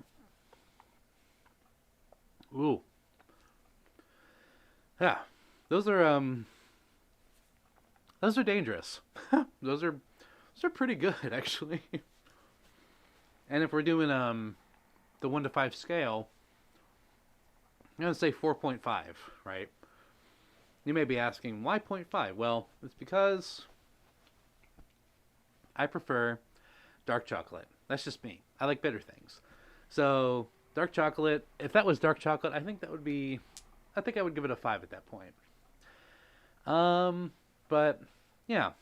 Ooh. Yeah. Those are those are dangerous. Those are pretty good actually. And if we're doing the 1 to 5 scale, I'm going to say 4.5, right? You may be asking, why 0.5? Well, it's because I prefer dark chocolate. That's just me. I like bitter things. So, dark chocolate, if that was dark chocolate, I think I would give it a 5 at that point. But, yeah.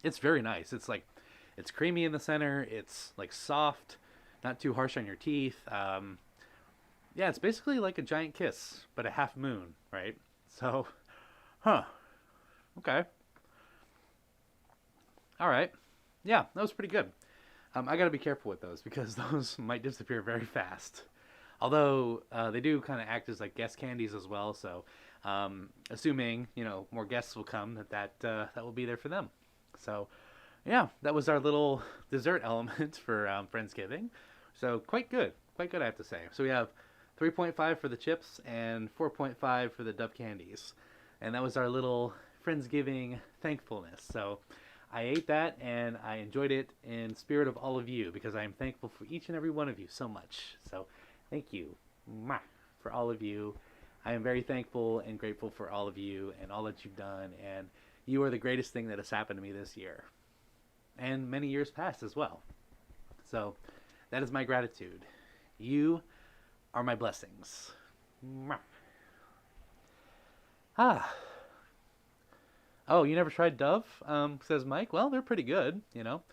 It's very nice. It's creamy in the center. It's like soft, not too harsh on your teeth. Yeah, it's basically like a giant kiss, but a half moon, right? So, huh. Okay. All right. Yeah, that was pretty good. I got to be careful with those because those might disappear very fast. Although they do kind of act as like guest candies as well. So, assuming more guests will come, that will be there for them. So, yeah, that was our little dessert element for Friendsgiving. So quite good, I have to say. So we have 3.5 for the chips and 4.5 for the Dove candies, and that was our little Friendsgiving thankfulness. So I ate that and I enjoyed it in spirit of all of you because I am thankful for each and every one of you so much. So thank you for all of you. I am very thankful and grateful for all of you and all that you've done, and you are the greatest thing that has happened to me this year and many years past as well. So that is my gratitude. You are my blessings. Ah. Oh, you never tried Dove? Says Mike. Well, they're pretty good, you know.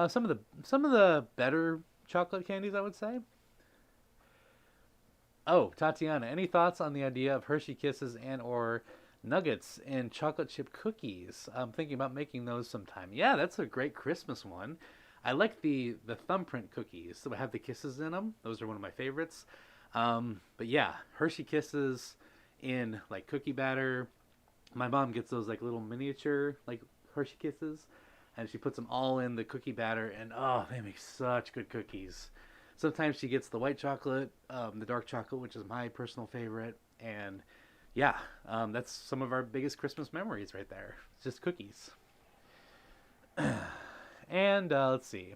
Some of the better chocolate candies, I would say. Oh, Tatiana, any thoughts on the idea of Hershey Kisses and or nuggets in chocolate chip cookies? I'm thinking about making those sometime. Yeah, that's a great Christmas one. I like the thumbprint cookies that have the kisses in them. Those are one of my favorites. But yeah, Hershey Kisses in like cookie batter. My mom gets those like little miniature like Hershey Kisses, and she puts them all in the cookie batter, and oh, they make such good cookies. Sometimes she gets the white chocolate, the dark chocolate, which is my personal favorite, and yeah, that's some of our biggest Christmas memories right there. It's just cookies. And let's see.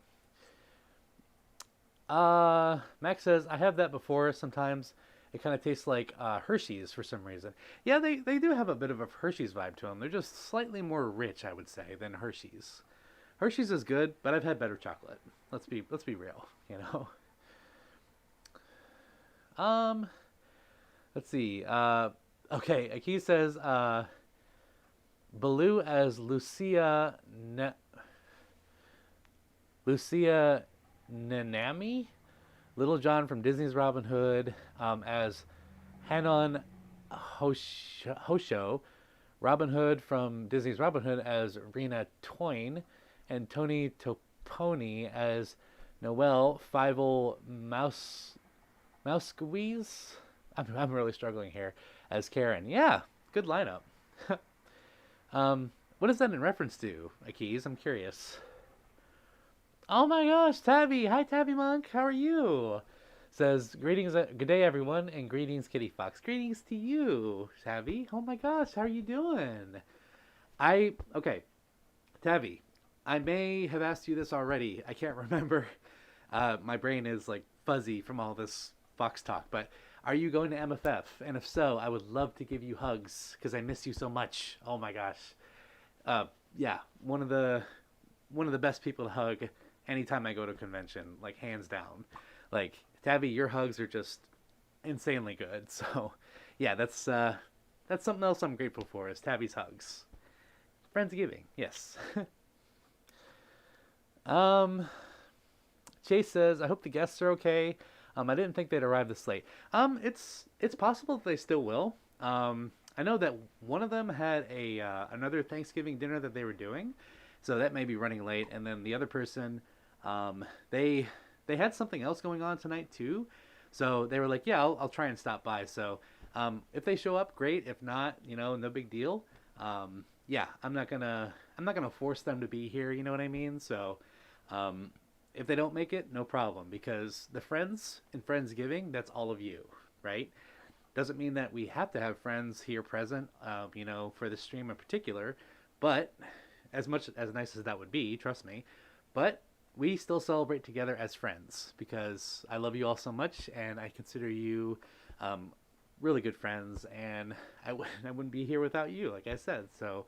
Max says I have that before. Sometimes it kind of tastes like Hershey's for some reason. Yeah, they do have a bit of a Hershey's vibe to them. They're just slightly more rich, I would say, than Hershey's. Hershey's is good, but I've had better chocolate. Let's be real, you know. Um, let's see. Okay, Aki says Baloo as Lucia Nanami, Little John from Disney's Robin Hood as Hanon Hosho, Robin Hood from Disney's Robin Hood as Rena Toyne, and Tony Toponi as Noelle Fievel Mouse Squeeze. I'm really struggling here as Karen. Yeah, good lineup. What is that in reference to, Akis? I'm curious. Oh my gosh, Tabby! Hi, Tabby Monk. How are you? Says greetings, good day, everyone, and greetings, Kitty Fox. Greetings to you, Tabby. Oh my gosh, how are you doing? Okay, Tabby. I may have asked you this already. I can't remember. My brain is like fuzzy from all this Fox talk. But are you going to MFF? And if so, I would love to give you hugs because I miss you so much. Oh my gosh. Yeah, one of the best people to hug anytime I go to a convention, like hands down. Like Tabby, your hugs are just insanely good. So yeah, that's something else I'm grateful for is Tabby's hugs. Friendsgiving, yes. Chase says, I hope the guests are okay. I didn't think they'd arrive this late. It's possible that they still will. I know that one of them had a another Thanksgiving dinner that they were doing, so that may be running late. And then the other person, um, they they had something else going on tonight too, so they were like, yeah, I'll try and stop by. So if they show up, great. If not, no big deal. Yeah, I'm not gonna force them to be here. You know what I mean? So um, if they don't make it, no problem, because the friends in Friendsgiving, that's all of you, right? Doesn't mean that we have to have friends here present, for the stream in particular. But as much as nice as that would be, trust me, but we still celebrate together as friends because I love you all so much and I consider you um, really good friends, and I wouldn't be here without you, like I said. So,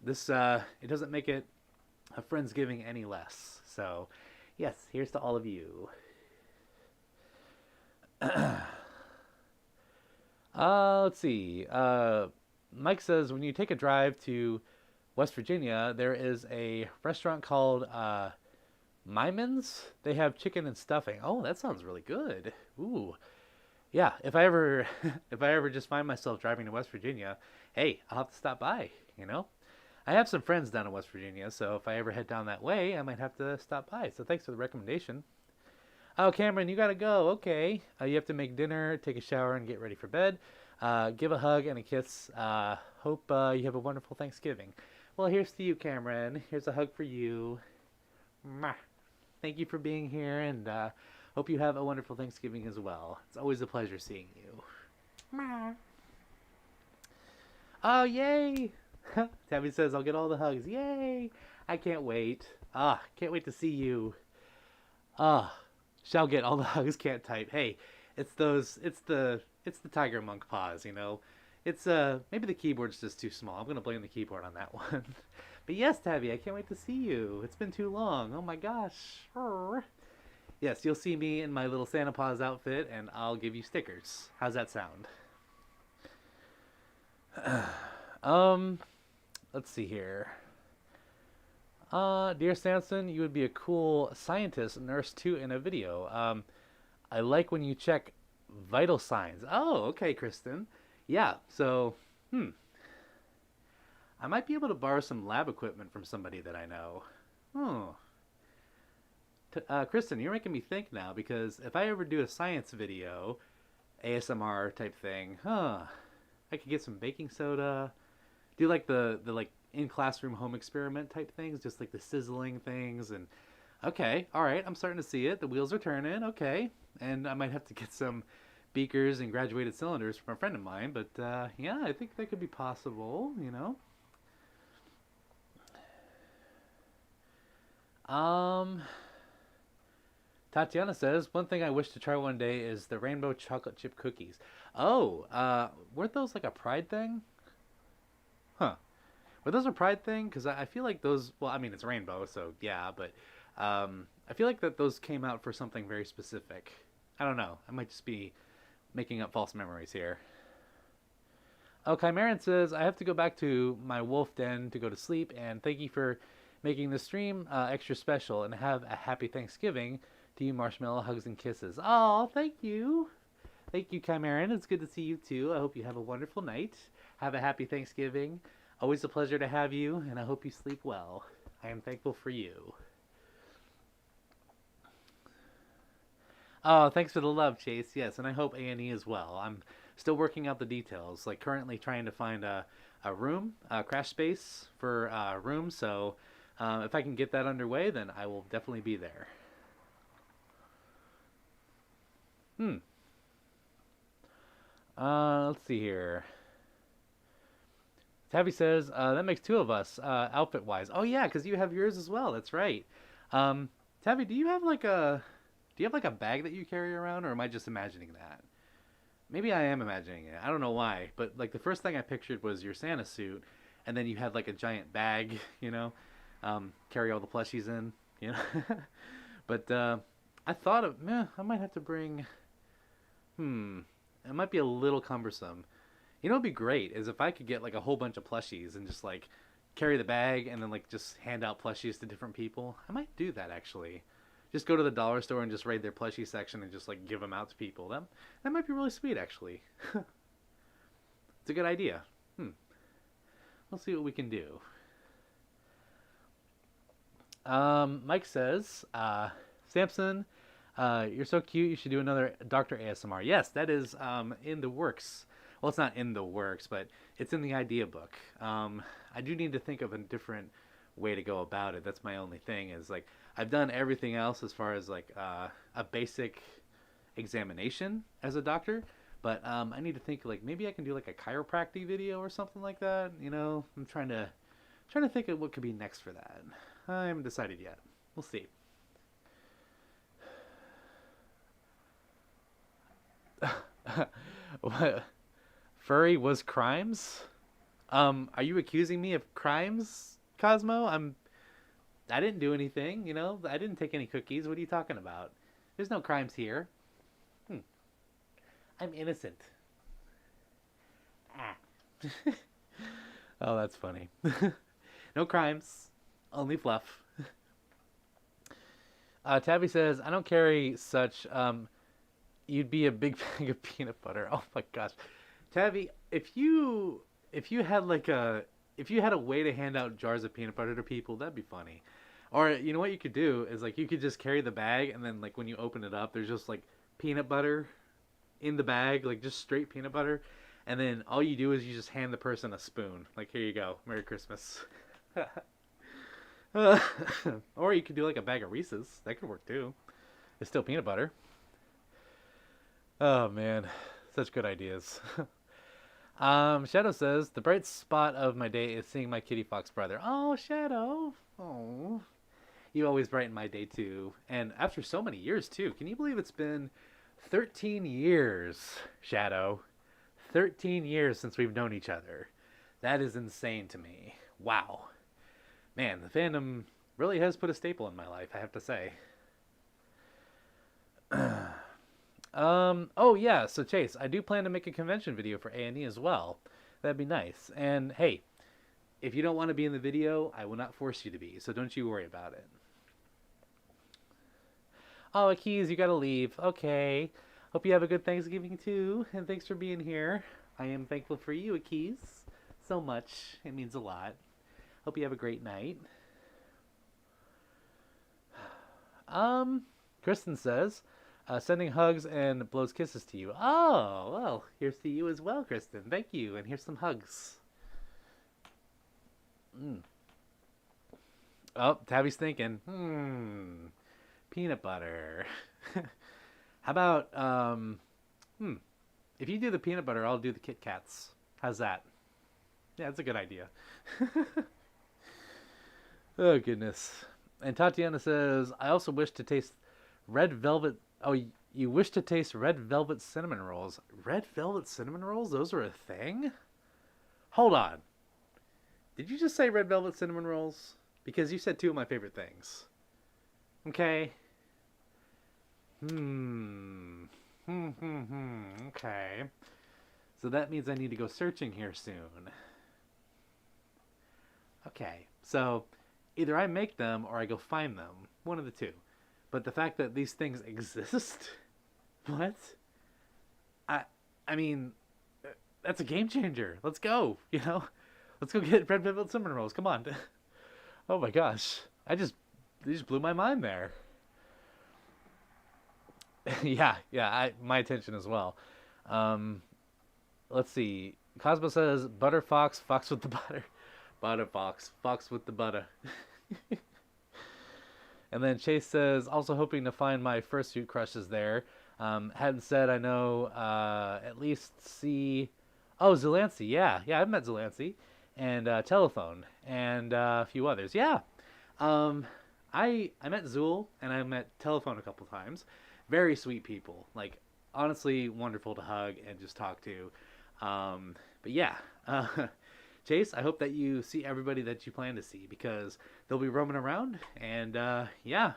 this it doesn't make it a friendsgiving any less. So, yes, here's to all of you. Let's see. Mike says when you take a drive to West Virginia, there is a restaurant called Myman's. They have chicken and stuffing. Oh, that sounds really good. Ooh, yeah. If I ever, if I ever just find myself driving to West Virginia, hey, I'll have to stop by. I have some friends down in West Virginia, so if I ever head down that way, I might have to stop by. So thanks for the recommendation. Oh, Cameron, you gotta go. Okay. You have to make dinner, take a shower, and get ready for bed. Give a hug and a kiss. Hope you have a wonderful Thanksgiving. Well, here's to you, Cameron. Here's a hug for you. Mwah. Thank you for being here, and hope you have a wonderful Thanksgiving as well. It's always a pleasure seeing you. Mwah. Oh, yay! Tabby says, I'll get all the hugs. Yay! I can't wait. Can't wait to see you. Ah. Shall get all the hugs, can't type. Hey, it's the tiger monk pause. It's maybe the keyboard's just too small. I'm gonna blame the keyboard on that one. But yes, Tabby, I can't wait to see you. It's been too long. Oh my gosh. Yes, you'll see me in my little Santa Paws outfit, and I'll give you stickers. How's that sound? um, let's see here. Dear Samson, you would be a cool scientist nurse too in a video. I like when you check vital signs. Oh, okay, Kristen. Yeah, so, I might be able to borrow some lab equipment from somebody that I know. Oh. Kristen, you're making me think now, because if I ever do a science video, ASMR type thing, I could get some baking soda, do like the like in classroom home experiment type things, just like the sizzling things. And okay, all right, I'm starting to see it. The wheels are turning. Okay, and I might have to get some beakers and graduated cylinders from a friend of mine. But yeah, I think that could be possible. Um, Tatiana says one thing I wish to try one day is the rainbow chocolate chip cookies. Oh, weren't those like a pride thing? Huh. Were those a pride thing? Because I feel like those. Well, I mean it's rainbow, so yeah. But I feel like that those came out for something very specific. I don't know. I might just be making up false memories here. Oh, Chimeran says I have to go back to my wolf den to go to sleep, and thank you for making the stream extra special. And have a happy Thanksgiving to you, Marshmallow. Hugs and kisses. Oh, thank you. Thank you, Chimeran. It's good to see you too. I hope you have a wonderful night. Have a happy Thanksgiving. Always a pleasure to have you, and I hope you sleep well. I am thankful for you. Oh, thanks for the love, Chayce. Yes, and I hope A&E as well. I'm still working out the details. Like currently trying to find a room, a crash space for a room. So if I can get that underway, then I will definitely be there. Let's see here. Tabby says, that makes two of us, outfit-wise. Oh, yeah, because you have yours as well. That's right. Tabby, do you have like a bag that you carry around, or am I just imagining that? Maybe I am imagining it. I don't know why, but like the first thing I pictured was your Santa suit, and then you had like a giant bag, carry all the plushies in. But I thought I might have to bring. It might be a little cumbersome. What'd be great is if I could get like a whole bunch of plushies and just like carry the bag and then like just hand out plushies to different people. I might do that actually. Just go to the dollar store and just raid their plushie section and just like give them out to people. That might be really sweet actually. It's a good idea. We'll see what we can do. Mike says, Samson, you're so cute. You should do another Dr. ASMR. Yes, that is in the works. Well, it's not in the works, but it's in the idea book. I do need to think of a different way to go about it. That's my only thing. Is like I've done everything else as far as like a basic examination as a doctor, but I need to think like maybe I can do like a chiropractic video or something like that. I'm trying to think of what could be next for that. I haven't decided yet. We'll see. What? Furry was crimes? Are you accusing me of crimes, Cosmo? I didn't do anything, I didn't take any cookies. What are you talking about? There's no crimes here. I'm innocent. Ah. Oh, that's funny. No crimes, only fluff. Tabby says, I don't carry such, you'd be a big bag of peanut butter. Oh my gosh. Tabby, if you had if you had a way to hand out jars of peanut butter to people, that'd be funny. Or you know what you could do is like you could just carry the bag and then like when you open it up, there's just like peanut butter in the bag, like just straight peanut butter, and then all you do is you just hand the person a spoon. Like, here you go, Merry Christmas. Or you could do like a bag of Reese's. That could work too. It's still peanut butter. Oh man, such good ideas. Shadow says, the bright spot of my day is seeing my kitty fox brother. Oh, Shadow. Oh. You always brighten my day too. And after so many years too. Can you believe it's been 13 years, Shadow? 13 years since we've known each other. That is insane to me. Wow. Man, the fandom really has put a staple in my life, I have to say. Oh yeah, so Chayce, I do plan to make a convention video for A&E as well. That'd be nice. And hey, if you don't want to be in the video, I will not force you to be, so don't you worry about it. Oh, Keys, you gotta leave. Okay. Hope you have a good Thanksgiving too, and thanks for being here. I am thankful for you, Keys, so much. It means a lot. Hope you have a great night. Kristen says, sending hugs and blows kisses to you. Oh, well, here's to you as well, Kristen. Thank you, and here's some hugs. Oh, Tabby's thinking, peanut butter. How about, if you do the peanut butter, I'll do the Kit Kats. How's that? Yeah, that's a good idea. Oh, goodness. And Tatiana says, I also wish to taste red velvet. Oh, you wish to taste red velvet cinnamon rolls. Red velvet cinnamon rolls? Those are a thing? Hold on. Did you just say red velvet cinnamon rolls? Because you said two of my favorite things. Okay. Okay. So that means I need to go searching here soon. Okay. So either I make them or I go find them. One of the two. But the fact that these things exist? What? I mean, that's a game changer. Let's go, Let's go get red velvet cinnamon rolls. Come on. Oh my gosh. You just blew my mind there. yeah, my attention as well. Let's see. Cosmo says, butter fox, fox with the butter. Butter fox, fox with the butter. And then Chayce says, also hoping to find my fursuit crushes there. Hadn't said I know at least see... Oh, Zelancey, yeah, I've met Zelancey. And Telephone, and a few others. Yeah, I met Zool, and I met Telephone a couple times. Very sweet people. Like, honestly, wonderful to hug and just talk to. But yeah, Chayce, I hope that you see everybody that you plan to see, because they'll be roaming around. And yeah,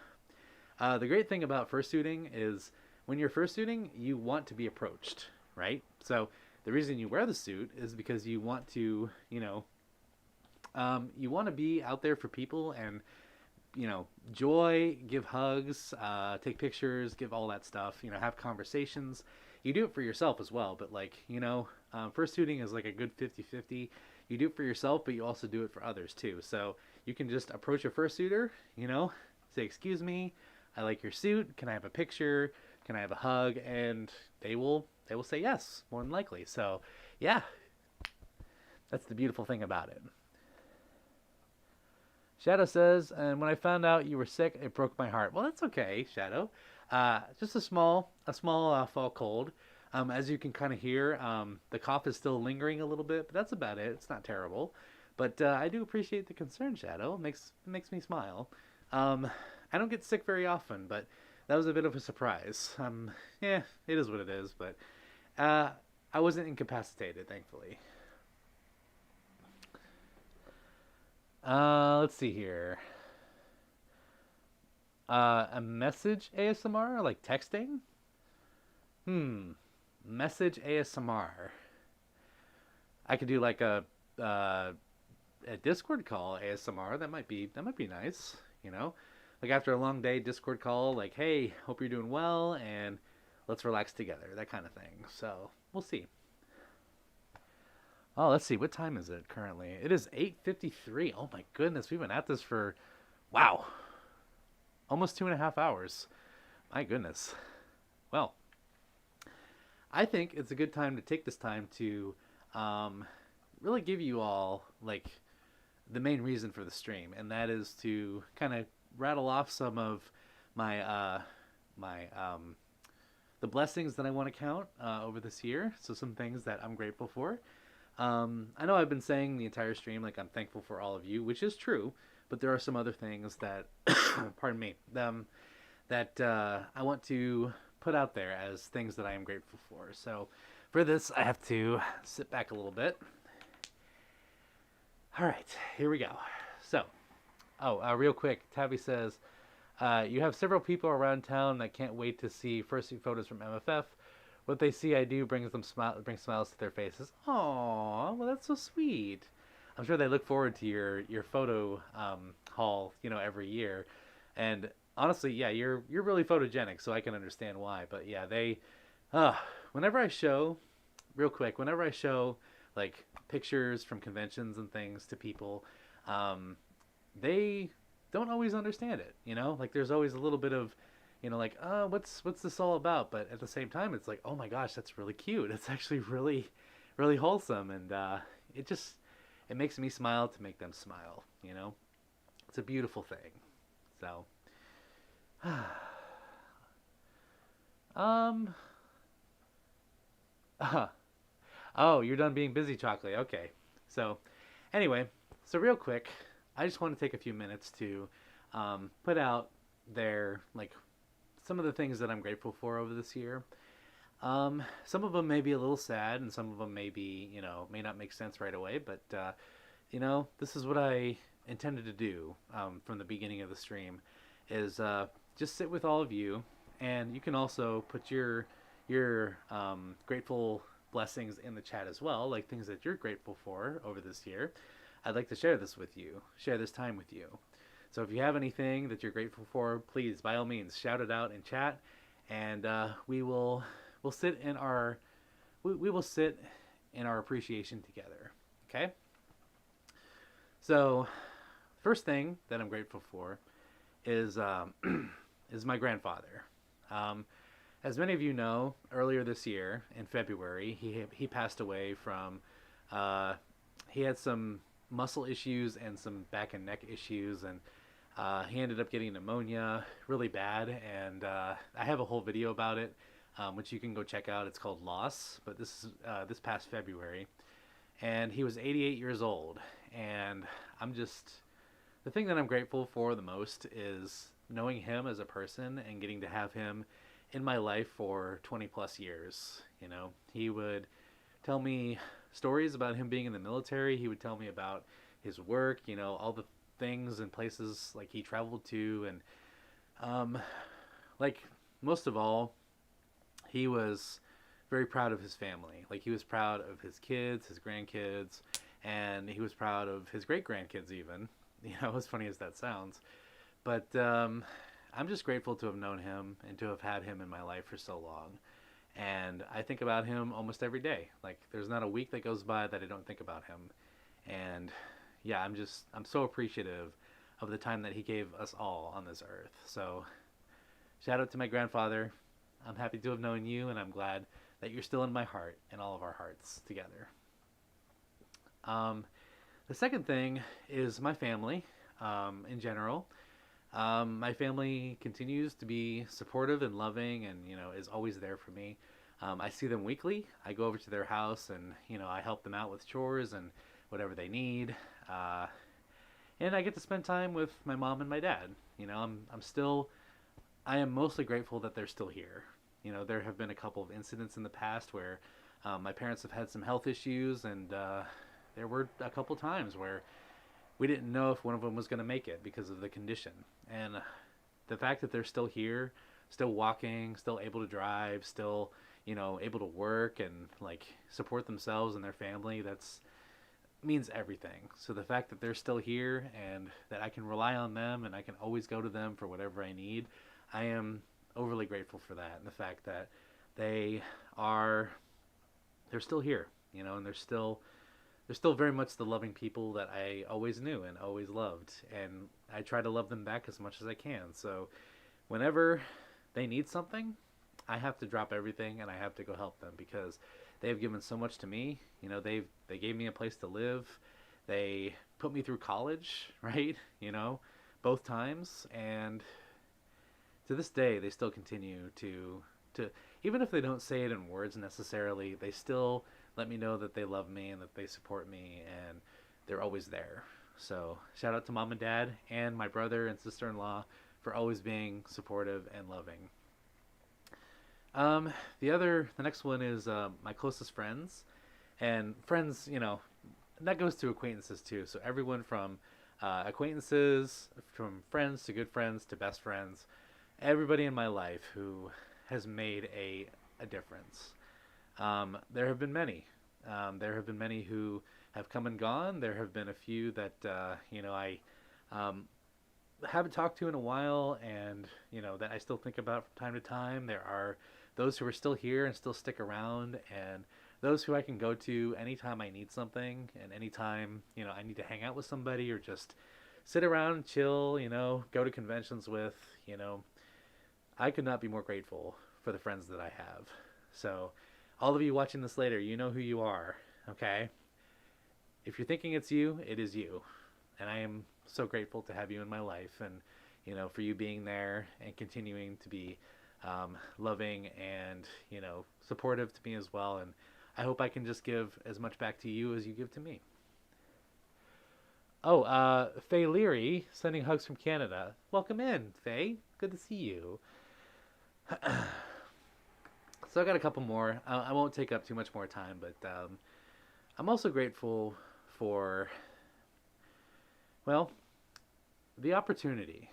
the great thing about fursuiting is when you're fursuiting, you want to be approached, right? So the reason you wear the suit is because you want to, you want to be out there for people and, joy, give hugs, take pictures, give all that stuff, have conversations. You do it for yourself as well, but Fursuiting is like a good 50-50. You do it for yourself, but you also do it for others too. So you can just approach a fursuiter, say, "Excuse me, I like your suit. Can I have a picture? Can I have a hug?" And they will say yes, more than likely. So yeah, that's the beautiful thing about it. Shadow says, "And when I found out you were sick, it broke my heart." Well, that's okay, Shadow. Just a small fall cold. As you can kind of hear, the cough is still lingering a little bit, but that's about it. It's not terrible. But I do appreciate the concern, Shadow. It makes me smile. Um, I don't get sick very often, but that was a bit of a surprise. Yeah, it is what it is. But uh, I wasn't incapacitated, thankfully. Let's see here. A message ASMR, like texting. Message ASMR. I could do like a Discord call ASMR. That might be nice. Like after a long day, Discord call. Like, hey, hope you're doing well, and let's relax together. That kind of thing. So we'll see. Oh, let's see. What time is it currently? It is 8:53. Oh my goodness, we've been at this for wow, almost 2.5 hours. My goodness. Well, I think it's a good time to take this time to um, really give you all like the main reason for the stream, and that is to kind of rattle off some of my my the blessings that I want to count over this year. So some things that I'm grateful for. I know I've been saying the entire stream like I'm thankful for all of you, which is true, but there are some other things that, pardon me, that I want to put out there as things that I am grateful for. So for this, I have to sit back a little bit. All right, here we go. So, real quick, Tabby says, you have several people around town that can't wait to see fursuit photos from MFF. What they see I do brings smiles to their faces. Aww, well that's so sweet. I'm sure they look forward to your photo haul, every year. And honestly, yeah, you're really photogenic, so I can understand why. But yeah, uh, whenever I show, real quick, whenever I show like pictures from conventions and things to people, um, they don't always understand it. Like there's always a little bit of, like, oh, what's this all about? But at the same time, it's like, oh my gosh, that's really cute. It's actually really, really wholesome, and it makes me smile to make them smile. It's a beautiful thing. So, um, oh, you're done being busy, Chocolate. Okay. So, anyway, real quick, I just want to take a few minutes to put out there, like, some of the things that I'm grateful for over this year. Some of them may be a little sad, and some of them may not make sense right away, but, this is what I intended to do from the beginning of the stream, is just sit with all of you, and you can also put your grateful blessings in the chat as well, like things that you're grateful for over this year. I'd like to share this with you, share this time with you. So if you have anything that you're grateful for, please, by all means, shout it out in chat, and we'll sit in our we will sit in our appreciation together. Okay. So, first thing that I'm grateful for is is my grandfather. Um, as many of you know, earlier this year in February, he passed away from he had some muscle issues and some back and neck issues, and he ended up getting pneumonia really bad, and I have a whole video about it, which you can go check out. It's called Loss, but this is this past February, and he was 88 years old, and the thing that I'm grateful for the most is knowing him as a person and getting to have him in my life for 20 plus years. He would tell me stories about him being in the military. He would tell me about his work, all the things and places like he traveled to, and like most of all, he was very proud of his family. Like he was proud of his kids, his grandkids, and he was proud of his great grandkids even. As funny as that sounds, but I'm just grateful to have known him and to have had him in my life for so long. And I think about him almost every day. Like, there's not a week that goes by that I don't think about him. And yeah, I'm so appreciative of the time that he gave us all on this earth. So shout out to my grandfather. I'm happy to have known you, and I'm glad that you're still in my heart and all of our hearts together. Um, the second thing is my family in general. My family continues to be supportive and loving, and is always there for me. I see them weekly. I go over to their house, and I help them out with chores and whatever they need. Uh, and I get to spend time with my mom and my dad. I am mostly grateful that they're still here. There have been a couple of incidents in the past where my parents have had some health issues, and there were a couple times where we didn't know if one of them was going to make it because of the condition. And the fact that they're still here, still walking, still able to drive, still, able to work and like support themselves and their family, that's means everything. So the fact that they're still here and that I can rely on them and I can always go to them for whatever I need, I am overly grateful for that. And the fact that they are they're still here, and they're still very much the loving people that I always knew and always loved. And I try to love them back as much as I can. So whenever they need something, I have to drop everything and I have to go help them because they have given so much to me. They gave me a place to live. They put me through college, right? Both times. And to this day, they still continue to even if they don't say it in words necessarily, they still let me know that they love me and that they support me and they're always there. So shout out to mom and dad and my brother and sister-in-law for always being supportive and loving. The next one is my closest friends, and friends, that goes to acquaintances too. So everyone from acquaintances, from friends to good friends to best friends, everybody in my life who has made a difference. There have been many. There have been many who have come and gone. There have been a few that I haven't talked to in a while, and that I still think about from time to time. There are those who are still here and still stick around, and those who I can go to anytime I need something, and anytime I need to hang out with somebody or just sit around and chill. Go to conventions with. I could not be more grateful for the friends that I have. So, all of you watching this later, you know who you are, okay? If you're thinking it's you, it is you. And I am so grateful to have you in my life and, for you being there and continuing to be loving and, supportive to me as well. And I hope I can just give as much back to you as you give to me. Oh, Faye Leary, sending hugs from Canada. Welcome in, Faye. Good to see you. So I got a couple more. I won't take up too much more time, but I'm also grateful for, well, the opportunity.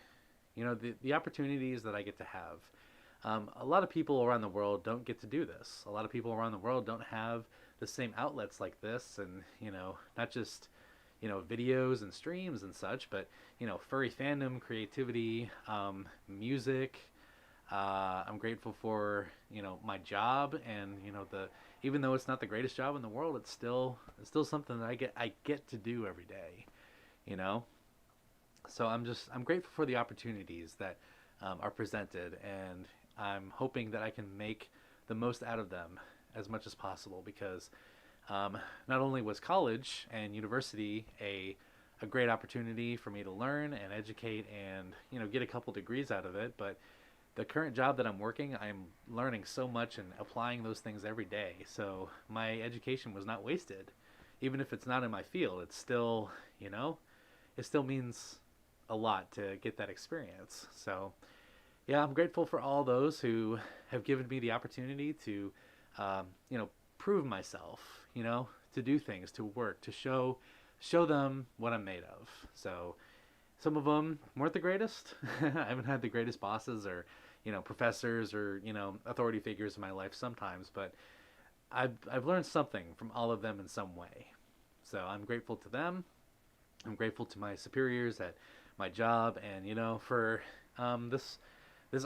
The opportunities that I get to have. A lot of people around the world don't get to do this. A lot of people around the world don't have the same outlets like this, and not just videos and streams and such, but furry fandom, creativity, music. I'm grateful for my job, and even though it's not the greatest job in the world, it's still something that I get to do every day. So I'm grateful for the opportunities that are presented, and I'm hoping that I can make the most out of them as much as possible, because not only was college and university a great opportunity for me to learn and educate and get a couple degrees out of it, but the current job that I'm working, I'm learning so much and applying those things every day. So my education was not wasted. Even if it's not in my field, it's still, it still means a lot to get that experience. So yeah, I'm grateful for all those who have given me the opportunity to, prove myself, to do things, to work, to show them what I'm made of. So some of them weren't the greatest. I haven't had the greatest bosses or, professors or, authority figures in my life sometimes, but I've learned something from all of them in some way. So I'm grateful to them. I'm grateful to my superiors at my job, and for this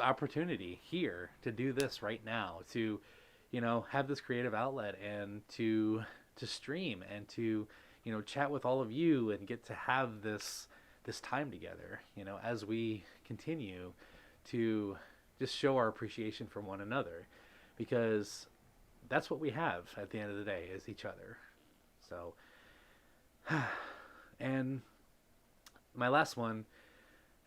opportunity here to do this right now, to have this creative outlet and to stream and to, chat with all of you and get to have this time together, as we continue to just show our appreciation for one another, because that's what we have at the end of the day is each other. So, and my last one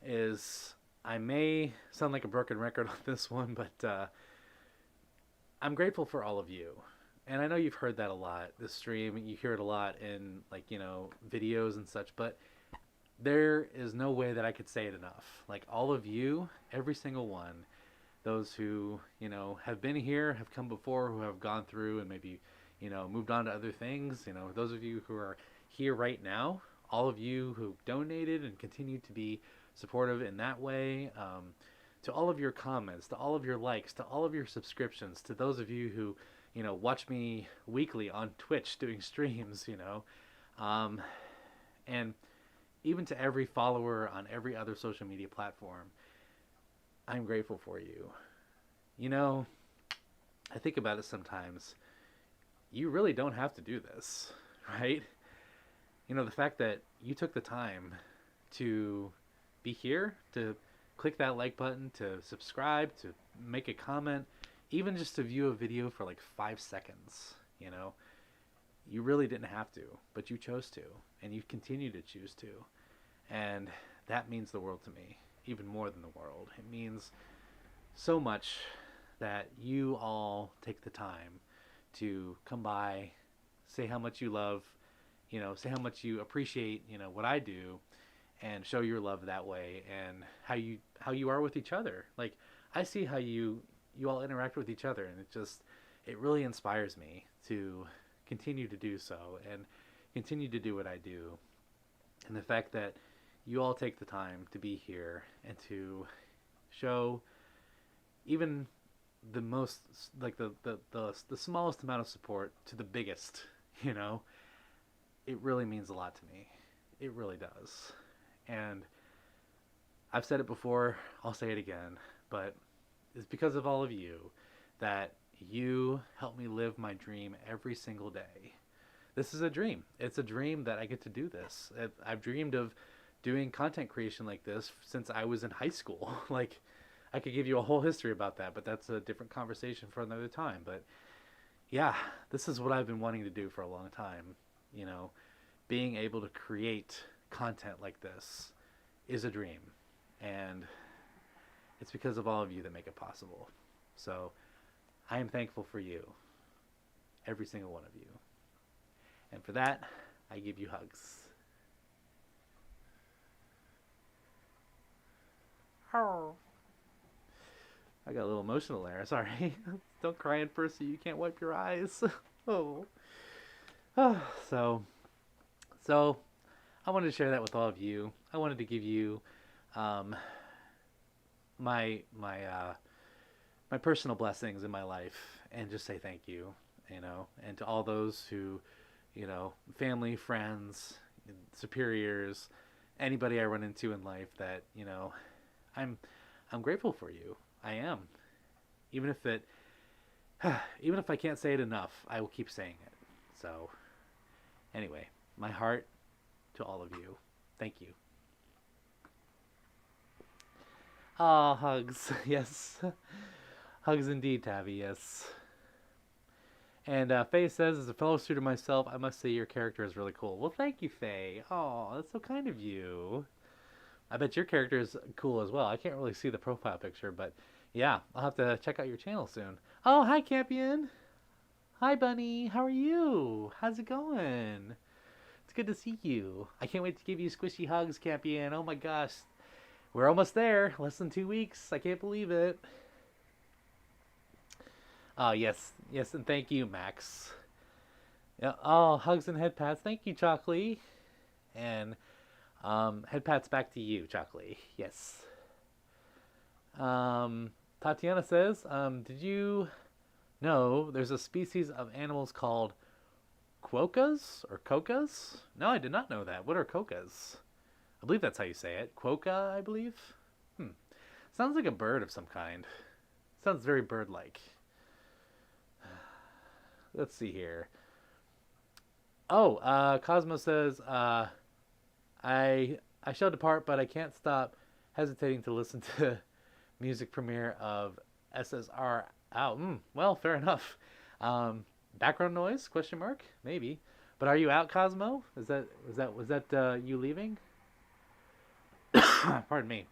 is, I may sound like a broken record on this one, but I'm grateful for all of you. And I know you've heard that a lot, this stream, you hear it a lot in videos and such, but there is no way that I could say it enough. Like all of you, every single one, those who, have been here, have come before, who have gone through and maybe, moved on to other things, those of you who are here right now, all of you who donated and continue to be supportive in that way, to all of your comments, to all of your likes, to all of your subscriptions, to those of you who, watch me weekly on Twitch doing streams, and even to every follower on every other social media platform, I'm grateful for you. I think about it sometimes. You really don't have to do this, right? The fact that you took the time to be here, to click that like button, to subscribe, to make a comment, even just to view a video for like 5 seconds, you really didn't have to, but you chose to, and you continue to choose to. And that means the world to me, even more than the world. It means so much that you all take the time to come by, say how much you love, say how much you appreciate, what I do, and show your love that way, and how you are with each other. Like, I see how you all interact with each other, and it really inspires me to continue to do so and continue to do what I do. And the fact that you all take the time to be here and to show even the most, like the smallest amount of support to the biggest, it really means a lot to me. It really does. And I've said it before, I'll say it again, but it's because of all of you that you help me live my dream every single day. This is a dream. It's a dream that I get to do this. I've dreamed of doing content creation like this since I was in high school. Like, I could give you a whole history about that, but that's a different conversation for another time. But yeah, this is what I've been wanting to do for a long time. Being able to create content like this is a dream, and it's because of all of you that make it possible. So I am thankful for you, every single one of you. And for that, I give you hugs. Oh. I got a little emotional there. Sorry. Don't cry in person. You can't wipe your eyes. Oh. So I wanted to share that with all of you. I wanted to give you my personal blessings in my life and just say thank you, and to all those who, family, friends, superiors, anybody I run into in life that, I'm grateful for you. I am. Even if I can't say it enough, I will keep saying it. So anyway, my heart to all of you. Thank you. Ah, hugs. Yes. Hugs indeed, Tabby. Yes. And Faye says, as a fellow suitor myself, I must say your character is really cool. Well, thank you, Faye. Oh, that's so kind of you. I bet your character is cool as well. I can't really see the profile picture, but yeah, I'll have to check out your channel soon. Oh, hi, Campion. Hi, Bunny. How are you? How's it going? It's good to see you. I can't wait to give you squishy hugs, Campion. Oh my gosh. We're almost there. Less than 2 weeks. I can't believe it. Oh, yes. Yes, and thank you, Max. Yeah, oh, hugs and head pats. Thank you, Chocolate. And head pats back to you, Chocolate. Yes. Tatiana says, did you know there's a species of animals called quokkas or kokas? No, I did not know that. What are kokas? I believe that's how you say it. Quokka, I believe. Sounds like a bird of some kind. Sounds very bird-like. let's see here. Oh, Cosmo says, I shall depart, but I can't stop hesitating to listen to music premiere of SSR out. Well, fair enough. Um, Background noise? Question mark? Maybe. But are you out, Cosmo? Was that you leaving? Pardon me.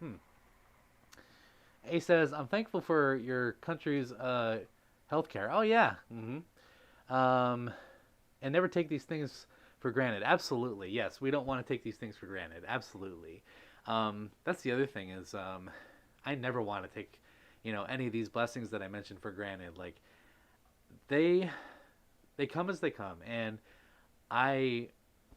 A says, I'm thankful for your country's healthcare. Oh yeah. And never take these things for granted. Absolutely, yes. We don't want to take these things for granted. Absolutely. That's the other thing is I never want to take, any of these blessings that I mentioned for granted. Like they they come as they come, and I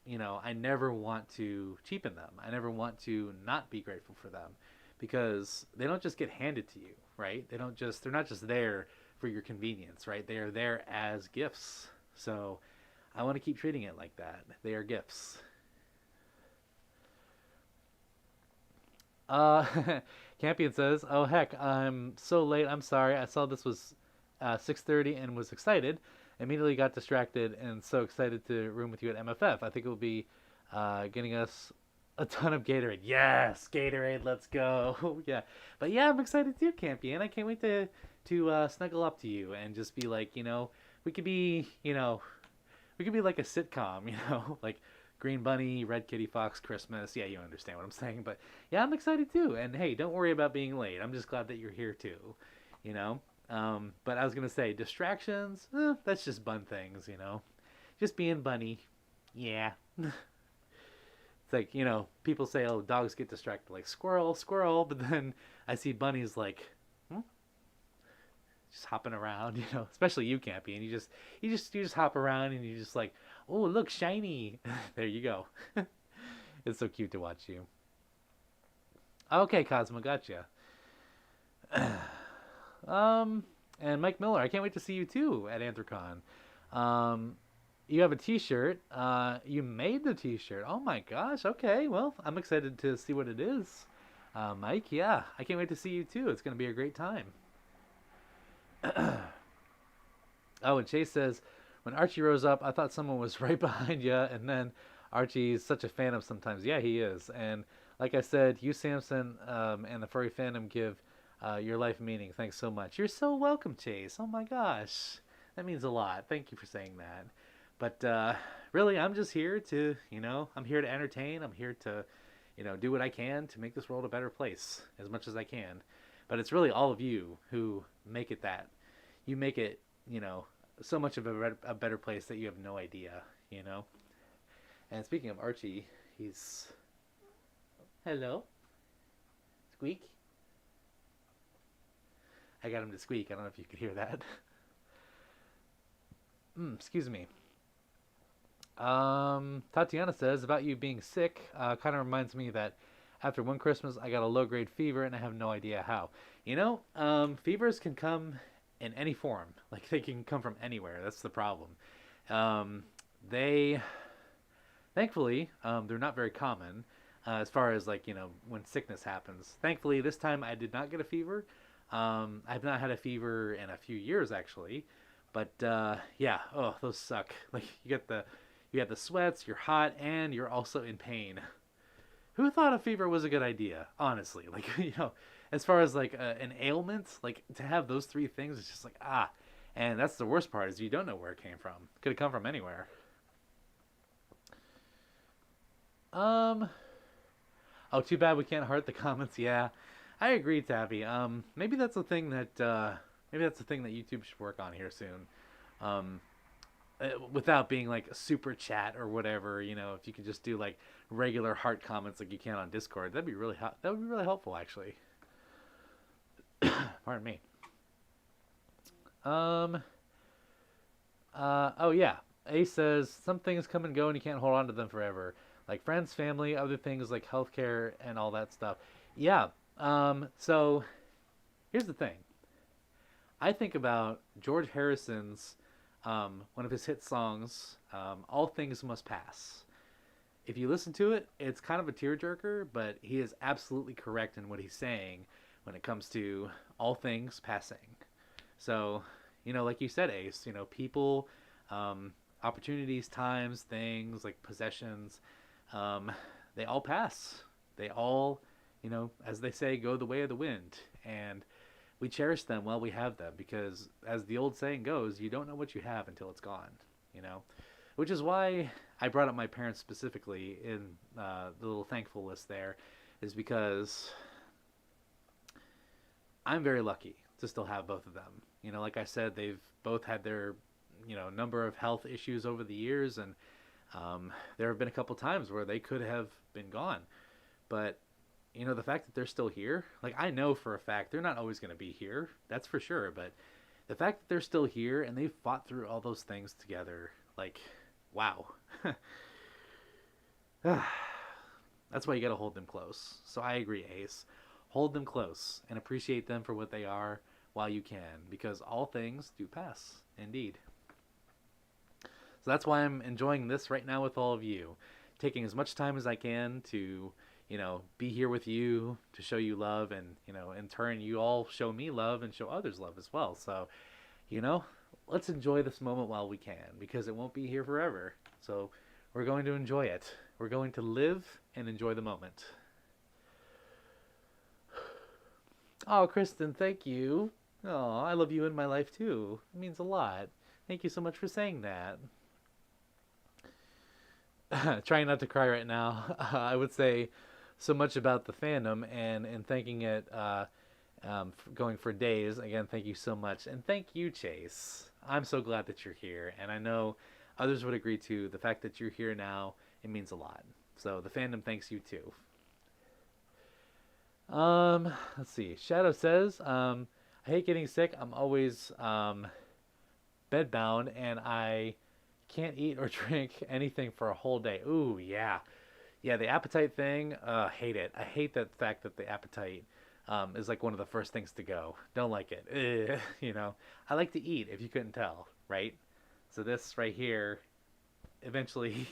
I never want to cheapen them. I never want to not be grateful for them because they don't just get handed to you, right? They're not just there for your convenience, right? They are there as gifts. So I want to keep treating it like that. They are gifts. Uh, Campion says, "Oh heck, I'm so late. I'm sorry. I saw this was 6:30 and was excited. Immediately got distracted and so excited to room with you at MFF. I think it will be getting us a ton of Gatorade. Yes, Gatorade. Let's go. Yeah, but yeah, I'm excited too, Campion. I can't wait to snuggle up to you and just be like, we could be, we could be like a sitcom, like Green Bunny, Red Kitty Fox, Christmas. Yeah, you understand what I'm saying. But yeah, I'm excited too. And hey, don't worry about being late. I'm just glad that you're here too. You know. But I was gonna say distractions. That's just bun things. Just being bunny. Yeah. It's like people say, oh, dogs get distracted like squirrel, squirrel. But then I see bunnies like just hopping around, especially you, Campy, and you just hop around and you just like, oh, look, shiny. There you go. It's so cute to watch you. Okay, Cosmo, gotcha. And Mike Miller, I can't wait to see you too at Anthrocon. Um, you have a T-shirt. You made the T-shirt. Oh my gosh. Okay, well, I'm excited to see what it is. Mike, yeah, I can't wait to see you too. It's gonna be a great time. Oh, and Chase says, when Archie rose up, I thought someone was right behind you, and then Archie's such a fan of sometimes. Yeah, he is. And like I said, you, Samson, and the furry fandom give your life meaning. Thanks so much. You're so welcome, Chase. Oh my gosh. That means a lot. Thank you for saying that. But really, I'm just here to, I'm here to entertain. I'm here to, do what I can to make this world a better place as much as I can. But it's really all of you who make it that. You make it, so much of a better place that you have no idea. And speaking of Archie, he's... Hello? Squeak? I got him to squeak. I don't know if you could hear that. Excuse me. Tatiana says, about you being sick, kind of reminds me that after one Christmas, I got a low-grade fever, and I have no idea how. Fevers can come in any form. Like, they can come from anywhere. That's the problem. They, thankfully, they're not very common as far as, like, when sickness happens. Thankfully, this time I did not get a fever. I've not had a fever in a few years, actually. But, yeah, oh, those suck. Like, you got the sweats, you're hot, and you're also in pain. Who thought a fever was a good idea? Honestly, like as far as like an ailment, like to have those three things, it's just like and that's the worst part is you don't know where it came from. Could have come from anywhere. Um. Oh, too bad we can't heart the comments. Yeah, I agree, Tabby. Maybe that's a thing that YouTube should work on here soon. Um, without being like a super chat or whatever, if you could just do like regular heart comments like you can on Discord, that would be really helpful, actually. Pardon me. Oh yeah. A says some things come and go and you can't hold on to them forever, like friends, family, other things like healthcare and all that stuff. Yeah. So here's the thing. I think about George Harrison's one of his hit songs, All Things Must Pass. If you listen to it, it's kind of a tearjerker, but he is absolutely correct in what he's saying when it comes to all things passing. So, like you said, Ace, people Opportunities, times, things like possessions, um, they all pass. They all, as they say, go the way of the wind. And we cherish them while we have them because, as the old saying goes, you don't know what you have until it's gone, you know? Which is why I brought up my parents specifically in the little thankful list there, is because I'm very lucky to still have both of them. Like I said, they've both had their, number of health issues over the years, and there have been a couple times where they could have been gone. But, the fact that they're still here, like, I know for a fact they're not always going to be here. That's for sure. But the fact that they're still here and they've fought through all those things together, like, wow. That's why you got to hold them close. So I agree, Ace. Hold them close and appreciate them for what they are while you can, because all things do pass, indeed. So that's why I'm enjoying this right now with all of you, taking as much time as I can to, be here with you, to show you love, and, in turn, you all show me love and show others love as well. So, let's enjoy this moment while we can, because it won't be here forever. So we're going to enjoy it. We're going to live and enjoy the moment. Oh, Kristen, thank you. Oh, I love you in my life too. It means a lot. Thank you so much for saying that. Trying not to cry right now. I would say so much about the fandom and thanking it, going for days. Again, thank you so much. And thank you, Chayce. I'm so glad that you're here. And I know others would agree too. The fact that you're here now, it means a lot. So the fandom thanks you too. Let's see. Shadow says, I hate getting sick. I'm always bedbound and I can't eat or drink anything for a whole day. Ooh, yeah. Yeah, the appetite thing, hate it. I hate that fact that the appetite is like one of the first things to go. Don't like it. I like to eat, if you couldn't tell, right? So this right here eventually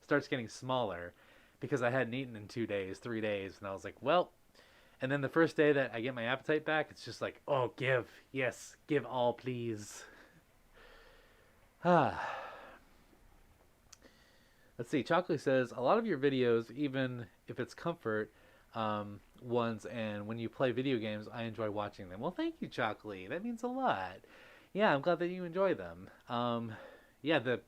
starts getting smaller because I hadn't eaten in 2 days, 3 days, and I was like, well. And then the first day that I get my appetite back, it's just like, oh, give. Yes, give all, please. Let's see. Chocolate says, a lot of your videos, even if it's comfort ones, and when you play video games, I enjoy watching them. Well, thank you, Chocolate. That means a lot. Yeah, I'm glad that you enjoy them. Yeah, the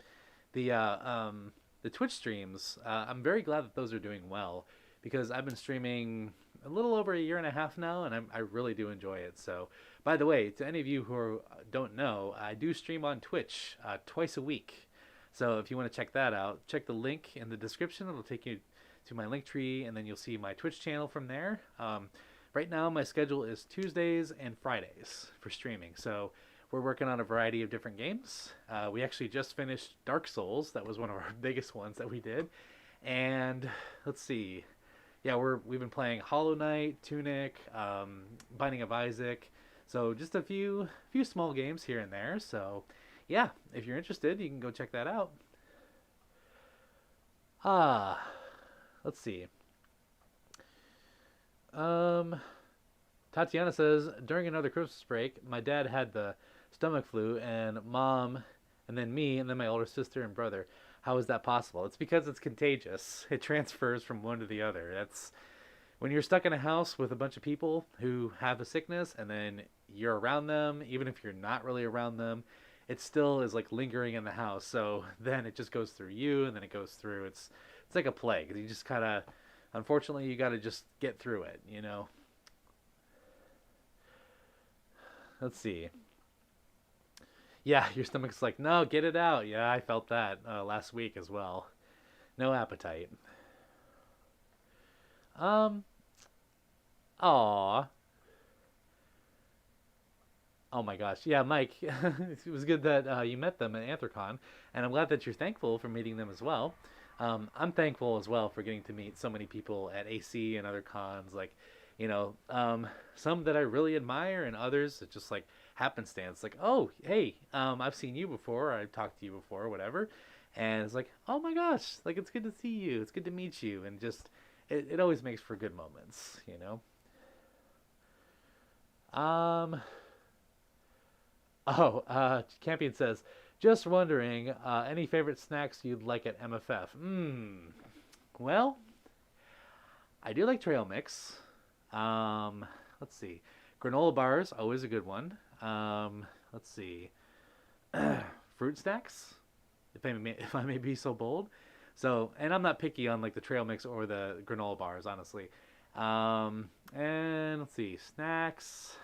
Twitch streams, I'm very glad that those are doing well, because I've been streaming a little over a year and a half now, and I really do enjoy it. So, by the way, to any of you who don't know, I do stream on Twitch twice a week. So if you want to check that out, check the link in the description. It'll take you to my link tree, and then you'll see my Twitch channel from there. Right now, my schedule is Tuesdays and Fridays for streaming. So we're working on a variety of different games. We actually just finished Dark Souls. That was one of our biggest ones that we did. And let's see. Yeah, we've been playing Hollow Knight, Tunic, Binding of Isaac. So just a few small games here and there. So yeah, if you're interested, you can go check that out. Let's see. Tatiana says, during another Christmas break, my dad had the stomach flu, and mom, and then me, and then my older sister and brother. How is that possible? It's because it's contagious. It transfers from one to the other. That's when you're stuck in a house with a bunch of people who have a sickness, and then you're around them, even if you're not really around them, it still is like lingering in the house. So then it just goes through you, and then it goes through. It's like a plague. You just kind of, unfortunately, you got to just get through it. Let's see. Yeah, your stomach's like, no, get it out. Yeah, I felt that last week as well. No appetite. Aw. Oh my gosh. Yeah, Mike, it was good that you met them at Anthrocon, and I'm glad that you're thankful for meeting them as well. I'm thankful as well for getting to meet so many people at AC and other cons, like, some that I really admire, and others that just like happenstance, like, oh, hey, I've seen you before, I've talked to you before, whatever, and it's like, oh my gosh, like, it's good to see you, it's good to meet you, and just it always makes for good moments. Campion says, Just wondering, any favorite snacks you'd like at MFF? Well, I do like trail mix. Let's see. Granola bars, always a good one. Let's see. Fruit snacks, if I may be so bold. So, and I'm not picky on like the trail mix or the granola bars, honestly. And let's see, snacks.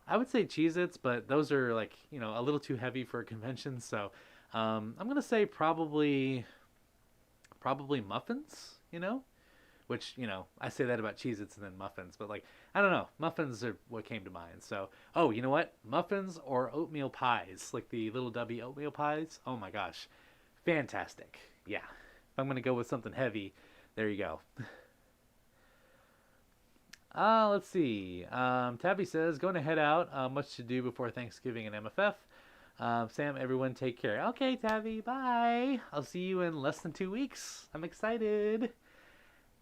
I would say Cheez-Its, but those are like, a little too heavy for a convention. So, I'm gonna say probably muffins. Which, I say that about Cheez-Its and then muffins, but like, I don't know. Muffins are what came to mind. So, oh, you know what? Muffins or oatmeal pies, like the Little Debbie oatmeal pies. Oh my gosh. Fantastic. Yeah. If I'm going to go with something heavy, there you go. Let's see. Tabby says, going to head out. Much to do before Thanksgiving and MFF. Sam, everyone take care. Okay, Tabby, bye. I'll see you in less than 2 weeks. I'm excited.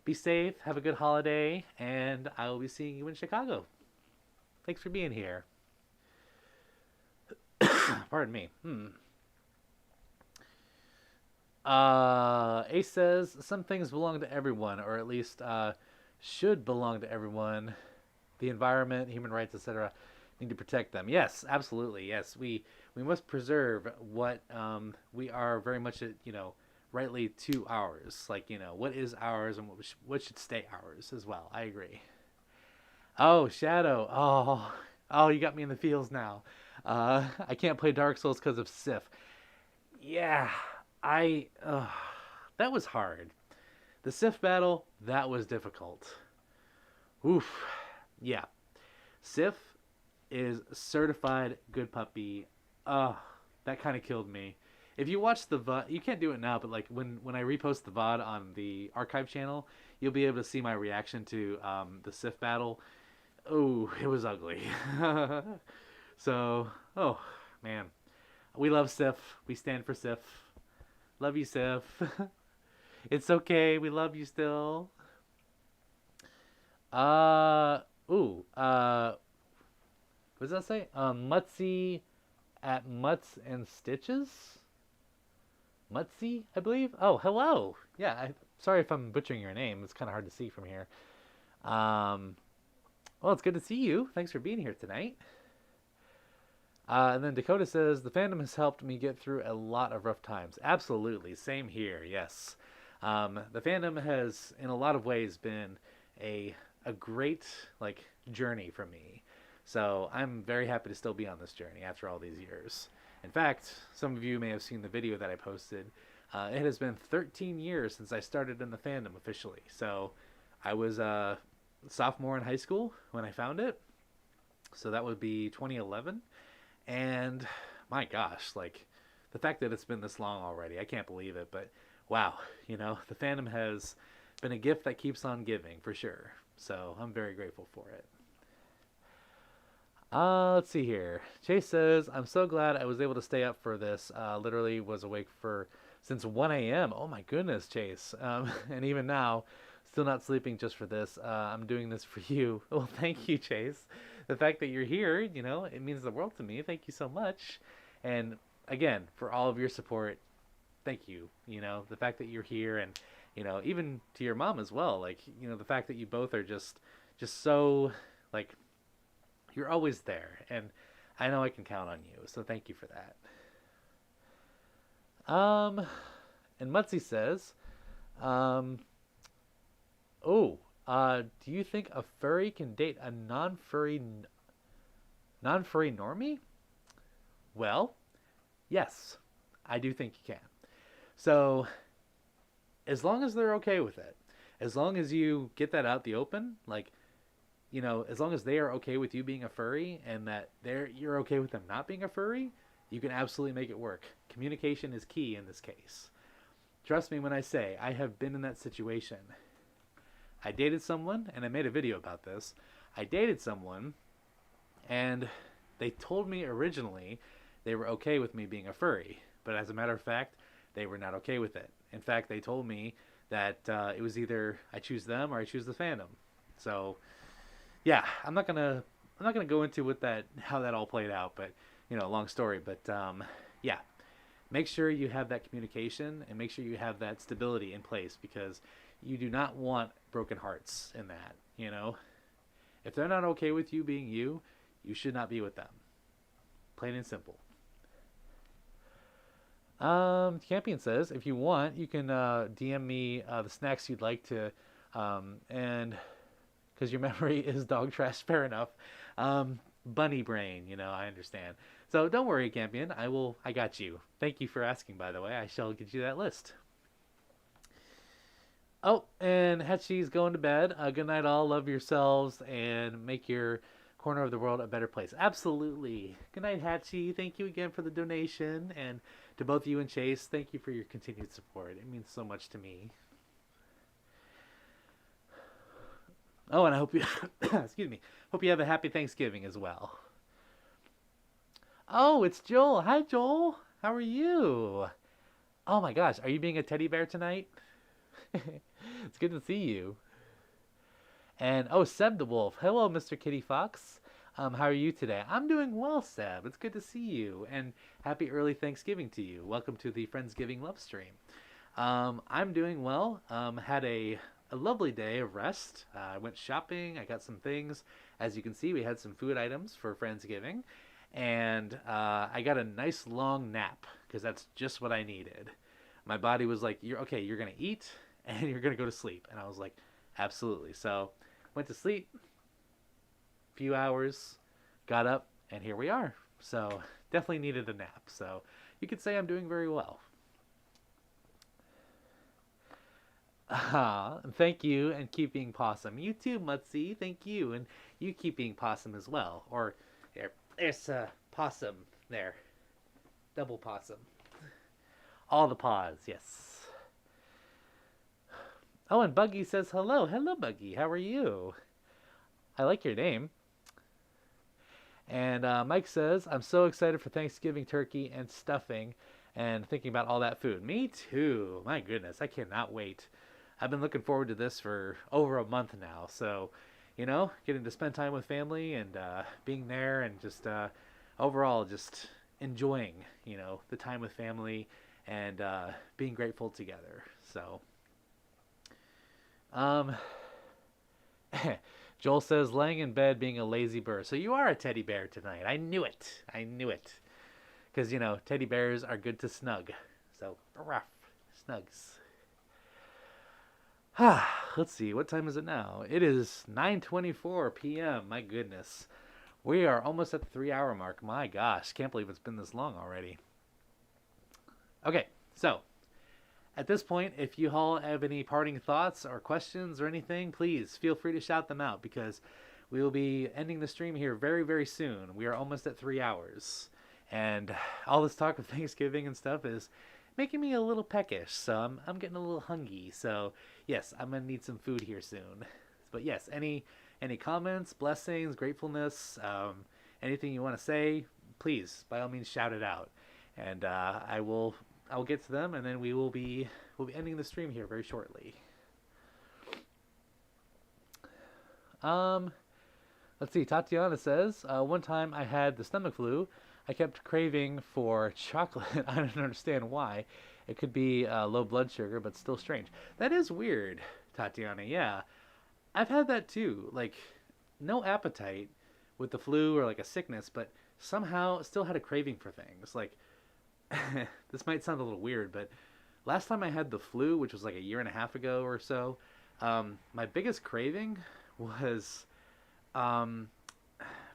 Be safe, have a good holiday, and I will be seeing you in Chicago. Thanks for being here. Pardon me. Ace says, some things belong to everyone, or at least should belong to everyone. The environment, human rights, etc. Need to protect them. Yes, absolutely. Yes, we must preserve what we are very much, rightly to ours. Like, what is ours and what should stay ours as well. I agree. Oh, Shadow. Oh, you got me in the feels now. I can't play Dark Souls because of Sif. Yeah, that was hard. The Sif battle, that was difficult. Oof. Yeah. Sif is certified good puppy. That kind of killed me. If you watch the VOD, you can't do it now, but like when I repost the VOD on the archive channel, you'll be able to see my reaction to the Sif battle. Oh, it was ugly. So, oh man, we love Sif. We stand for Sif. Love you, Sif. It's okay. We love you still. Uh, what does that say? Mutsy at Mutts and Stitches. Mutsy, I believe. Oh, hello. Yeah, sorry if I'm butchering your name. It's kind of hard to see from here. Well, it's good to see you. Thanks for being here tonight. And then Dakota says, the fandom has helped me get through a lot of rough times. Absolutely. Same here. Yes. The fandom has, in a lot of ways, been a great, journey for me. So I'm very happy to still be on this journey after all these years. In fact, some of you may have seen the video that I posted. It has been 13 years since I started in the fandom officially. So I was a sophomore in high school when I found it. So that would be 2011. And my gosh, the fact that it's been this long already, I can't believe it. But wow, the fandom has been a gift that keeps on giving for sure. So I'm very grateful for it. Let's see here. Chase says, I'm so glad I was able to stay up for this. Literally was awake since 1 a.m. Oh my goodness, Chase. And even now, still not sleeping just for this. I'm doing this for you. Well, thank you, Chase. The fact that you're here, it means the world to me. Thank you so much. And again, for all of your support, thank you. The fact that you're here and, even to your mom as well. The fact that you both are just so, you're always there, and I know I can count on you, so thank you for that. And Mutsy says, do you think a furry can date a non-furry normie? Well, yes, I do think you can. So, as long as they're okay with it, as long as you get that out the open, as long as they are okay with you being a furry and that you're okay with them not being a furry, you can absolutely make it work. Communication is key in this case. Trust me when I say I have been in that situation. I dated someone, and I made a video about this. I dated someone, and they told me originally they were okay with me being a furry. But as a matter of fact, they were not okay with it. In fact, they told me that it was either I choose them or I choose the fandom. So, yeah, I'm not gonna go into how that all played out, but long story. But yeah, make sure you have that communication and make sure you have that stability in place, because you do not want broken hearts in that, you know? If they're not okay with you being you, you should not be with them. Plain and simple. Campion says, if you want, you can DM me the snacks you'd like to, and because your memory is dog trash, fair enough. Bunny brain, I understand. So don't worry, Campion. I got you. Thank you for asking, by the way. I shall get you that list. Oh, and Hetchy's going to bed. Good night, all. Love yourselves and make your corner of the world a better place. Absolutely. Good night, Hatchie. Thank you again for the donation. And to both you and Chayce, thank you for your continued support. It means so much to me. Oh, and I hope you, excuse me, hope you have a happy Thanksgiving as well. Oh, it's Joel. Hi, Joel. How are you? Oh my gosh, are you being a teddy bear tonight? It's good to see you. And oh, Seb the Wolf. Hello, Mr. Kitty Fox. How are you today? I'm doing well, Seb. It's good to see you. And happy early Thanksgiving to you. Welcome to the Friendsgiving Lovestream. I'm doing well. Had a lovely day of rest. I went shopping. I got some things. As you can see, we had some food items for Friendsgiving. And I got a nice long nap because that's just what I needed. My body was like, you're going to eat and you're going to go to sleep. And I was like, absolutely. So went to sleep, few hours, got up, and here we are. So definitely needed a nap. So you could say I'm doing very well. Thank you, and keep being possum. You too, Mutsy. Thank you, and you keep being possum as well. Or there's a possum there. Double possum. All the paws, yes. Oh, and Buggy says hello. Hello, Buggy. How are you? I like your name. And Mike says, I'm so excited for Thanksgiving turkey and stuffing and thinking about all that food. Me too. My goodness, I cannot wait. I've been looking forward to this for over a month now. So, getting to spend time with family and being there and just overall just enjoying, the time with family and being grateful together. So, Joel says, laying in bed being a lazy bird. So you are a teddy bear tonight. I knew it. Because, teddy bears are good to snug. So, rough. Snugs. Let's see. What time is it now? It is 9:24 p.m. My goodness. We are almost at the 3-hour mark. My gosh. Can't believe it's been this long already. Okay. So, at this point, if you all have any parting thoughts or questions or anything, please feel free to shout them out because we will be ending the stream here very, very soon. We are almost at 3 hours. And all this talk of Thanksgiving and stuff is making me a little peckish. So I'm getting a little hungry. So yes, I'm going to need some food here soon. But yes, any comments, blessings, gratefulness, anything you want to say, please, by all means, shout it out. And I'll get to them, and then we'll be ending the stream here very shortly. Let's see. Tatiana says, one time I had the stomach flu. I kept craving for chocolate. I don't understand why. It could be low blood sugar, but still strange. That is weird, Tatiana. Yeah, I've had that too. Like, no appetite with the flu or like a sickness, but somehow still had a craving for things. Like, this might sound a little weird, but last time I had the flu, which was like a year and a half ago or so, my biggest craving was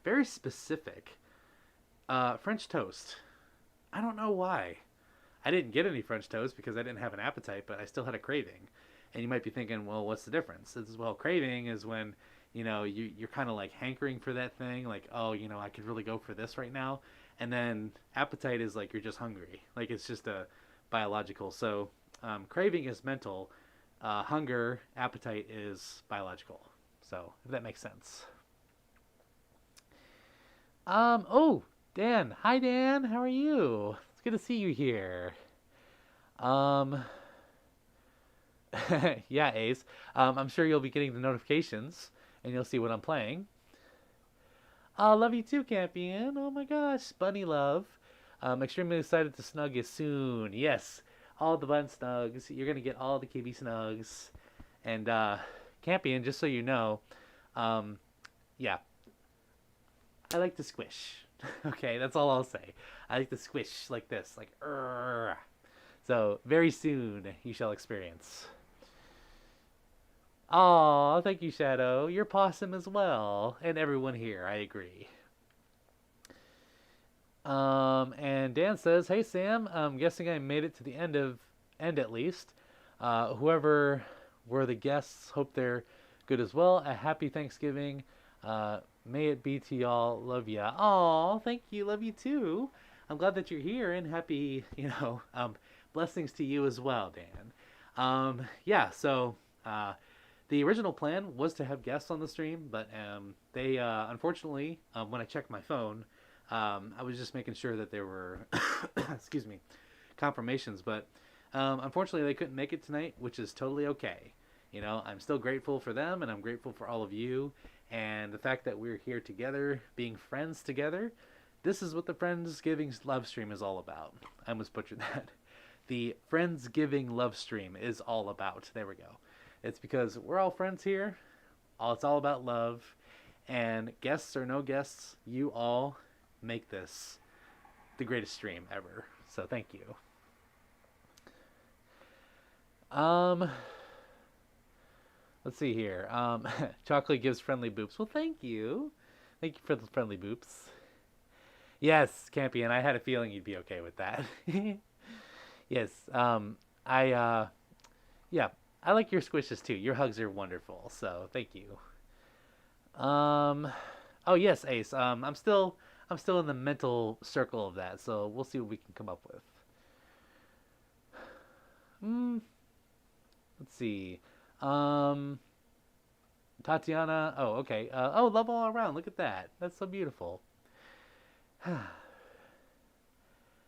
very specific. French toast. I don't know why. I didn't get any French toast because I didn't have an appetite, but I still had a craving. And you might be thinking, well, what's the difference? Craving is when, you're kind of like hankering for that thing. Like, oh, I could really go for this right now. And then appetite is like you're just hungry. Like it's just a biological. So craving is mental. Hunger, appetite is biological. So if that makes sense. Oh, Dan. Hi, Dan. How are you? It's good to see you here. Yeah, Ace. I'm sure you'll be getting the notifications and you'll see what I'm playing. Love you too, Campion. Oh my gosh, bunny love. Extremely excited to snug you soon. Yes, all the bun snugs. You're gonna get all the kitty snugs. And Campion, just so you know, um, yeah, I like to squish. Okay, that's all I'll say. I like to squish like this, like so very soon you shall experience. Aw, thank you, Shadow. You're possum as well, and everyone here. I agree. And Dan says, "Hey Sam, I'm guessing I made it to the end at least. Whoever were the guests, hope they're good as well. A happy Thanksgiving. May it be to y'all. Love ya. Aw, thank you. Love you too. I'm glad that you're here and happy. Blessings to you as well, Dan. Yeah. So, the original plan was to have guests on the stream, but they unfortunately, when I checked my phone, I was just making sure that there were, excuse me, confirmations. But unfortunately, they couldn't make it tonight, which is totally okay. I'm still grateful for them, and I'm grateful for all of you, and the fact that we're here together, being friends together. This is what the Friendsgiving love stream is all about. I almost butchered that. The Friendsgiving love stream is all about. There we go. It's because we're all friends here. It's all about love, and guests or no guests, you all make this the greatest stream ever. So thank you. Let's see here. Chocolate gives friendly boops. Well, thank you. Thank you for the friendly boops. Yes, Campion, I had a feeling you'd be okay with that. Yes. Yeah, I like your squishes too. Your hugs are wonderful. So thank you. Oh yes, Ace. I'm still in the mental circle of that. So we'll see what we can come up with. Let's see. Tatiana. Oh, okay. Love all around. Look at that. That's so beautiful. And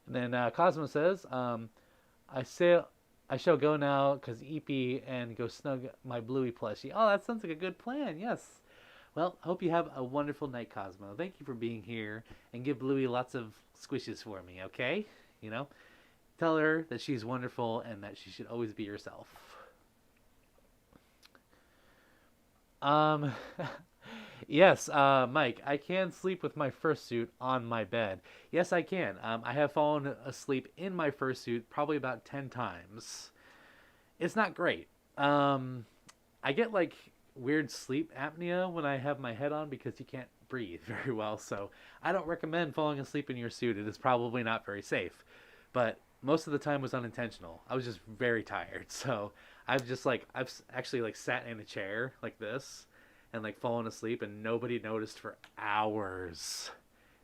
then Cosmo says, I shall go now because Eepy and go snug my Bluey plushie. Oh, that sounds like a good plan. Yes. Well, hope you have a wonderful night, Cosmo. Thank you for being here, and give Bluey lots of squishes for me. Okay? Tell her that she's wonderful and that she should always be herself. Yes, Mike, I can sleep with my fursuit on my bed. Yes, I can. I have fallen asleep in my fursuit probably about 10 times. It's not great. I get like weird sleep apnea when I have my head on because you can't breathe very well. So I don't recommend falling asleep in your suit. It is probably not very safe. But most of the time was unintentional. I was just very tired. So I've actually like sat in a chair like this and like fallen asleep and nobody noticed for hours.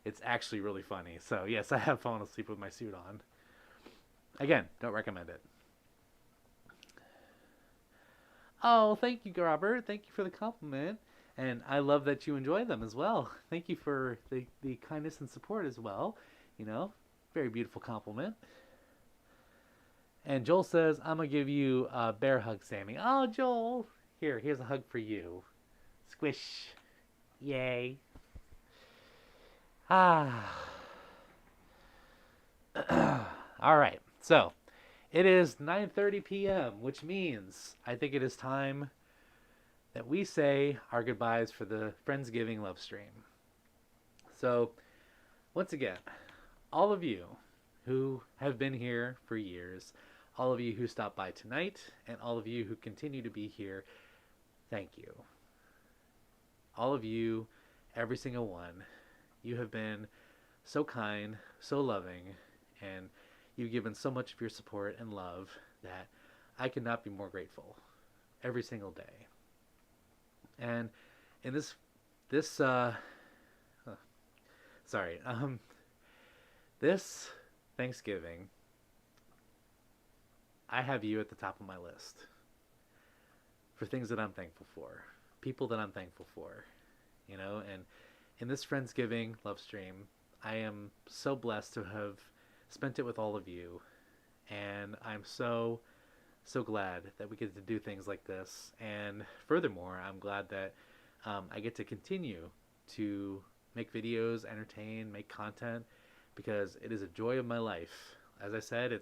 It's actually really funny. So yes, I have fallen asleep with my suit on. Again, don't recommend it. Oh, thank you, Robert. Thank you for the compliment. And I love that you enjoy them as well. Thank you for the kindness and support as well. Very beautiful compliment. And Joel says, I'm going to give you a bear hug, Sammy. Oh, Joel. Here's a hug for you. Squish. Yay. Ah. All right. So, it is 9:30 p.m., which means I think it is time that we say our goodbyes for the Friendsgiving love stream. So, once again, all of you who have been here for years, all of you who stopped by tonight, and all of you who continue to be here, thank you. All of you, every single one, you have been so kind, so loving, and you've given so much of your support and love that I could not be more grateful every single day. And in this Thanksgiving, I have you at the top of my list for things that I'm thankful for, people that I'm thankful for, and in this Friendsgiving love stream, I am so blessed to have spent it with all of you, and I'm so glad that we get to do things like this. And furthermore, I'm glad that I get to continue to make videos, entertain, make content because it is a joy of my life. As I said,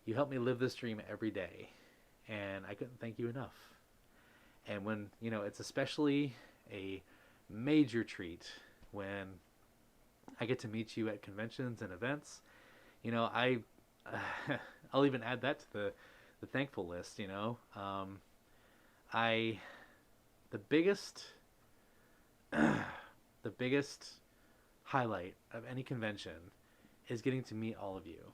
you help me live this dream every day, and I couldn't thank you enough. And when, it's especially a major treat when I get to meet you at conventions and events. I I'll even add that to the thankful list. I the biggest the biggest highlight of any convention is getting to meet all of you,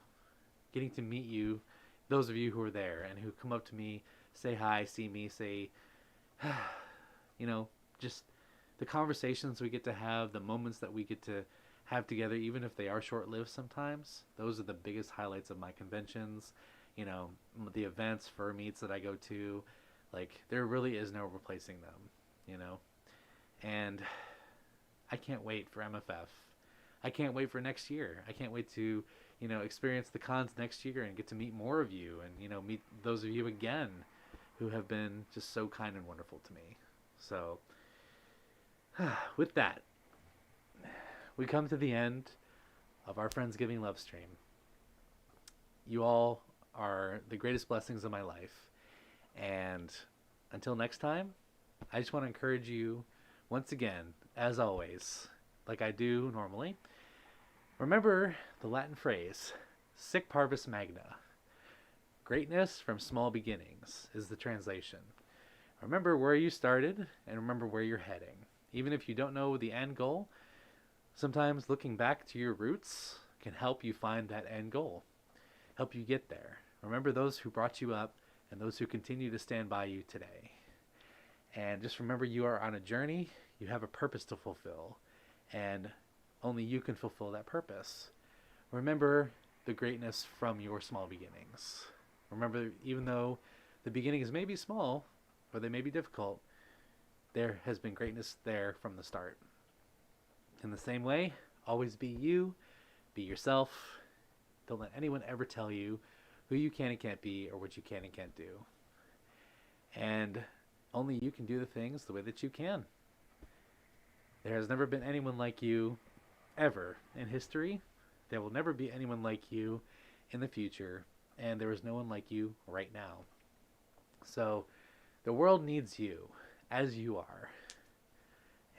getting to meet you, those of you who are there and who come up to me, say hi, see me, say, just the conversations we get to have, the moments that we get to have together, even if they are short-lived sometimes. Those are the biggest highlights of my conventions. The events, fur meets that I go to, like, there really is no replacing them, and I can't wait for MFF. I can't wait for next year. I can't wait to, experience the cons next year and get to meet more of you and, meet those of you again who have been just so kind and wonderful to me. So, with that, we come to the end of our Friendsgiving Lovestream. You all are the greatest blessings of my life. And until next time, I just want to encourage you once again, as always, like I do normally, remember the Latin phrase, Sic Parvis Magna. Greatness from small beginnings is the translation. Remember where you started and remember where you're heading. Even if you don't know the end goal, sometimes looking back to your roots can help you find that end goal, help you get there. Remember those who brought you up and those who continue to stand by you today. And just remember, you are on a journey, you have a purpose to fulfill, and only you can fulfill that purpose. Remember the greatness from your small beginnings. Remember, even though the beginnings may be small, or they may be difficult, there has been greatness there from the start. In the same way, always be you, be yourself. Don't let anyone ever tell you who you can and can't be or what you can and can't do. And only you can do the things the way that you can. There has never been anyone like you ever in history. There will never be anyone like you in the future. And there is no one like you right now. So the world needs you as you are.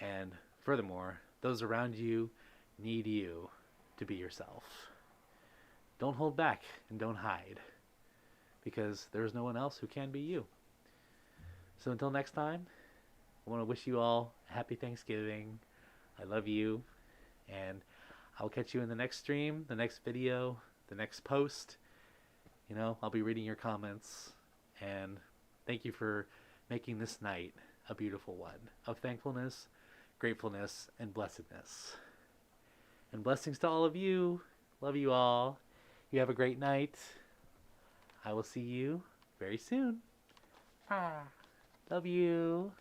And furthermore, those around you need you to be yourself. Don't hold back and don't hide, because there's no one else who can be you. So until next time, I want to wish you all a happy Thanksgiving. I love you, and I'll catch you in the next stream, the next video, the next post. I'll be reading your comments, and thank you for making this night a beautiful one of thankfulness, gratefulness, and blessedness. And blessings to all of you. Love you all. You have a great night. I will see you very soon. Love you.